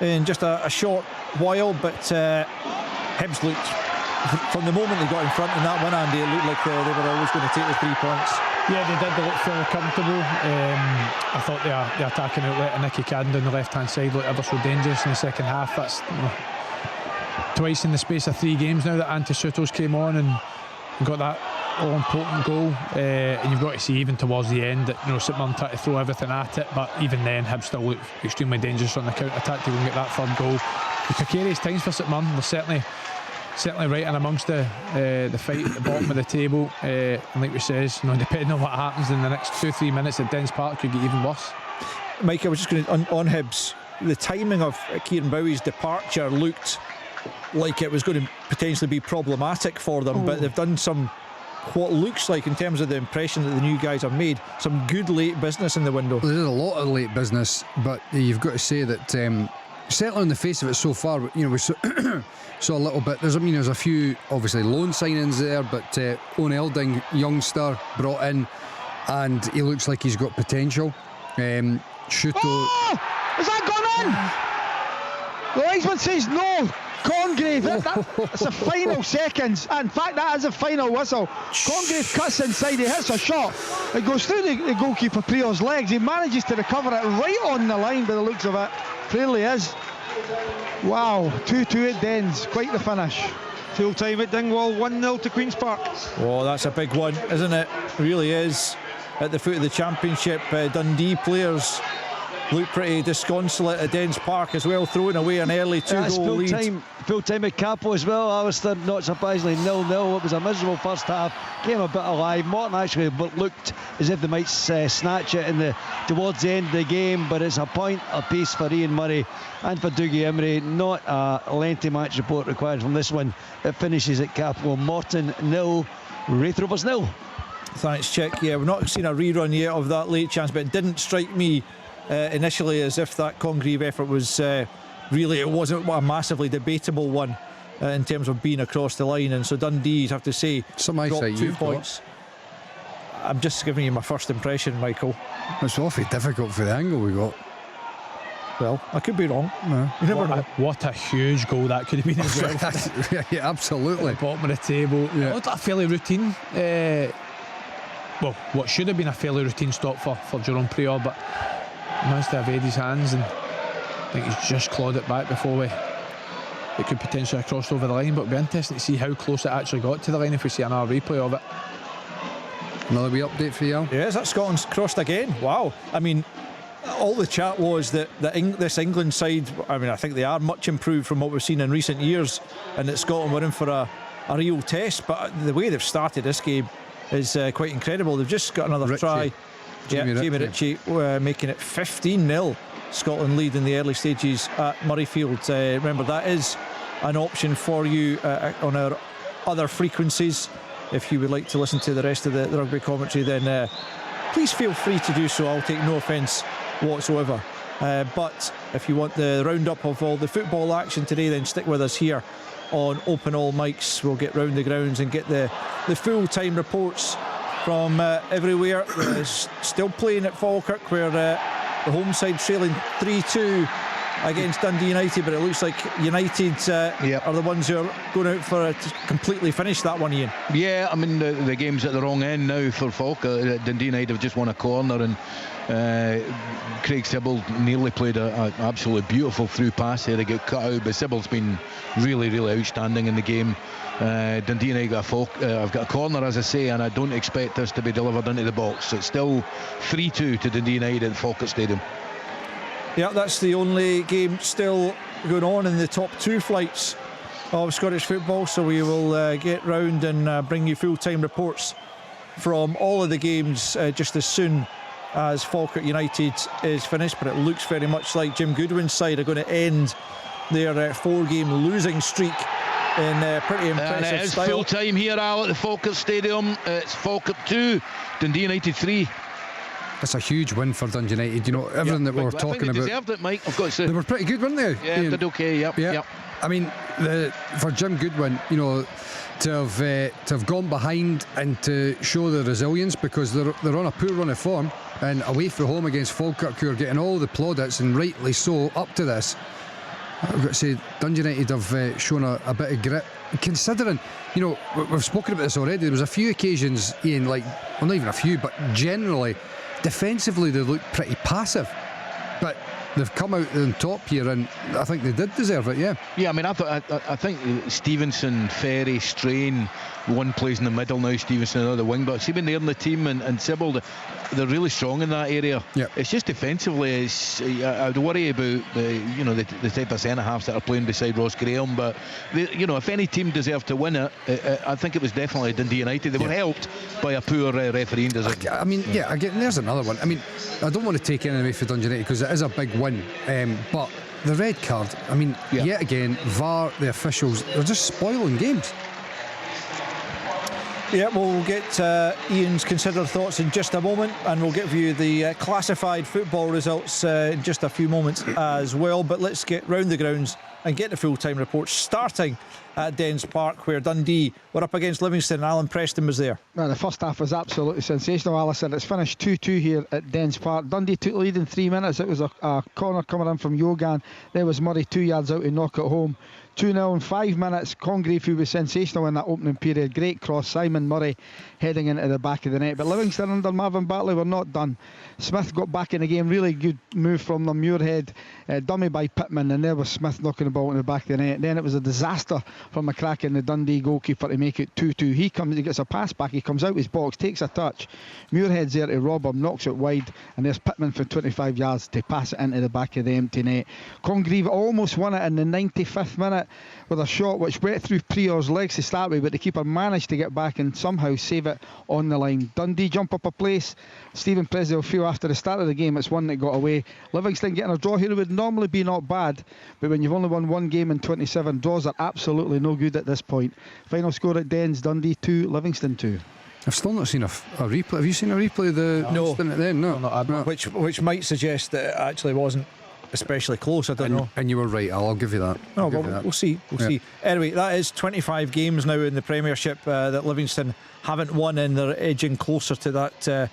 in just a short while, but Hibs looked, from the moment they got in front in that one, Andy, it looked like they were always going to take the 3 points. Yeah, they did. They looked fairly comfortable. I thought the attacking outlet of Nicky Cadden on the left-hand side looked ever so dangerous in the second half. That's twice in the space of 3 games now that Antisutos came on and got that all-important goal. And you've got to see even towards the end that St Mirren tried to throw everything at it, but even then Hibs still looked extremely dangerous on the counter-attack to go and get that 3rd goal. The precarious times for St Mirren, they're certainly right in amongst the fight at the bottom of the table, and like we says, depending on what happens in the next 2-3 minutes at Dens Park could get even worse. Mike, I was just going to, on Hibs, the timing of Kieran Bowie's departure looked like it was going to potentially be problematic for them, but they've done some, what looks like, in terms of the impression that the new guys have made, some good late business in the window. Well, there's a lot of late business, but you've got to say that certainly on the face of it so far, we saw a little bit. There's a few obviously loan signings there, but Owen Elding, youngster, brought in, and he looks like he's got potential. Shuto. Oh! Has that gone in? The linesman says no. Congreve, that's the final seconds. In fact, that is a final whistle. Congreve cuts inside, he hits a shot. It goes through the goalkeeper Prior's legs. He manages to recover it right on the line by the looks of it. Clearly is. Wow, 2-2 at Dens. Quite the finish. Full time at Dingwall, 1-0 to Queen's Park. Oh, that's a big one, isn't it? It really is. At the foot of the championship, Dundee players look pretty disconsolate at Dens Park as well, throwing away an early 2-goal lead. Full time at Capo as well. Alistair, not surprisingly, 0-0. It was a miserable first half. Came a bit alive. Morton actually looked as if they might snatch it towards the end of the game, but it's a point apiece for Ian Murray and for Dougie Emery. Not a lengthy match report required from this one. It finishes at Capo. Morton 0, Wraith Rovers 0. Thanks, Chick. Yeah, we've not seen a rerun yet of that late chance, but it didn't strike me initially as if that Congreve effort was really, it wasn't a massively debatable one in terms of being across the line, and so Dundee, you'd have to say, dropped 2 points. I'm just giving you my first impression, Michael. It's awfully difficult for the angle we got. Well, I could be wrong. No. You never know. What a huge goal that could have been as well. Yeah, absolutely. At the bottom of the table. Yeah. It looked like a fairly routine, what should have been a fairly routine stop for Jerome Prior, but he managed to evade his hands, and I think he's just clawed it back before it could potentially have crossed over the line. But it'll be interesting to see how close it actually got to the line if we see another replay of it. Another wee update for you. Yes, that Scotland's crossed again. Wow. I mean, all the chat was that this England side, I think they are much improved from what we've seen in recent years, and that Scotland were in for a real test. But the way they've started this game is quite incredible. They've just got another try. Jamie Ritchie making it 15-0. Scotland lead in the early stages at Murrayfield. Remember, that is an option for you on our other frequencies. If you would like to listen to the rest of the rugby commentary, then please feel free to do so. I'll take no offence whatsoever. But if you want the roundup of all the football action today, then stick with us here on Open All Mics. We'll get round the grounds and get the full-time reports from everywhere. Still playing at Falkirk, where the home side trailing 3-2 against Dundee United, but it looks like United are the ones who are going out for to completely finish that one, Ian. Yeah, I mean the game's at the wrong end now for Falkirk. Dundee United have just won a corner, and Craig Sybil nearly played an absolutely beautiful through pass there to get cut out, but Sybil's been really, really outstanding in the game. Dundee United I've got a corner, as I say, and I don't expect this to be delivered into the box. It's still 3-2 to Dundee United at Falkirk Stadium. Yeah, that's the only game still going on in the top two flights of Scottish football, so we will get round and bring you full-time reports from all of the games just as soon as Falkirk United is finished. But it looks very much like Jim Goodwin's side are going to end their 4-game losing streak in pretty impressive and it is style. full-time here, Al, at the Falkirk Stadium. It's Falkirk 2, Dundee United 3. It's a huge win for Dundee United. You know, everything that we were talking about. They deserved it, Mike, I've got to say. They were pretty good, weren't they? Yeah, did okay, yep. I mean, for Jim Goodwin, you know, to have gone behind and to show the resilience, because they're on a poor run of form, and away from home against Falkirk, who are getting all the plaudits, and rightly so, up to this. I've got to say, Dundee United have shown a bit of grit, considering, you know, we've spoken about this already. There was a few occasions, Ian, like, well, not even a few, but generally defensively they look pretty passive, but they've come out on top here, and I think they did deserve it. Yeah, I mean, I think Stevenson, Ferry, Strain, one plays in the middle now, Stevenson another wing, but see when they're in the team, and Sybil, they're really strong in that area. It's just defensively, I would worry about the type of centre halves that are playing beside Ross Graham, but if any team deserved to win it, I think it was definitely Dundee United. They were helped by a poor refereeing decision. I mean, again, there's another one. I mean, I don't want to take anything away for Dundee United because it is a big win, but the red card, I mean, yet again, VAR, the officials, they're just spoiling games. Yeah, we'll get Ian's considered thoughts in just a moment, and we'll give you the classified football results in just a few moments as well. But let's get round the grounds and get the full-time reports, starting at Dens Park, where Dundee were up against Livingston, and Alan Preston was there. Well, the first half was absolutely sensational, Alison. It's finished 2-2 here at Dens Park. Dundee took lead in 3 minutes. It was a corner coming in from Yogan. There was Murray 2 yards out to knock it home. 2-0 in 5 minutes. Congreve, who was sensational in that opening period. Great cross. Simon Murray heading into the back of the net. But Livingston under Marvin Bartley were not done. Smith got back in the game. Really good move from them. Muirhead, dummy by Pittman, and there was Smith knocking the ball in the back of the net. Then it was a disaster from McCracken, the Dundee goalkeeper, to make it 2-2. He gets a pass back. He comes out his box, takes a touch. Muirhead's there to rob him, knocks it wide, and there's Pittman for 25 yards to pass it into the back of the empty net. Congreve almost won it in the 95th minute with a shot which went through Prior's legs to start with, but the keeper managed to get back and somehow save it on the line. Dundee jump up a place. Stephen Presley will feel after the start of the game it's one that got away. Livingston getting a draw here would normally be not bad, but when you've only won one game in 27, draws are absolutely no good at this point. Final score at Dens, Dundee 2, Livingston 2. I've still not seen a replay. Have you seen a replay of the incident at the end? No. Which might suggest that it actually wasn't especially close. I don't know. And you were right, I'll give you that. No, we'll see. We'll see. Anyway, that is 25 games now in the Premiership that Livingston haven't won, and they're edging closer to that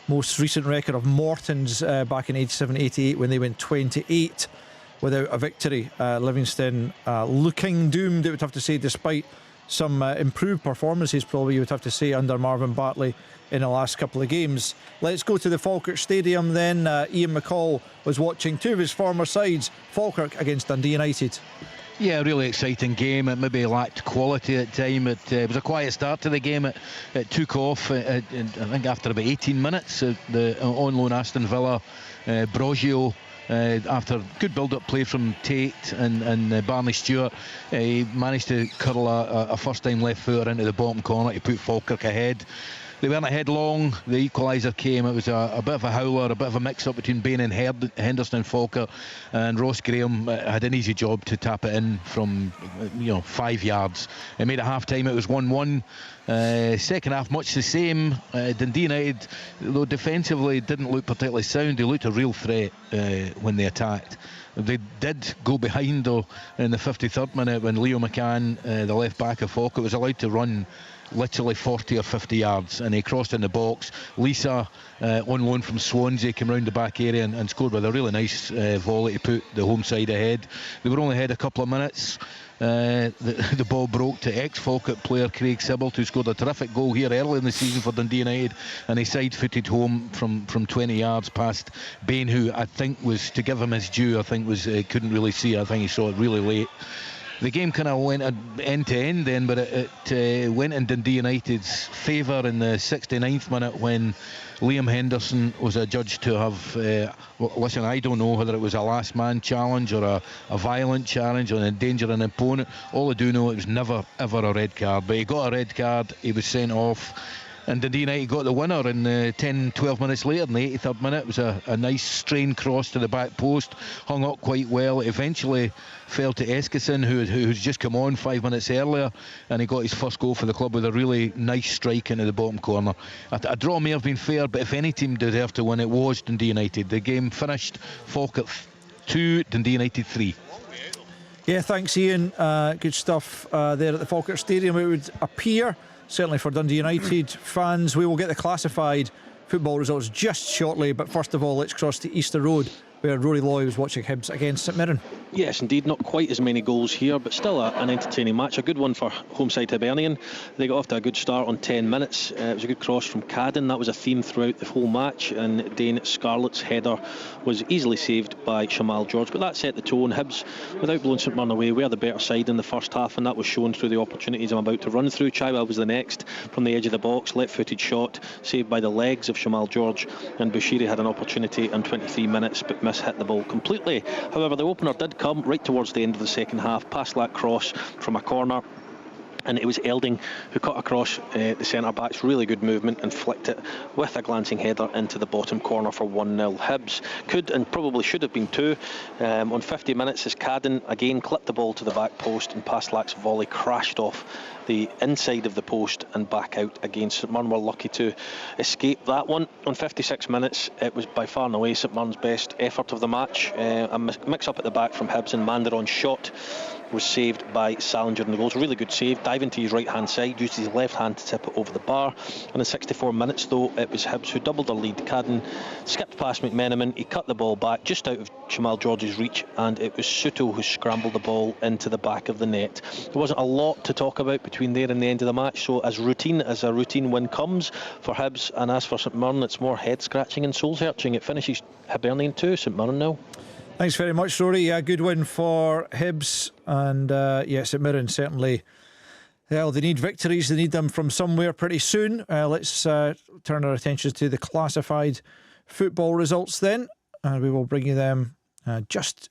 most recent record of Morton's back in 87-88 when they went 28 without a victory. Livingston looking doomed, it would have to say, despite some improved performances, probably you would have to say, under Marvin Bartley in the last couple of games. Let's go to the Falkirk Stadium then. Ian McCall was watching two of his former sides, Falkirk against Dundee United. Yeah, really exciting game. It maybe lacked quality at time. It was a quiet start to the game. It took off, I think, after about 18 minutes. The on loan Aston Villa, Brogio, after good build-up play from Tate and Barney Stewart, he managed to curl a first-time left footer into the bottom corner to put Falkirk ahead. they weren't ahead long. The equaliser came. It was a bit of a howler, a bit of a mix-up between Bain and Henderson and Falkirk, and Ross Graham had an easy job to tap it in from 5 yards. It made it half-time. It was 1-1. Second half, much the same. Dundee United, though defensively didn't look particularly sound, they looked a real threat when they attacked. They did go behind though in the 53rd minute when Leo McCann, the left back of Falkirk, was allowed to run literally 40 or 50 yards, and he crossed in the box. Lisa, on loan from Swansea, came round the back area and scored with a really nice volley to put the home side ahead. They were only ahead a couple of minutes. The ball broke to ex-Falkirk player Craig Sibbald, who scored a terrific goal here early in the season for Dundee United, and he side-footed home from 20 yards past Bain, who I think was, to give him his due, I think couldn't really see it. I think he saw it really late. The game kind of went end to end then, but it went in Dundee United's favour in the 69th minute when Liam Henderson was adjudged to have, listen, I don't know whether it was a last man challenge or a violent challenge or endangering an opponent. All I do know, it was never ever a red card, but he got a red card, he was sent off. And Dundee United got the winner in 10-12 minutes later. In the 83rd minute, it was a nice strained cross to the back post, hung up quite well. It eventually fell to Eskison, who's just come on 5 minutes earlier, and he got his first goal for the club with a really nice strike into the bottom corner. A draw may have been fair, but if any team deserved to win, it was Dundee United. The game finished Falkirk 2, Dundee United 3. Yeah, thanks Ian. Good stuff there at the Falkirk Stadium. It would appear, certainly for Dundee United fans, we will get the classified football results just shortly, but first of all let's cross to Easter Road, where Rory Loy was watching Hibs against St Mirren. Yes, indeed, not quite as many goals here, but still an entertaining match. A good one for home side Hibernian. They got off to a good start on 10 minutes. It was a good cross from Cadden. That was a theme throughout the whole match, and Dane Scarlett's header was easily saved by Shamal George, but that set the tone. Hibs, without blowing St Mirren away, were the better side in the first half, and that was shown through the opportunities I'm about to run through. Chilwell was the next from the edge of the box, left-footed shot saved by the legs of Shamal George, and Bushiri had an opportunity in 23 minutes but mishit the ball completely. However, the opener did come right towards the end of the second half, past that cross from a corner, and it was Elding who cut across the centre-back's really good movement and flicked it with a glancing header into the bottom corner for 1-0. Hibs could and probably should have been 2 on 50 minutes as Cadden again clipped the ball to the back post, and Paslak's volley crashed off the inside of the post and back out again. St Mirren were lucky to escape that one. On 56 minutes, it was by far and away St Mirren's best effort of the match. A mix-up at the back from Hibs, and Mandaron's shot was saved by Salinger in the goals. Really good save, diving to his right hand side, used his left hand to tip it over the bar. And in 64 minutes though, it was Hibs who doubled their lead. Cadden skipped past McMenamin, he cut the ball back just out of Shamal George's reach, and it was Soto who scrambled the ball into the back of the net. There wasn't a lot to talk about between there and the end of the match, so as a routine win comes for Hibs, and as for St Mirren, it's more head scratching and soul searching. It finishes Hibernian 2, St Mirren 0. Thanks very much, Rory. Yeah, good win for Hibs, and St Mirren certainly, well, they need victories, they need them from somewhere pretty soon. Let's turn our attention to the classified football results then, and we will bring you them just